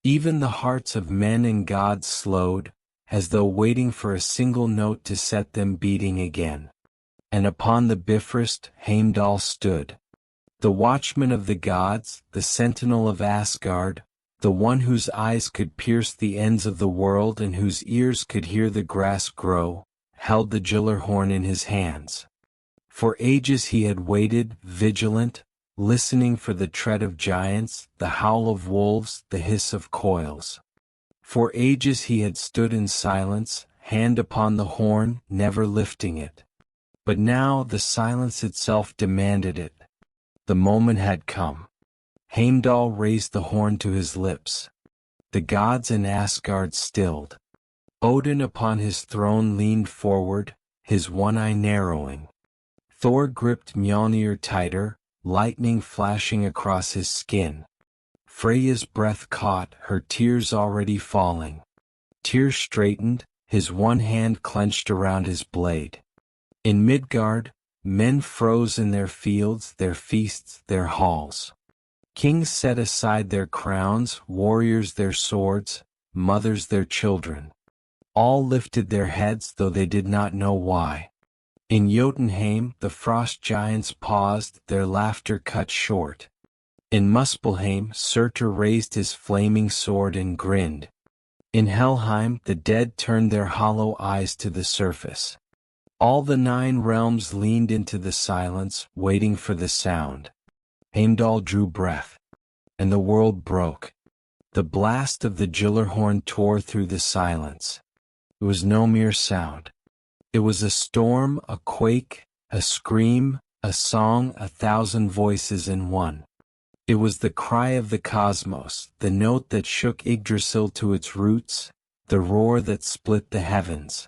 Even the hearts of men and gods slowed, as though waiting for a single note to set them beating again. And upon the Bifrost, Heimdall stood. The watchman of the gods, the sentinel of Asgard, the one whose eyes could pierce the ends of the world and whose ears could hear the grass grow, held the Gjallarhorn in his hands. For ages he had waited, vigilant, listening for the tread of giants, the howl of wolves, the hiss of coils. For ages he had stood in silence, hand upon the horn, never lifting it. But now the silence itself demanded it. The moment had come. Heimdall raised the horn to his lips. The gods in Asgard stilled. Odin upon his throne leaned forward, his one eye narrowing. Thor gripped Mjolnir tighter, lightning flashing across his skin. Freya's breath caught, her tears already falling. Tyr straightened, his one hand clenched around his blade. In Midgard, men froze in their fields, their feasts, their halls. Kings set aside their crowns, warriors their swords, mothers their children. All lifted their heads though they did not know why. In Jotunheim the frost giants paused, their laughter cut short. In Muspelheim Surtur raised his flaming sword and grinned. In Helheim the dead turned their hollow eyes to the surface. All the 9 realms leaned into the silence, waiting for the sound. Heimdall drew breath. And the world broke. The blast of the Gyllerhorn tore through the silence. It was no mere sound. It was a storm, a quake, a scream, a song, 1,000 voices in one. It was the cry of the cosmos, the note that shook Yggdrasil to its roots, the roar that split the heavens.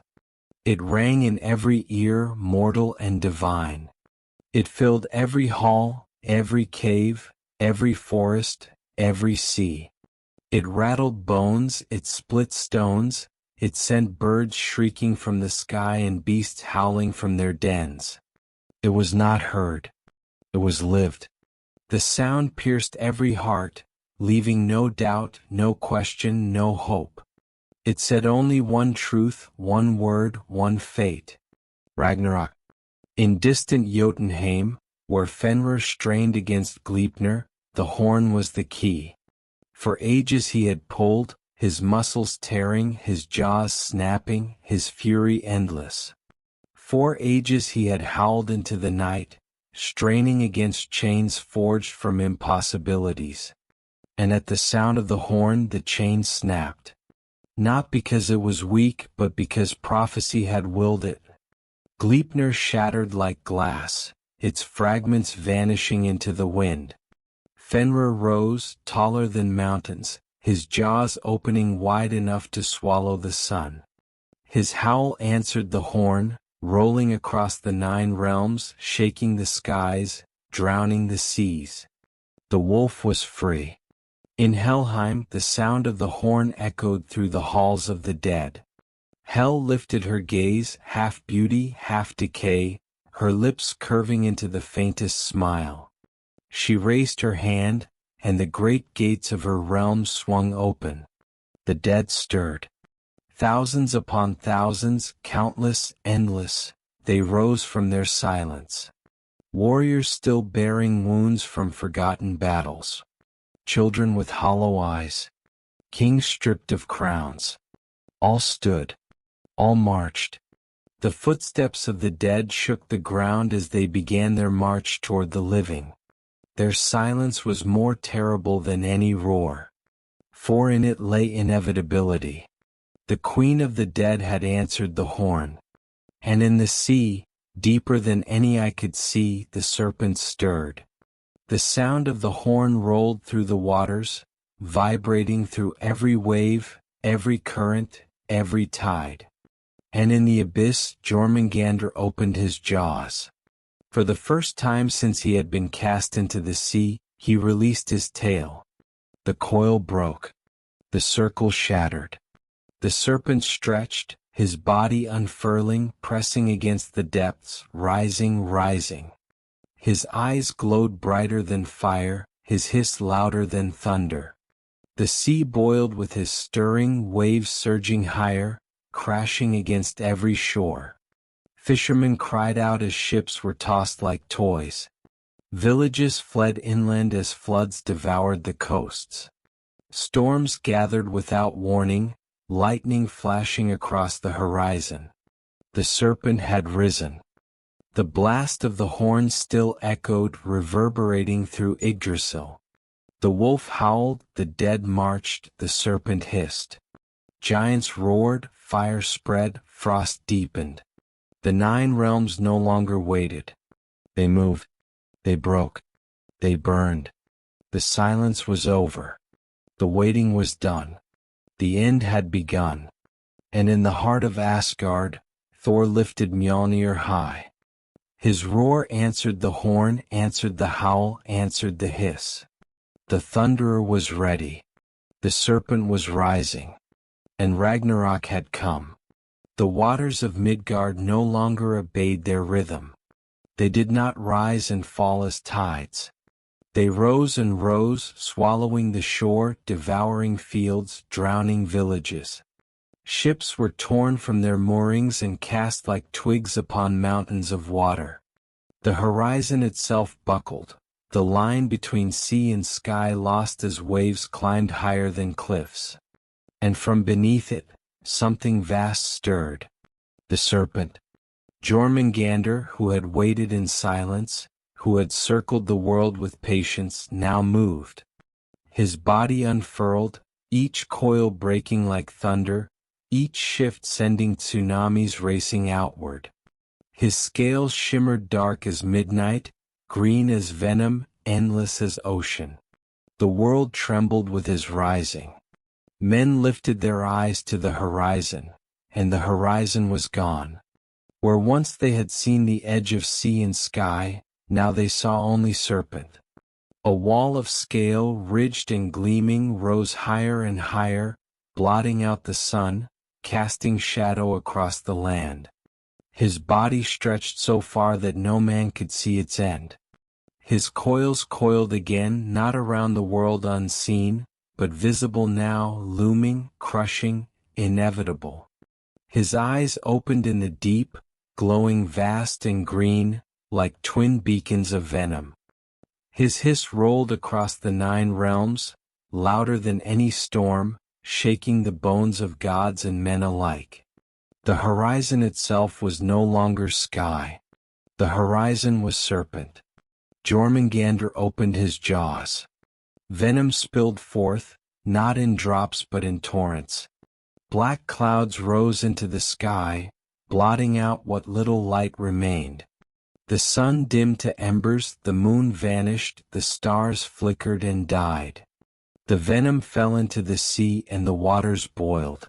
It rang in every ear, mortal and divine. It filled every hall, every cave, every forest, every sea. It rattled bones, it split stones, it sent birds shrieking from the sky and beasts howling from their dens. It was not heard. It was lived. The sound pierced every heart, leaving no doubt, no question, no hope. It said only one truth, one word, one fate. Ragnarok. In distant Jotunheim, where Fenrir strained against Gleipnir, the horn was the key. For ages he had pulled, his muscles tearing, his jaws snapping, his fury endless. For ages he had howled into the night, straining against chains forged from impossibilities. And at the sound of the horn the chain snapped. Not because it was weak, but because prophecy had willed it. Gleipnir shattered like glass, its fragments vanishing into the wind. Fenrir rose, taller than mountains, his jaws opening wide enough to swallow the sun. His howl answered the horn, rolling across the 9 realms, shaking the skies, drowning the seas. The wolf was free. In Helheim the sound of the horn echoed through the halls of the dead. Hel lifted her gaze, half beauty, half decay, her lips curving into the faintest smile. She raised her hand, and the great gates of her realm swung open. The dead stirred. Thousands upon thousands, countless, endless, they rose from their silence. Warriors still bearing wounds from forgotten battles. Children with hollow eyes. Kings stripped of crowns. All stood. All marched. The footsteps of the dead shook the ground as they began their march toward the living. Their silence was more terrible than any roar. For in it lay inevitability. The queen of the dead had answered the horn. And in the sea, deeper than any eye could see, the serpent stirred. The sound of the horn rolled through the waters, vibrating through every wave, every current, every tide. And in the abyss Jörmungandr opened his jaws. For the first time since he had been cast into the sea, he released his tail. The coil broke. The circle shattered. The serpent stretched, his body unfurling, pressing against the depths, rising, rising. His eyes glowed brighter than fire, his hiss louder than thunder. The sea boiled with his stirring, waves surging higher, crashing against every shore. Fishermen cried out as ships were tossed like toys. Villages fled inland as floods devoured the coasts. Storms gathered without warning, lightning flashing across the horizon. The serpent had risen. The blast of the horn still echoed, reverberating through Yggdrasil. The wolf howled, the dead marched, the serpent hissed. Giants roared, fire spread, frost deepened. The 9 realms no longer waited. They moved. They broke. They burned. The silence was over. The waiting was done. The end had begun. And in the heart of Asgard, Thor lifted Mjolnir high. His roar answered the horn, answered the howl, answered the hiss. The thunderer was ready. The serpent was rising. And Ragnarok had come. The waters of Midgard no longer obeyed their rhythm. They did not rise and fall as tides. They rose and rose, swallowing the shore, devouring fields, drowning villages. Ships were torn from their moorings and cast like twigs upon mountains of water. The horizon itself buckled, the line between sea and sky lost as waves climbed higher than cliffs. And from beneath it, something vast stirred. The serpent. Jörmungandr, who had waited in silence, who had circled the world with patience, now moved. His body unfurled, each coil breaking like thunder, each shift sending tsunamis racing outward. His scales shimmered dark as midnight, green as venom, endless as ocean. The world trembled with his rising. Men lifted their eyes to the horizon, and the horizon was gone. Where once they had seen the edge of sea and sky, now they saw only serpent. A wall of scale, ridged and gleaming, rose higher and higher, blotting out the sun, casting shadow across the land. His body stretched so far that no man could see its end. His coils coiled again, not around the world unseen, but visible now, looming, crushing, inevitable. His eyes opened in the deep, glowing vast and green, like twin beacons of venom. His hiss rolled across the 9 realms, louder than any storm, shaking the bones of gods and men alike. The horizon itself was no longer sky. The horizon was serpent. Jormungandr opened his jaws. Venom spilled forth, not in drops but in torrents. Black clouds rose into the sky, blotting out what little light remained. The sun dimmed to embers, the moon vanished, the stars flickered and died. The venom fell into the sea and the waters boiled.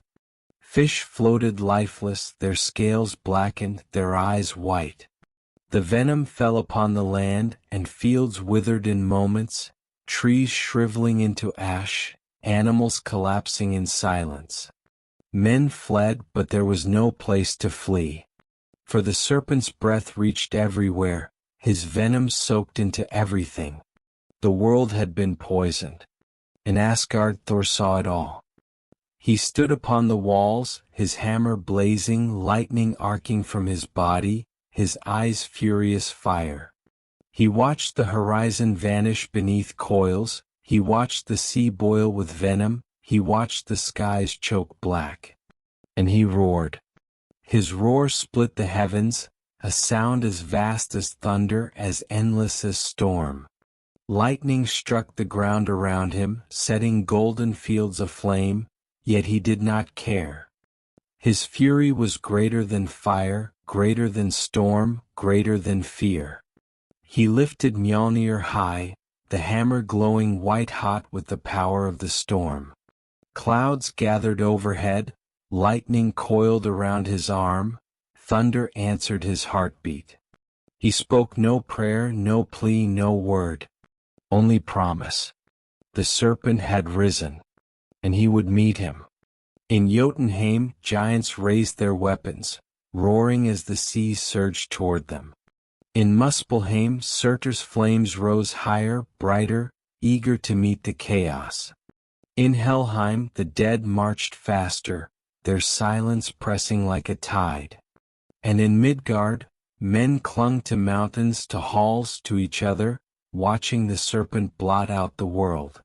Fish floated lifeless, their scales blackened, their eyes white. The venom fell upon the land, and fields withered in moments, trees shriveling into ash, animals collapsing in silence. Men fled, but there was no place to flee. For the serpent's breath reached everywhere, his venom soaked into everything. The world had been poisoned. In Asgard Thor saw it all. He stood upon the walls, his hammer blazing, lightning arcing from his body, his eyes furious fire. He watched the horizon vanish beneath coils, he watched the sea boil with venom, he watched the skies choke black. And he roared. His roar split the heavens, a sound as vast as thunder, as endless as storm. Lightning struck the ground around him, setting golden fields aflame, yet he did not care. His fury was greater than fire, greater than storm, greater than fear. He lifted Mjolnir high, the hammer glowing white-hot with the power of the storm. Clouds gathered overhead, lightning coiled around his arm, thunder answered his heartbeat. He spoke no prayer, no plea, no word. Only promise. The serpent had risen, and he would meet him. In Jotunheim, giants raised their weapons, roaring as the seas surged toward them. In Muspelheim, Surtur's flames rose higher, brighter, eager to meet the chaos. In Helheim, the dead marched faster, their silence pressing like a tide. And in Midgard, men clung to mountains, to halls, to each other, watching the serpent blot out the world.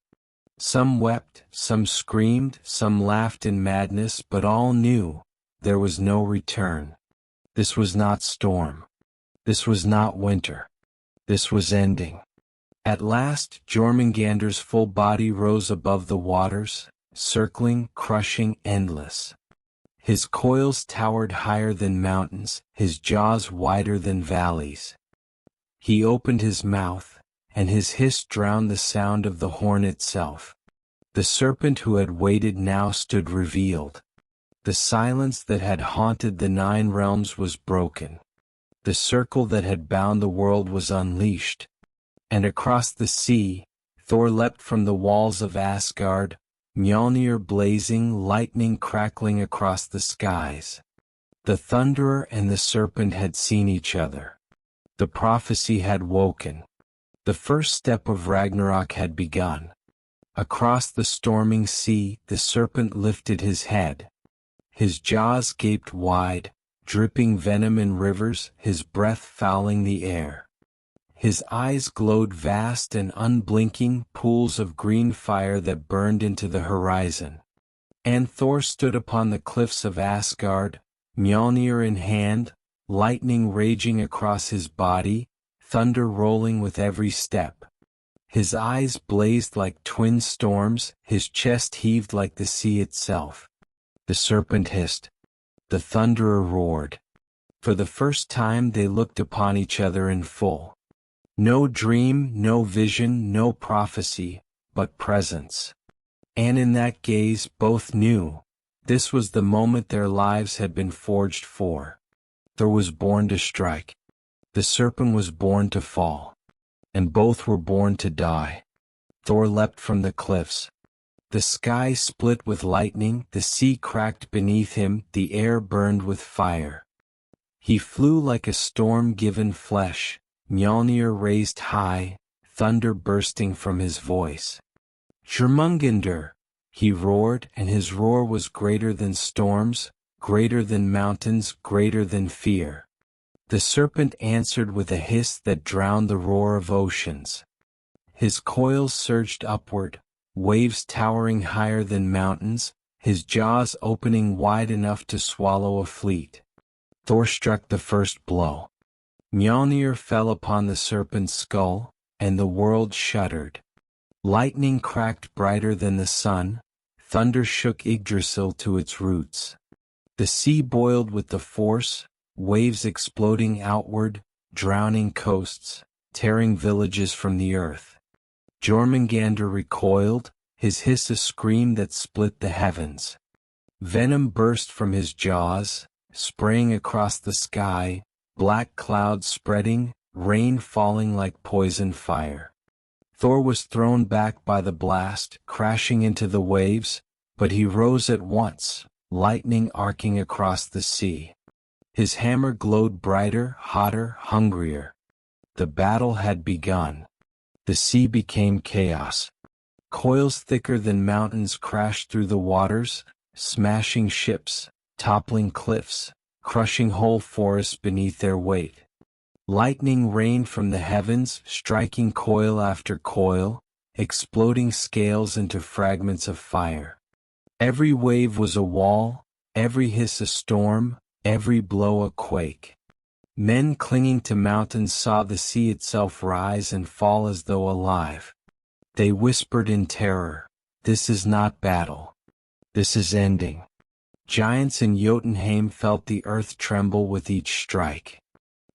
Some wept, some screamed, some laughed in madness, but all knew there was no return. This was not storm. This was not winter. This was ending. At last, Jormungandr's full body rose above the waters, circling, crushing, endless. His coils towered higher than mountains, his jaws wider than valleys. He opened his mouth, and his hiss drowned the sound of the horn itself. The serpent who had waited now stood revealed. The silence that had haunted the 9 realms was broken. The circle that had bound the world was unleashed. And across the sea, Thor leapt from the walls of Asgard, Mjolnir blazing, lightning crackling across the skies. The Thunderer and the Serpent had seen each other. The prophecy had woken. The first step of Ragnarok had begun. Across the storming sea, the Serpent lifted his head. His jaws gaped wide, dripping venom in rivers, his breath fouling the air. His eyes glowed vast and unblinking pools of green fire that burned into the horizon. And Thor stood upon the cliffs of Asgard, Mjolnir in hand, lightning raging across his body, thunder rolling with every step. His eyes blazed like twin storms, his chest heaved like the sea itself. The Serpent hissed. The Thunderer roared. For the first time they looked upon each other in full. No dream, no vision, no prophecy, but presence. And in that gaze both knew, this was the moment their lives had been forged for. Thor was born to strike. The Serpent was born to fall. And both were born to die. Thor leapt from the cliffs. The sky split with lightning, the sea cracked beneath him, the air burned with fire. He flew like a storm-given flesh, Mjolnir raised high, thunder bursting from his voice. Jörmungandr, he roared, and his roar was greater than storms, greater than mountains, greater than fear. The Serpent answered with a hiss that drowned the roar of oceans. His coils surged upward, waves towering higher than mountains, his jaws opening wide enough to swallow a fleet. Thor struck the first blow. Mjolnir fell upon the Serpent's skull, and the world shuddered. Lightning cracked brighter than the sun, thunder shook Yggdrasil to its roots. The sea boiled with the force, waves exploding outward, drowning coasts, tearing villages from the earth. Jormungandr recoiled, his hiss a scream that split the heavens. Venom burst from his jaws, spraying across the sky, black clouds spreading, rain falling like poison fire. Thor was thrown back by the blast, crashing into the waves, but he rose at once, lightning arcing across the sea. His hammer glowed brighter, hotter, hungrier. The battle had begun. The sea became chaos. Coils thicker than mountains crashed through the waters, smashing ships, toppling cliffs, crushing whole forests beneath their weight. Lightning rained from the heavens, striking coil after coil, exploding scales into fragments of fire. Every wave was a wall, every hiss a storm, every blow a quake. Men clinging to mountains saw the sea itself rise and fall as though alive. They whispered in terror, "This is not battle. This is ending." Giants in Jotunheim felt the earth tremble with each strike.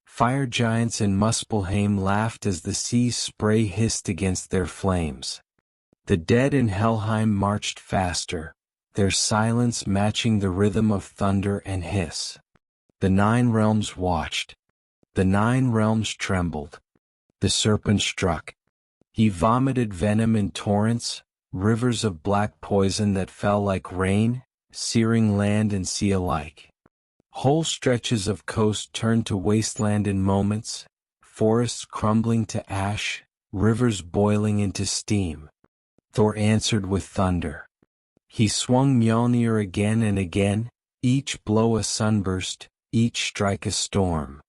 Fire giants in Muspelheim laughed as the sea's spray hissed against their flames. The dead in Helheim marched faster, their silence matching the rhythm of thunder and hiss. The 9 realms watched. The 9 realms trembled. The Serpent struck. He vomited venom in torrents, rivers of black poison that fell like rain, searing land and sea alike. Whole stretches of coast turned to wasteland in moments, forests crumbling to ash, rivers boiling into steam. Thor answered with thunder. He swung Mjolnir again and again, each blow a sunburst, each strike a storm.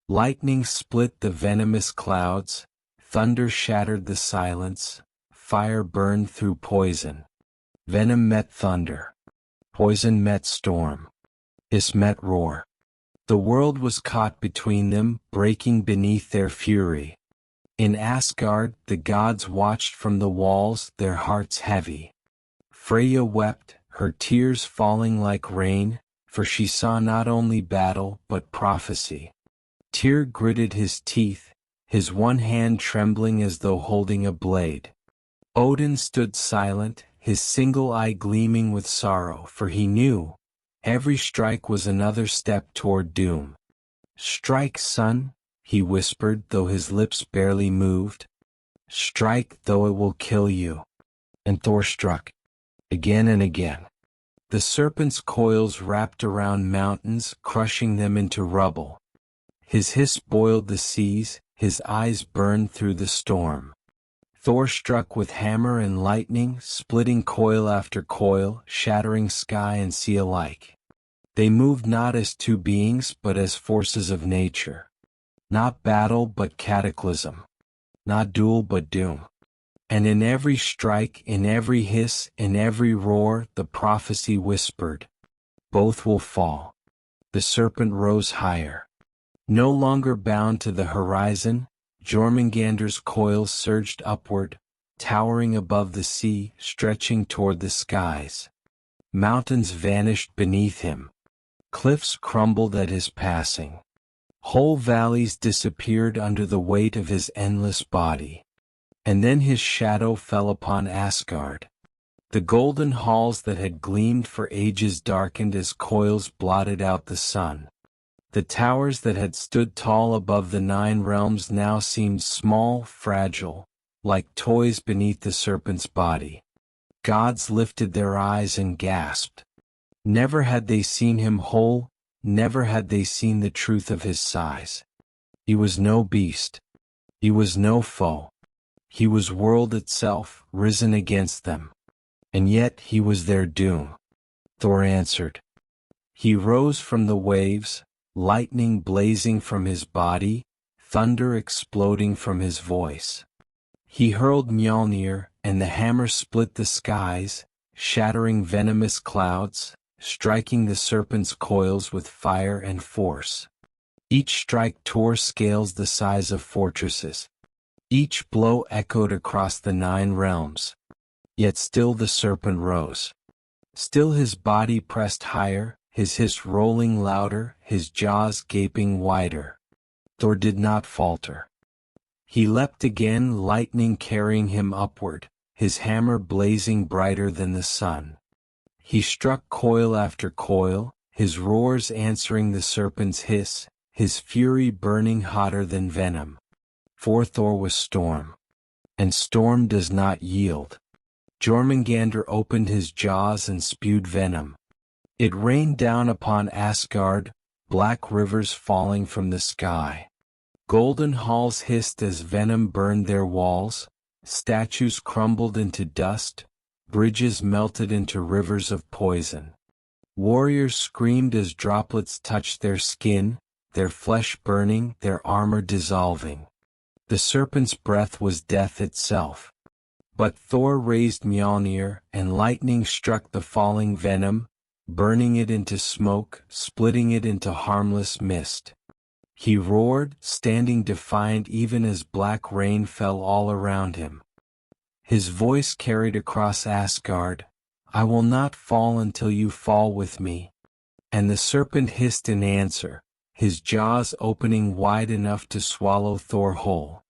Lightning split the venomous clouds, thunder shattered the silence, fire burned through poison. Venom met thunder. Poison met storm. Hiss met roar. The world was caught between them, breaking beneath their fury. In Asgard, the gods watched from the walls, their hearts heavy. Freya wept, her tears falling like rain, for she saw not only battle but prophecy. Tyr gritted his teeth, his one hand trembling as though holding a blade. Odin stood silent, his single eye gleaming with sorrow, for he knew every strike was another step toward doom. "Strike, son," he whispered, though his lips barely moved. "Strike, though it will kill you." And Thor struck, again and again. The serpent's coils wrapped around mountains, crushing them into rubble. His hiss boiled the seas, his eyes burned through the storm. Thor struck with hammer and lightning, splitting coil after coil, shattering sky and sea alike. They moved not as two beings but as forces of nature. Not battle but cataclysm. Not duel but doom. And in every strike, in every hiss, in every roar, the prophecy whispered, "Both will fall." The serpent rose higher. No longer bound to the horizon, Jormungandr's coils surged upward, towering above the sea, stretching toward the skies. Mountains vanished beneath him. Cliffs crumbled at his passing. Whole valleys disappeared under the weight of his endless body. And then his shadow fell upon Asgard. The golden halls that had gleamed for ages darkened as coils blotted out the sun. The towers that had stood tall above the 9 realms now seemed small, fragile, like toys beneath the serpent's body. Gods lifted their eyes and gasped. Never had they seen him whole, never had they seen the truth of his size. He was no beast. He was no foe. He was world itself, risen against them. And yet he was their doom. Thor answered. He rose from the waves, lightning blazing from his body, thunder exploding from his voice. He hurled Mjolnir, and the hammer split the skies, shattering venomous clouds, striking the serpent's coils with fire and force. Each strike tore scales the size of fortresses. Each blow echoed across the 9 realms. Yet still the serpent rose. Still his body pressed higher, his hiss rolling louder, his jaws gaping wider. Thor did not falter. He leapt again, lightning carrying him upward, his hammer blazing brighter than the sun. He struck coil after coil, his roars answering the serpent's hiss, his fury burning hotter than venom. For Thor was storm. And storm does not yield. Jormungandr opened his jaws and spewed venom. It rained down upon Asgard, black rivers falling from the sky. Golden halls hissed as venom burned their walls, statues crumbled into dust, bridges melted into rivers of poison. Warriors screamed as droplets touched their skin, their flesh burning, their armor dissolving. The serpent's breath was death itself. But Thor raised Mjolnir, and lightning struck the falling venom, burning it into smoke, splitting it into harmless mist. He roared, standing defiant even as black rain fell all around him. His voice carried across Asgard, "I will not fall until you fall with me." And the serpent hissed in answer, his jaws opening wide enough to swallow Thor whole.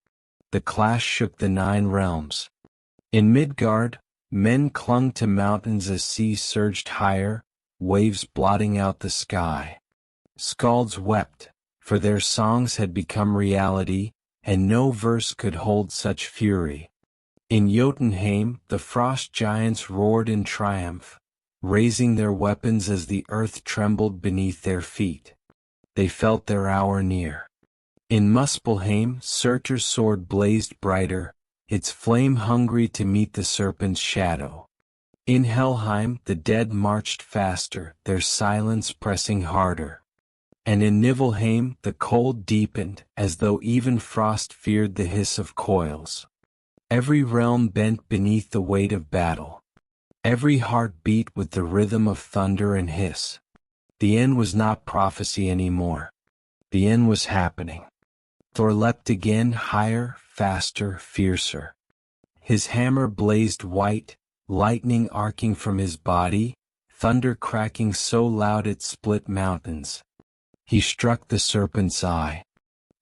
The clash shook the 9 realms. In Midgard, men clung to mountains as seas surged higher, waves blotting out the sky. Skalds wept, for their songs had become reality, and no verse could hold such fury. In Jotunheim, the frost giants roared in triumph, raising their weapons as the earth trembled beneath their feet. They felt their hour near. In Muspelheim, Surtur's sword blazed brighter, its flame hungry to meet the serpent's shadow. In Helheim, the dead marched faster, their silence pressing harder. And in Niflheim, the cold deepened, as though even frost feared the hiss of coils. Every realm bent beneath the weight of battle. Every heart beat with the rhythm of thunder and hiss. The end was not prophecy anymore. The end was happening. Thor leapt again, higher, faster, fiercer. His hammer blazed white, lightning arcing from his body, thunder cracking so loud it split mountains. He struck the serpent's eye.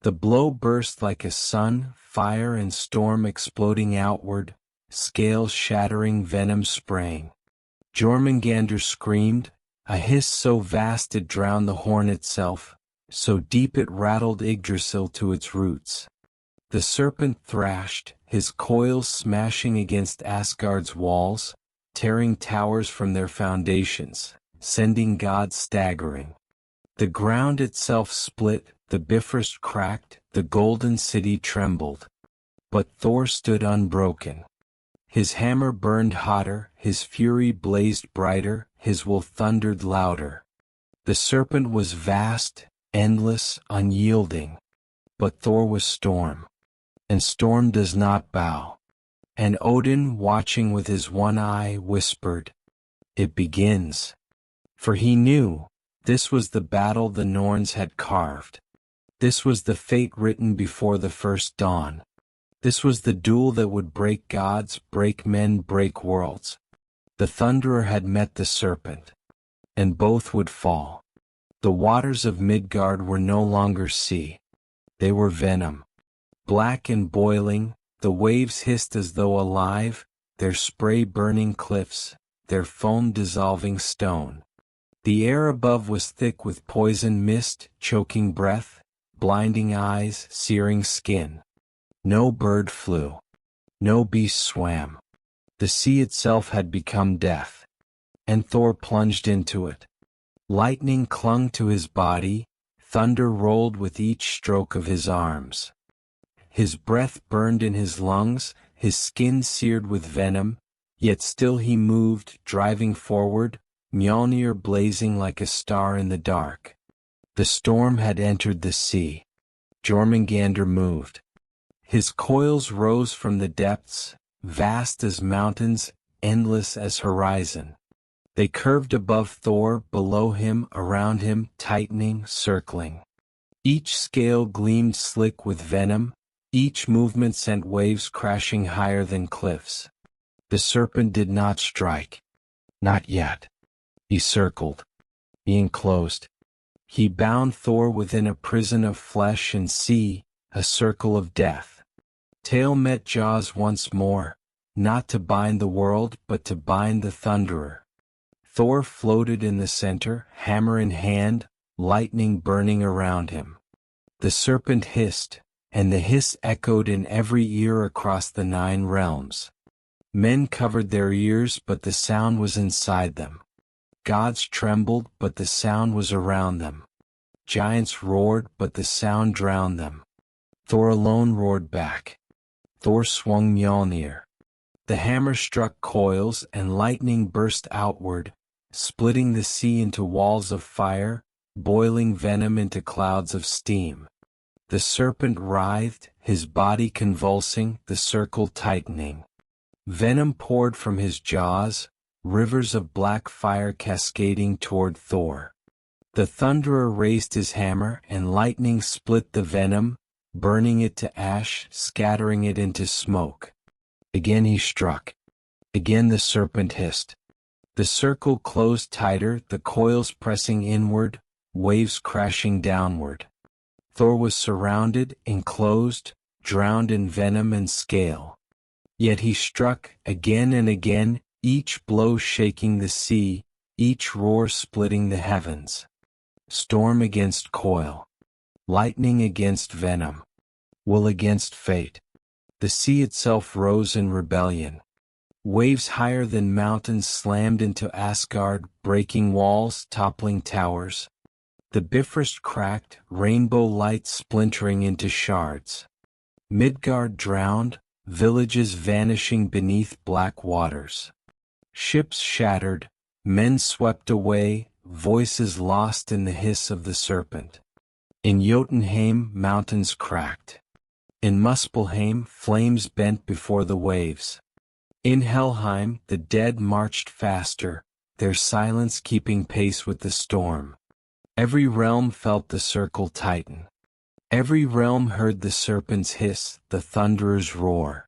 The blow burst like a sun, fire and storm exploding outward, scales shattering, venom spraying. Jormungandr screamed, a hiss so vast it drowned the horn itself, so deep it rattled Yggdrasil to its roots. The serpent thrashed, his coils smashing against Asgard's walls, tearing towers from their foundations, sending gods staggering. The ground itself split, the Bifrost cracked, the golden city trembled. But Thor stood unbroken. His hammer burned hotter, his fury blazed brighter, his will thundered louder. The serpent was vast, endless, unyielding. But Thor was storm. And storm does not bow. And Odin, watching with his one eye, whispered, "It begins." For he knew, this was the battle the Norns had carved. This was the fate written before the first dawn. This was the duel that would break gods, break men, break worlds. The Thunderer had met the serpent. And both would fall. The waters of Midgard were no longer sea. They were venom. Black and boiling, the waves hissed as though alive, their spray burning cliffs, their foam dissolving stone. The air above was thick with poison mist, choking breath, blinding eyes, searing skin. No bird flew. No beast swam. The sea itself had become death. And Thor plunged into it. Lightning clung to his body, thunder rolled with each stroke of his arms. His breath burned in his lungs, his skin seared with venom, yet still he moved, driving forward, Mjolnir blazing like a star in the dark. The storm had entered the sea. Jormungandr moved. His coils rose from the depths, vast as mountains, endless as horizon. They curved above Thor, below him, around him, tightening, circling. Each scale gleamed slick with venom, each movement sent waves crashing higher than cliffs. The serpent did not strike. Not yet. He circled. He enclosed. He bound Thor within a prison of flesh and sea, a circle of death. Tail met jaws once more, not to bind the world but to bind the Thunderer. Thor floated in the center, hammer in hand, lightning burning around him. The serpent hissed, and the hiss echoed in every ear across the 9 realms. Men covered their ears, but the sound was inside them. Gods trembled, but the sound was around them. Giants roared, but the sound drowned them. Thor alone roared back. Thor swung Mjolnir. The hammer struck coils, and lightning burst outward, splitting the sea into walls of fire, boiling venom into clouds of steam. The serpent writhed, his body convulsing, the circle tightening. Venom poured from his jaws, rivers of black fire cascading toward Thor. The Thunderer raised his hammer, and lightning split the venom, burning it to ash, scattering it into smoke. Again he struck. Again the serpent hissed. The circle closed tighter, the coils pressing inward, waves crashing downward. Thor was surrounded, enclosed, drowned in venom and scale. Yet he struck, again and again, each blow shaking the sea, each roar splitting the heavens. Storm against coil. Lightning against venom. Will against fate. The sea itself rose in rebellion. Waves higher than mountains slammed into Asgard, breaking walls, toppling towers. The Bifrost cracked, rainbow light splintering into shards. Midgard drowned, villages vanishing beneath black waters. Ships shattered, men swept away, voices lost in the hiss of the serpent. In Jotunheim, mountains cracked. In Muspelheim, flames bent before the waves. In Helheim, the dead marched faster, their silence keeping pace with the storm. Every realm felt the circle tighten. Every realm heard the serpent's hiss, the thunderer's roar.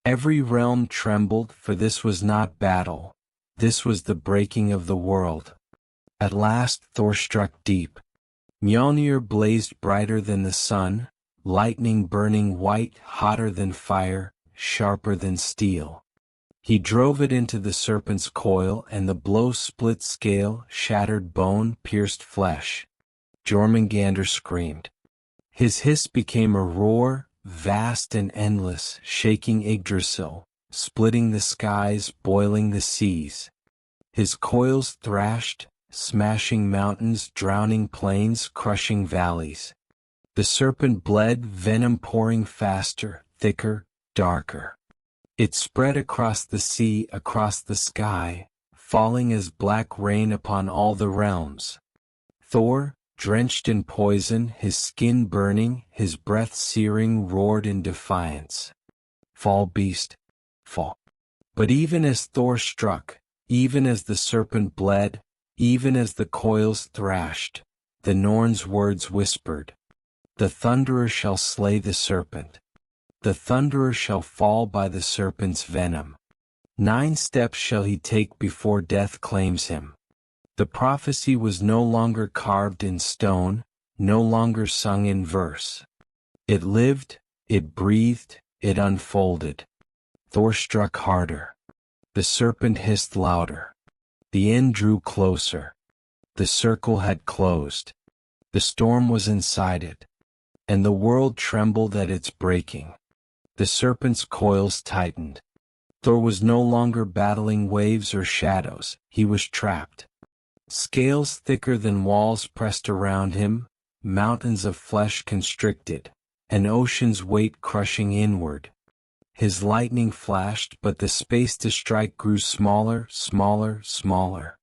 Every realm trembled, for this was not battle. This was the breaking of the world. At last Thor struck deep. Mjolnir blazed brighter than the sun, lightning burning white, hotter than fire, sharper than steel. He drove it into the serpent's coil, and the blow split scale, shattered bone, pierced flesh. Jörmungandr screamed. His hiss became a roar, vast and endless, shaking Yggdrasil, splitting the skies, boiling the seas. His coils thrashed, smashing mountains, drowning plains, crushing valleys. The serpent bled, venom pouring faster, thicker, darker. It spread across the sea, across the sky, falling as black rain upon all the realms. Thor, drenched in poison, his skin burning, his breath searing, roared in defiance. Fall, beast, fall. But even as Thor struck, even as the serpent bled, even as the coils thrashed, the Norn's words whispered, "The Thunderer shall slay the serpent. The Thunderer shall fall by the serpent's venom. 9 steps shall he take before death claims him." The prophecy was no longer carved in stone, no longer sung in verse. It lived, it breathed, it unfolded. Thor struck harder. The serpent hissed louder. The end drew closer. The circle had closed. The storm was inside it, and the world trembled at its breaking. The serpent's coils tightened. Thor was no longer battling waves or shadows, he was trapped. Scales thicker than walls pressed around him, mountains of flesh constricted, an ocean's weight crushing inward. His lightning flashed, but the space to strike grew smaller, smaller, smaller.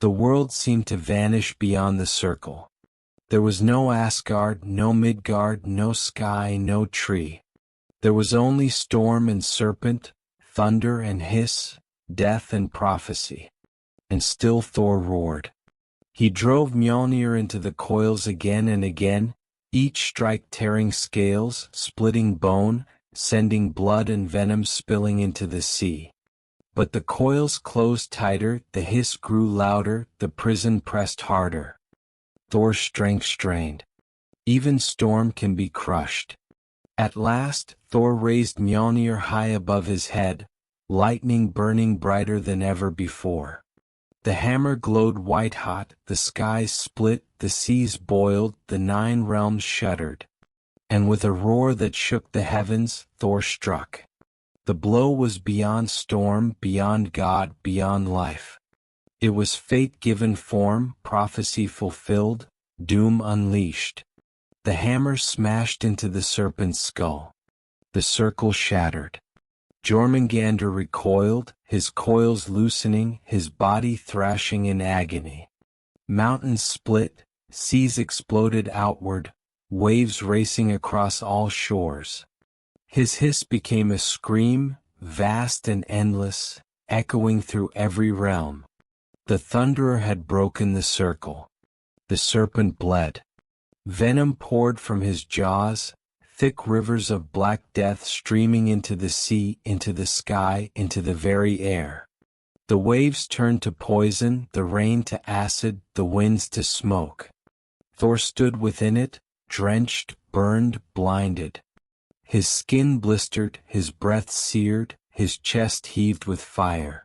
The world seemed to vanish beyond the circle. There was no Asgard, no Midgard, no sky, no tree. There was only storm and serpent, thunder and hiss, death and prophecy. And still Thor roared. He drove Mjolnir into the coils again and again, each strike tearing scales, splitting bone, sending blood and venom spilling into the sea. But the coils closed tighter, the hiss grew louder, the prison pressed harder. Thor's strength strained. Even storm can be crushed. At last, Thor raised Mjolnir high above his head, lightning burning brighter than ever before. The hammer glowed white-hot, the skies split, the seas boiled, the 9 realms shuddered. And with a roar that shook the heavens, Thor struck. The blow was beyond storm, beyond God, beyond life. It was fate given form, prophecy fulfilled, doom unleashed. The hammer smashed into the serpent's skull. The circle shattered. Jormungandr recoiled, his coils loosening, his body thrashing in agony. Mountains split, seas exploded outward, waves racing across all shores. His hiss became a scream, vast and endless, echoing through every realm. The Thunderer had broken the circle. The serpent bled. Venom poured from his jaws, thick rivers of black death streaming into the sea, into the sky, into the very air. The waves turned to poison, the rain to acid, the winds to smoke. Thor stood within it, drenched, burned, blinded. His skin blistered, his breath seared, his chest heaved with fire.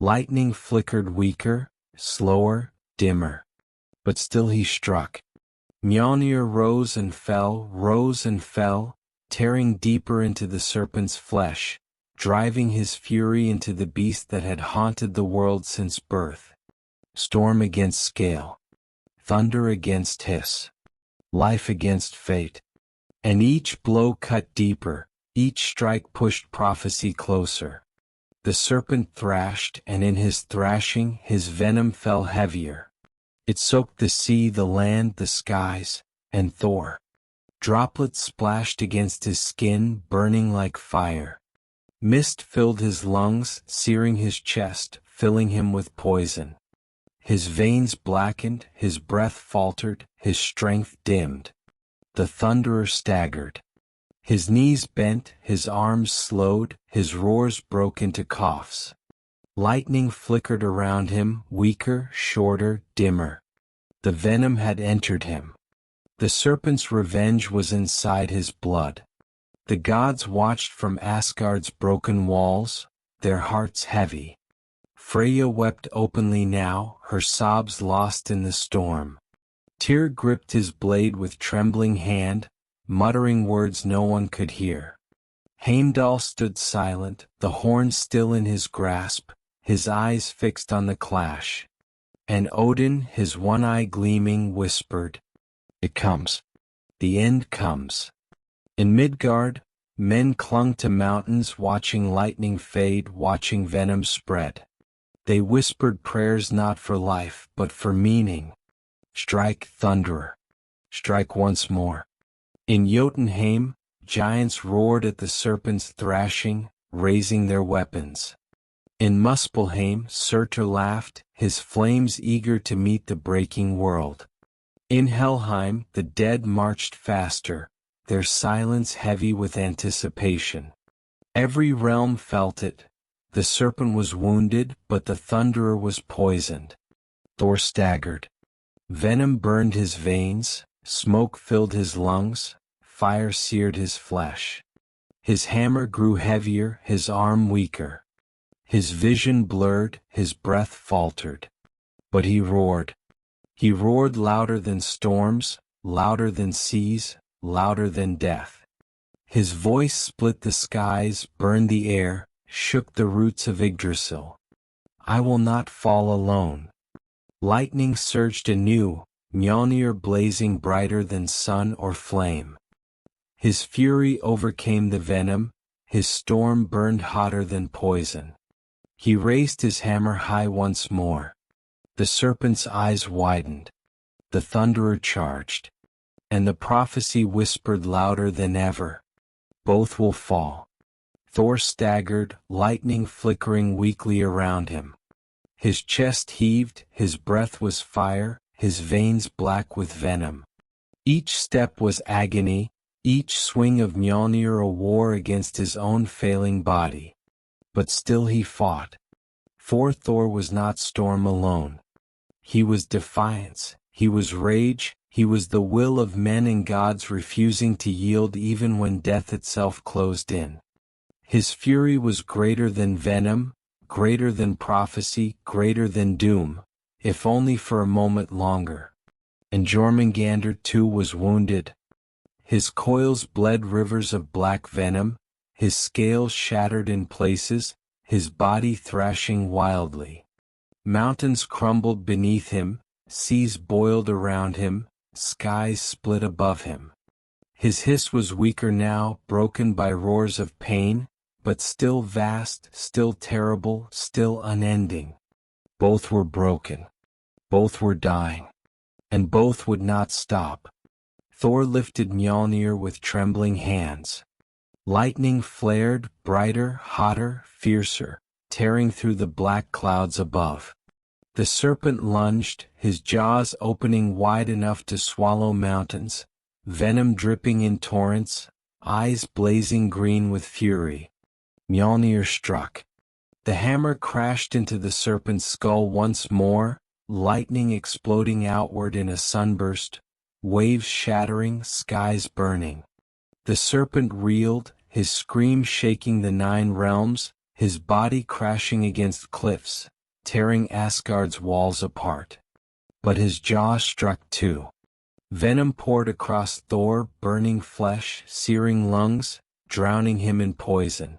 Lightning flickered weaker, slower, dimmer. But still he struck. Mjolnir rose and fell, tearing deeper into the serpent's flesh, driving his fury into the beast that had haunted the world since birth. Storm against scale. Thunder against hiss. Life against fate. And each blow cut deeper, each strike pushed prophecy closer. The serpent thrashed, and in his thrashing, his venom fell heavier. It soaked the sea, the land, the skies, and Thor. Droplets splashed against his skin, burning like fire. Mist filled his lungs, searing his chest, filling him with poison. His veins blackened, his breath faltered, his strength dimmed. The Thunderer staggered. His knees bent, his arms slowed, his roars broke into coughs. Lightning flickered around him, weaker, shorter, dimmer. The venom had entered him. The serpent's revenge was inside his blood. The gods watched from Asgard's broken walls, their hearts heavy. Freya wept openly now, her sobs lost in the storm. Tyr gripped his blade with trembling hand, muttering words no one could hear. Heimdall stood silent, the horn still in his grasp, his eyes fixed on the clash. And Odin, his one eye gleaming, whispered, "It comes. The end comes." In Midgard, men clung to mountains, watching lightning fade, watching venom spread. They whispered prayers not for life, but for meaning. "Strike, thunderer. Strike once more." In Jotunheim, giants roared at the serpent's thrashing, raising their weapons. In Muspelheim, Surtur laughed, his flames eager to meet the breaking world. In Helheim, the dead marched faster, their silence heavy with anticipation. Every realm felt it. The serpent was wounded, but the thunderer was poisoned. Thor staggered. Venom burned his veins, smoke filled his lungs, fire seared his flesh. His hammer grew heavier, his arm weaker. His vision blurred, his breath faltered. But he roared. He roared louder than storms, louder than seas, louder than death. His voice split the skies, burned the air, shook the roots of Yggdrasil. "I will not fall alone." Lightning surged anew, Mjolnir blazing brighter than sun or flame. His fury overcame the venom, his storm burned hotter than poison. He raised his hammer high once more. The serpent's eyes widened. The thunderer charged. And the prophecy whispered louder than ever. Both will fall. Thor staggered, lightning flickering weakly around him. His chest heaved, his breath was fire, his veins black with venom. Each step was agony, each swing of Mjolnir a war against his own failing body. But still he fought. For Thor was not storm alone. He was defiance, he was rage, he was the will of men and gods refusing to yield even when death itself closed in. His fury was greater than venom, greater than prophecy, greater than doom, if only for a moment longer. And Jörmungandr too was wounded. His coils bled rivers of black venom, his scales shattered in places, his body thrashing wildly. Mountains crumbled beneath him, seas boiled around him, skies split above him. His hiss was weaker now, broken by roars of pain, but still vast, still terrible, still unending. Both were broken. Both were dying. And both would not stop. Thor lifted Mjolnir with trembling hands. Lightning flared, brighter, hotter, fiercer, tearing through the black clouds above. The serpent lunged, his jaws opening wide enough to swallow mountains, venom dripping in torrents, eyes blazing green with fury. Mjolnir struck. The hammer crashed into the serpent's skull once more, lightning exploding outward in a sunburst, waves shattering, skies burning. The serpent reeled, his scream shaking the 9 realms, his body crashing against cliffs, tearing Asgard's walls apart. But his jaw struck too. Venom poured across Thor, burning flesh, searing lungs, drowning him in poison.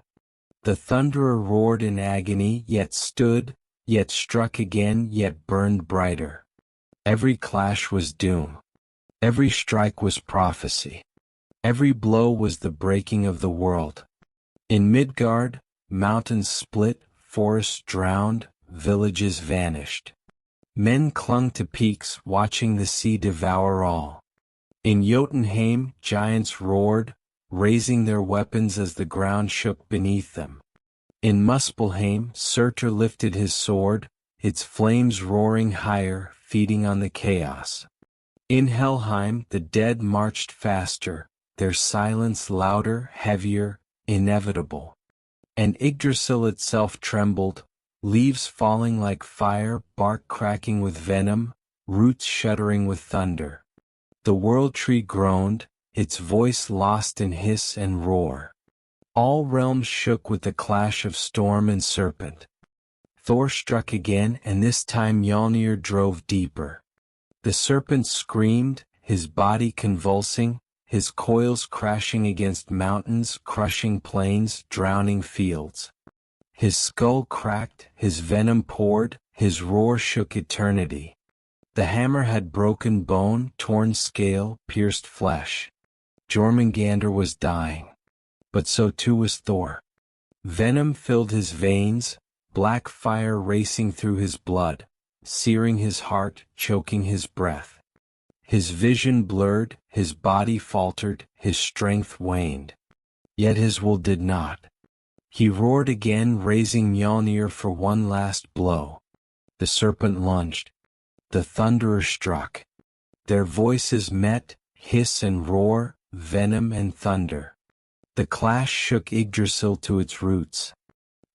The thunderer roared in agony, yet stood, yet struck again, yet burned brighter. Every clash was doom. Every strike was prophecy. Every blow was the breaking of the world. In Midgard, mountains split, forests drowned, villages vanished. Men clung to peaks, watching the sea devour all. In Jotunheim, giants roared, raising their weapons as the ground shook beneath them. In Muspelheim, Surtur lifted his sword, its flames roaring higher, feeding on the chaos. In Helheim, the dead marched faster, their silence louder, heavier, inevitable. And Yggdrasil itself trembled, leaves falling like fire, bark cracking with venom, roots shuddering with thunder. The world tree groaned, its voice lost in hiss and roar. All realms shook with the clash of storm and serpent. Thor struck again, and this time Mjolnir drove deeper. The serpent screamed, his body convulsing, his coils crashing against mountains, crushing plains, drowning fields. His skull cracked, his venom poured, his roar shook eternity. The hammer had broken bone, torn scale, pierced flesh. Jormungandr was dying. But so too was Thor. Venom filled his veins, black fire racing through his blood, searing his heart, choking his breath. His vision blurred, his body faltered, his strength waned. Yet his will did not. He roared again, raising Mjolnir for one last blow. The serpent lunged. The thunderer struck. Their voices met, hiss and roar, venom and thunder. The clash shook Yggdrasil to its roots.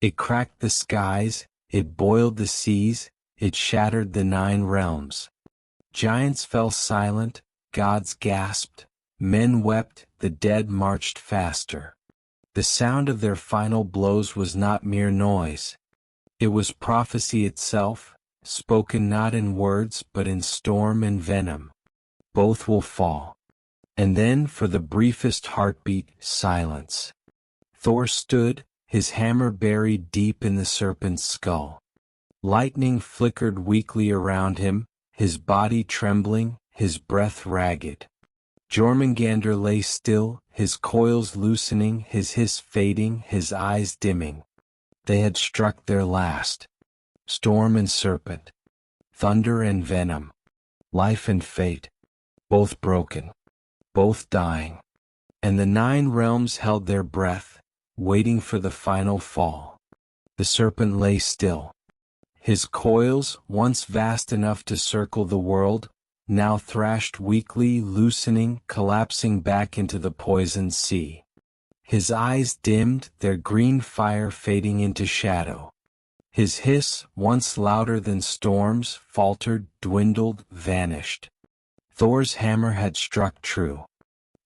It cracked the skies, it boiled the seas, it shattered the 9 realms. Giants fell silent, gods gasped, men wept, the dead marched faster. The sound of their final blows was not mere noise. It was prophecy itself, spoken not in words but in storm and venom. Both will fall. And then, for the briefest heartbeat, silence. Thor stood, his hammer buried deep in the serpent's skull. Lightning flickered weakly around him, his body trembling, his breath ragged. Jormungandr lay still, his coils loosening, his hiss fading, his eyes dimming. They had struck their last. Storm and serpent. Thunder and venom. Life and fate. Both broken. Both dying. And the 9 realms held their breath, waiting for the final fall. The serpent lay still. His coils, once vast enough to circle the world, now thrashed weakly, loosening, collapsing back into the poisoned sea. His eyes dimmed, their green fire fading into shadow. His hiss, once louder than storms, faltered, dwindled, vanished. Thor's hammer had struck true.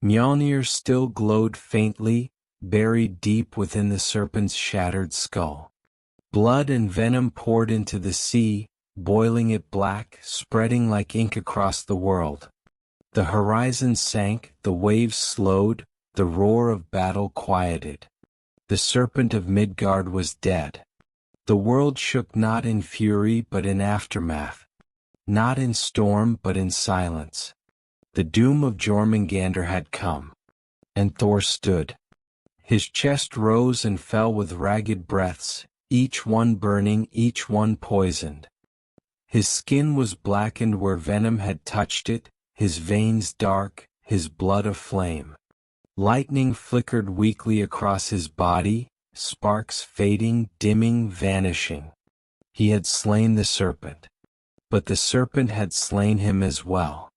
Mjolnir still glowed faintly, buried deep within the serpent's shattered skull. Blood and venom poured into the sea, boiling it black, spreading like ink across the world. The horizon sank, the waves slowed, the roar of battle quieted. The serpent of Midgard was dead. The world shook not in fury but in aftermath. Not in storm but in silence. The doom of Jörmungandr had come. And Thor stood. His chest rose and fell with ragged breaths, each one burning, each one poisoned. His skin was blackened where venom had touched it, his veins dark, his blood aflame. Lightning flickered weakly across his body, sparks fading, dimming, vanishing. He had slain the serpent. But the serpent had slain him as well.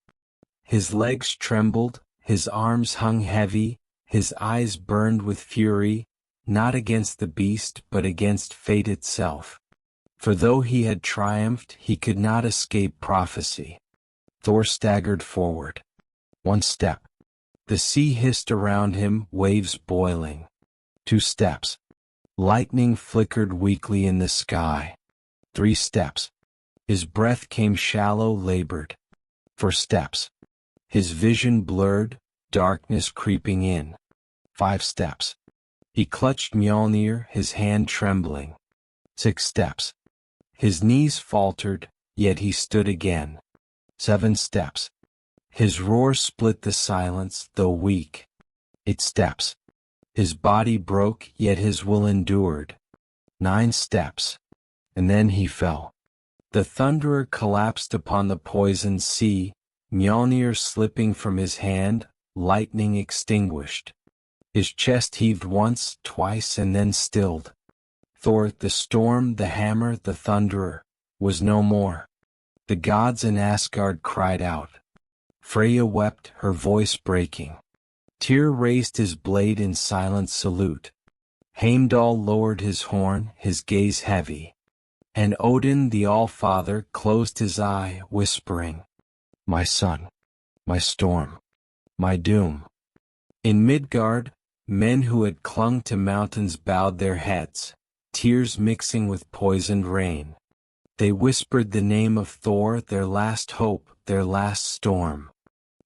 His legs trembled, his arms hung heavy, his eyes burned with fury, not against the beast but against fate itself. For though he had triumphed, he could not escape prophecy. Thor staggered forward. 1 step. The sea hissed around him, waves boiling. 2 steps. Lightning flickered weakly in the sky. 3 steps. His breath came shallow, labored. 4 steps. His vision blurred, darkness creeping in. 5 steps. He clutched Mjolnir, his hand trembling. 6 steps. His knees faltered, yet he stood again. 7 steps. His roar split the silence, though weak. 8 steps. His body broke, yet his will endured. 9 steps. And then he fell. The thunderer collapsed upon the poisoned sea, Mjolnir slipping from his hand, lightning extinguished. His chest heaved once, twice, and then stilled. Thor, the storm, the hammer, the thunderer, was no more. The gods in Asgard cried out. Freya wept, her voice breaking. Tyr raised his blade in silent salute. Heimdall lowered his horn, his gaze heavy. And Odin, the All-Father, closed his eye, whispering, "My son, my storm, my doom." In Midgard, men who had clung to mountains bowed their heads, tears mixing with poisoned rain. They whispered the name of Thor, their last hope, their last storm.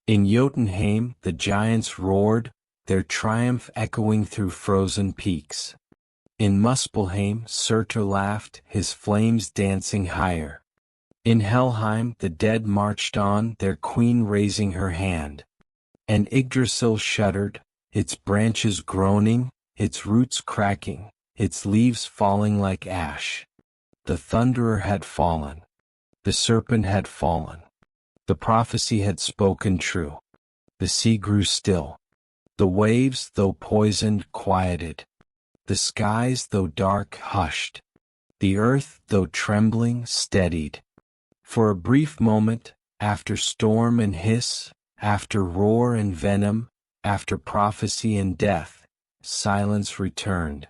In Jotunheim the giants roared, their triumph echoing through frozen peaks. In Muspelheim Surtur laughed, his flames dancing higher. In Helheim the dead marched on, their queen raising her hand. And Yggdrasil shuddered, its branches groaning, its roots cracking, its leaves falling like ash. The Thunderer had fallen. The Serpent had fallen. The prophecy had spoken true. The sea grew still. The waves, though poisoned, quieted. The skies, though dark, hushed. The earth, though trembling, steadied. For a brief moment, after storm and hiss, after roar and venom, after prophecy and death, silence returned.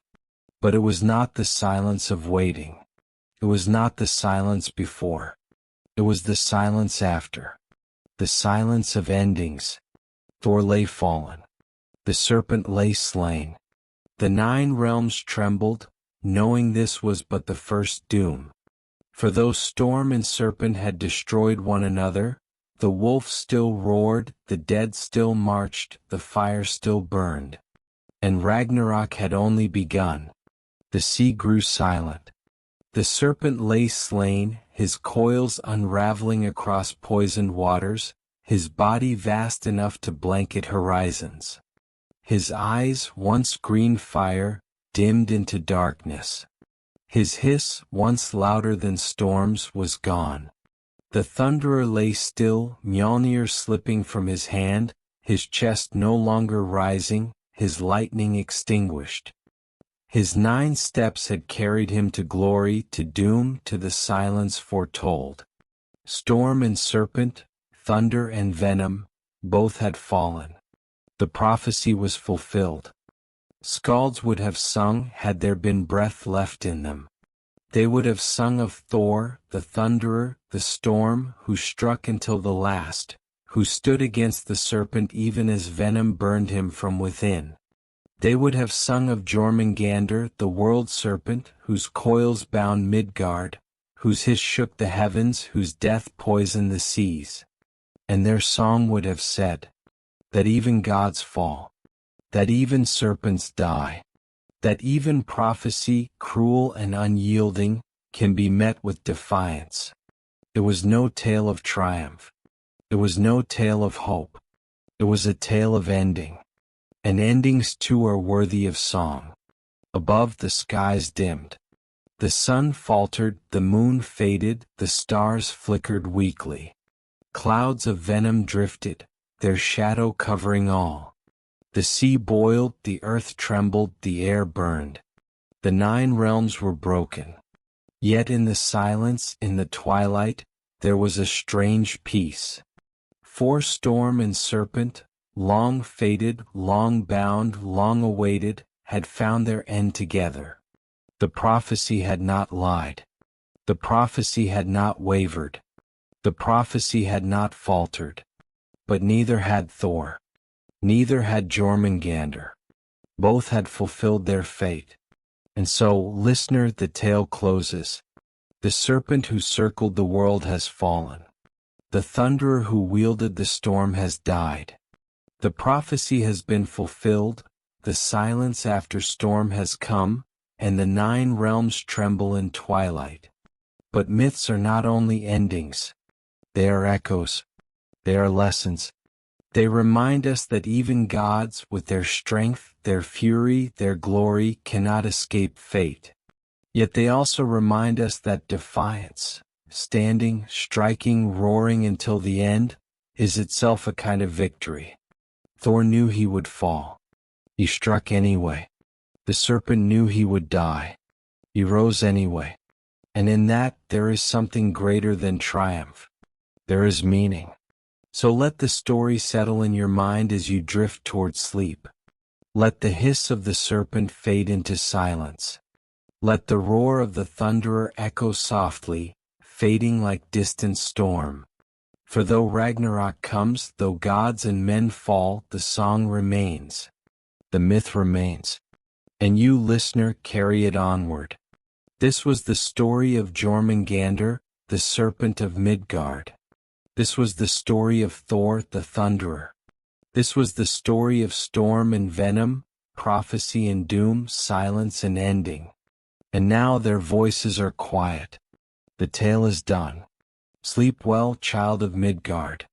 But it was not the silence of waiting. It was not the silence before. It was the silence after. The silence of endings. Thor lay fallen. The serpent lay slain. The 9 realms trembled, knowing this was but the first doom. For though storm and serpent had destroyed one another, the wolf still roared, the dead still marched, the fire still burned. And Ragnarok had only begun. The sea grew silent. The serpent lay slain, his coils unraveling across poisoned waters, his body vast enough to blanket horizons. His eyes, once green fire, dimmed into darkness. His hiss, once louder than storms, was gone. The Thunderer lay still, Mjolnir slipping from his hand, his chest no longer rising, his lightning extinguished. His 9 steps had carried him to glory, to doom, to the silence foretold. Storm and serpent, thunder and venom, both had fallen. The prophecy was fulfilled. Skalds would have sung had there been breath left in them. They would have sung of Thor, the Thunderer, the storm, who struck until the last, who stood against the serpent even as venom burned him from within. They would have sung of Jörmungandr, the World Serpent, whose coils bound Midgard, whose hiss shook the heavens, whose death poisoned the seas. And their song would have said, that even gods fall, that even serpents die, that even prophecy, cruel and unyielding, can be met with defiance. It was no tale of triumph. It was no tale of hope. It was a tale of ending. And endings too are worthy of song. Above the skies dimmed. The sun faltered, the moon faded, the stars flickered weakly. Clouds of venom drifted, their shadow covering all. The sea boiled, the earth trembled, the air burned. The 9 realms were broken. Yet in the silence, in the twilight, there was a strange peace. For storm and serpent, long fated, long bound, long awaited, had found their end together. The prophecy had not lied. The prophecy had not wavered. The prophecy had not faltered. But neither had Thor. Neither had Jörmungandr. Both had fulfilled their fate. And so, listener, the tale closes. The serpent who circled the world has fallen. The Thunderer who wielded the storm has died. The prophecy has been fulfilled, the silence after storm has come, and the 9 realms tremble in twilight. But myths are not only endings. They are echoes. They are lessons. They remind us that even gods, with their strength, their fury, their glory, cannot escape fate. Yet they also remind us that defiance, standing, striking, roaring until the end, is itself a kind of victory. Thor knew he would fall. He struck anyway. The serpent knew he would die. He rose anyway. And in that there is something greater than triumph. There is meaning. So let the story settle in your mind as you drift toward sleep. Let the hiss of the serpent fade into silence. Let the roar of the Thunderer echo softly, fading like distant storm. For though Ragnarok comes, though gods and men fall, the song remains. The myth remains. And you, listener, carry it onward. This was the story of Jormungandr, the serpent of Midgard. This was the story of Thor the Thunderer. This was the story of storm and venom, prophecy and doom, silence and ending. And now their voices are quiet. The tale is done. Sleep well, child of Midgard.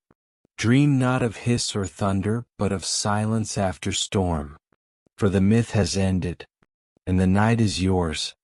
Dream not of hiss or thunder, but of silence after storm. For the myth has ended, and the night is yours,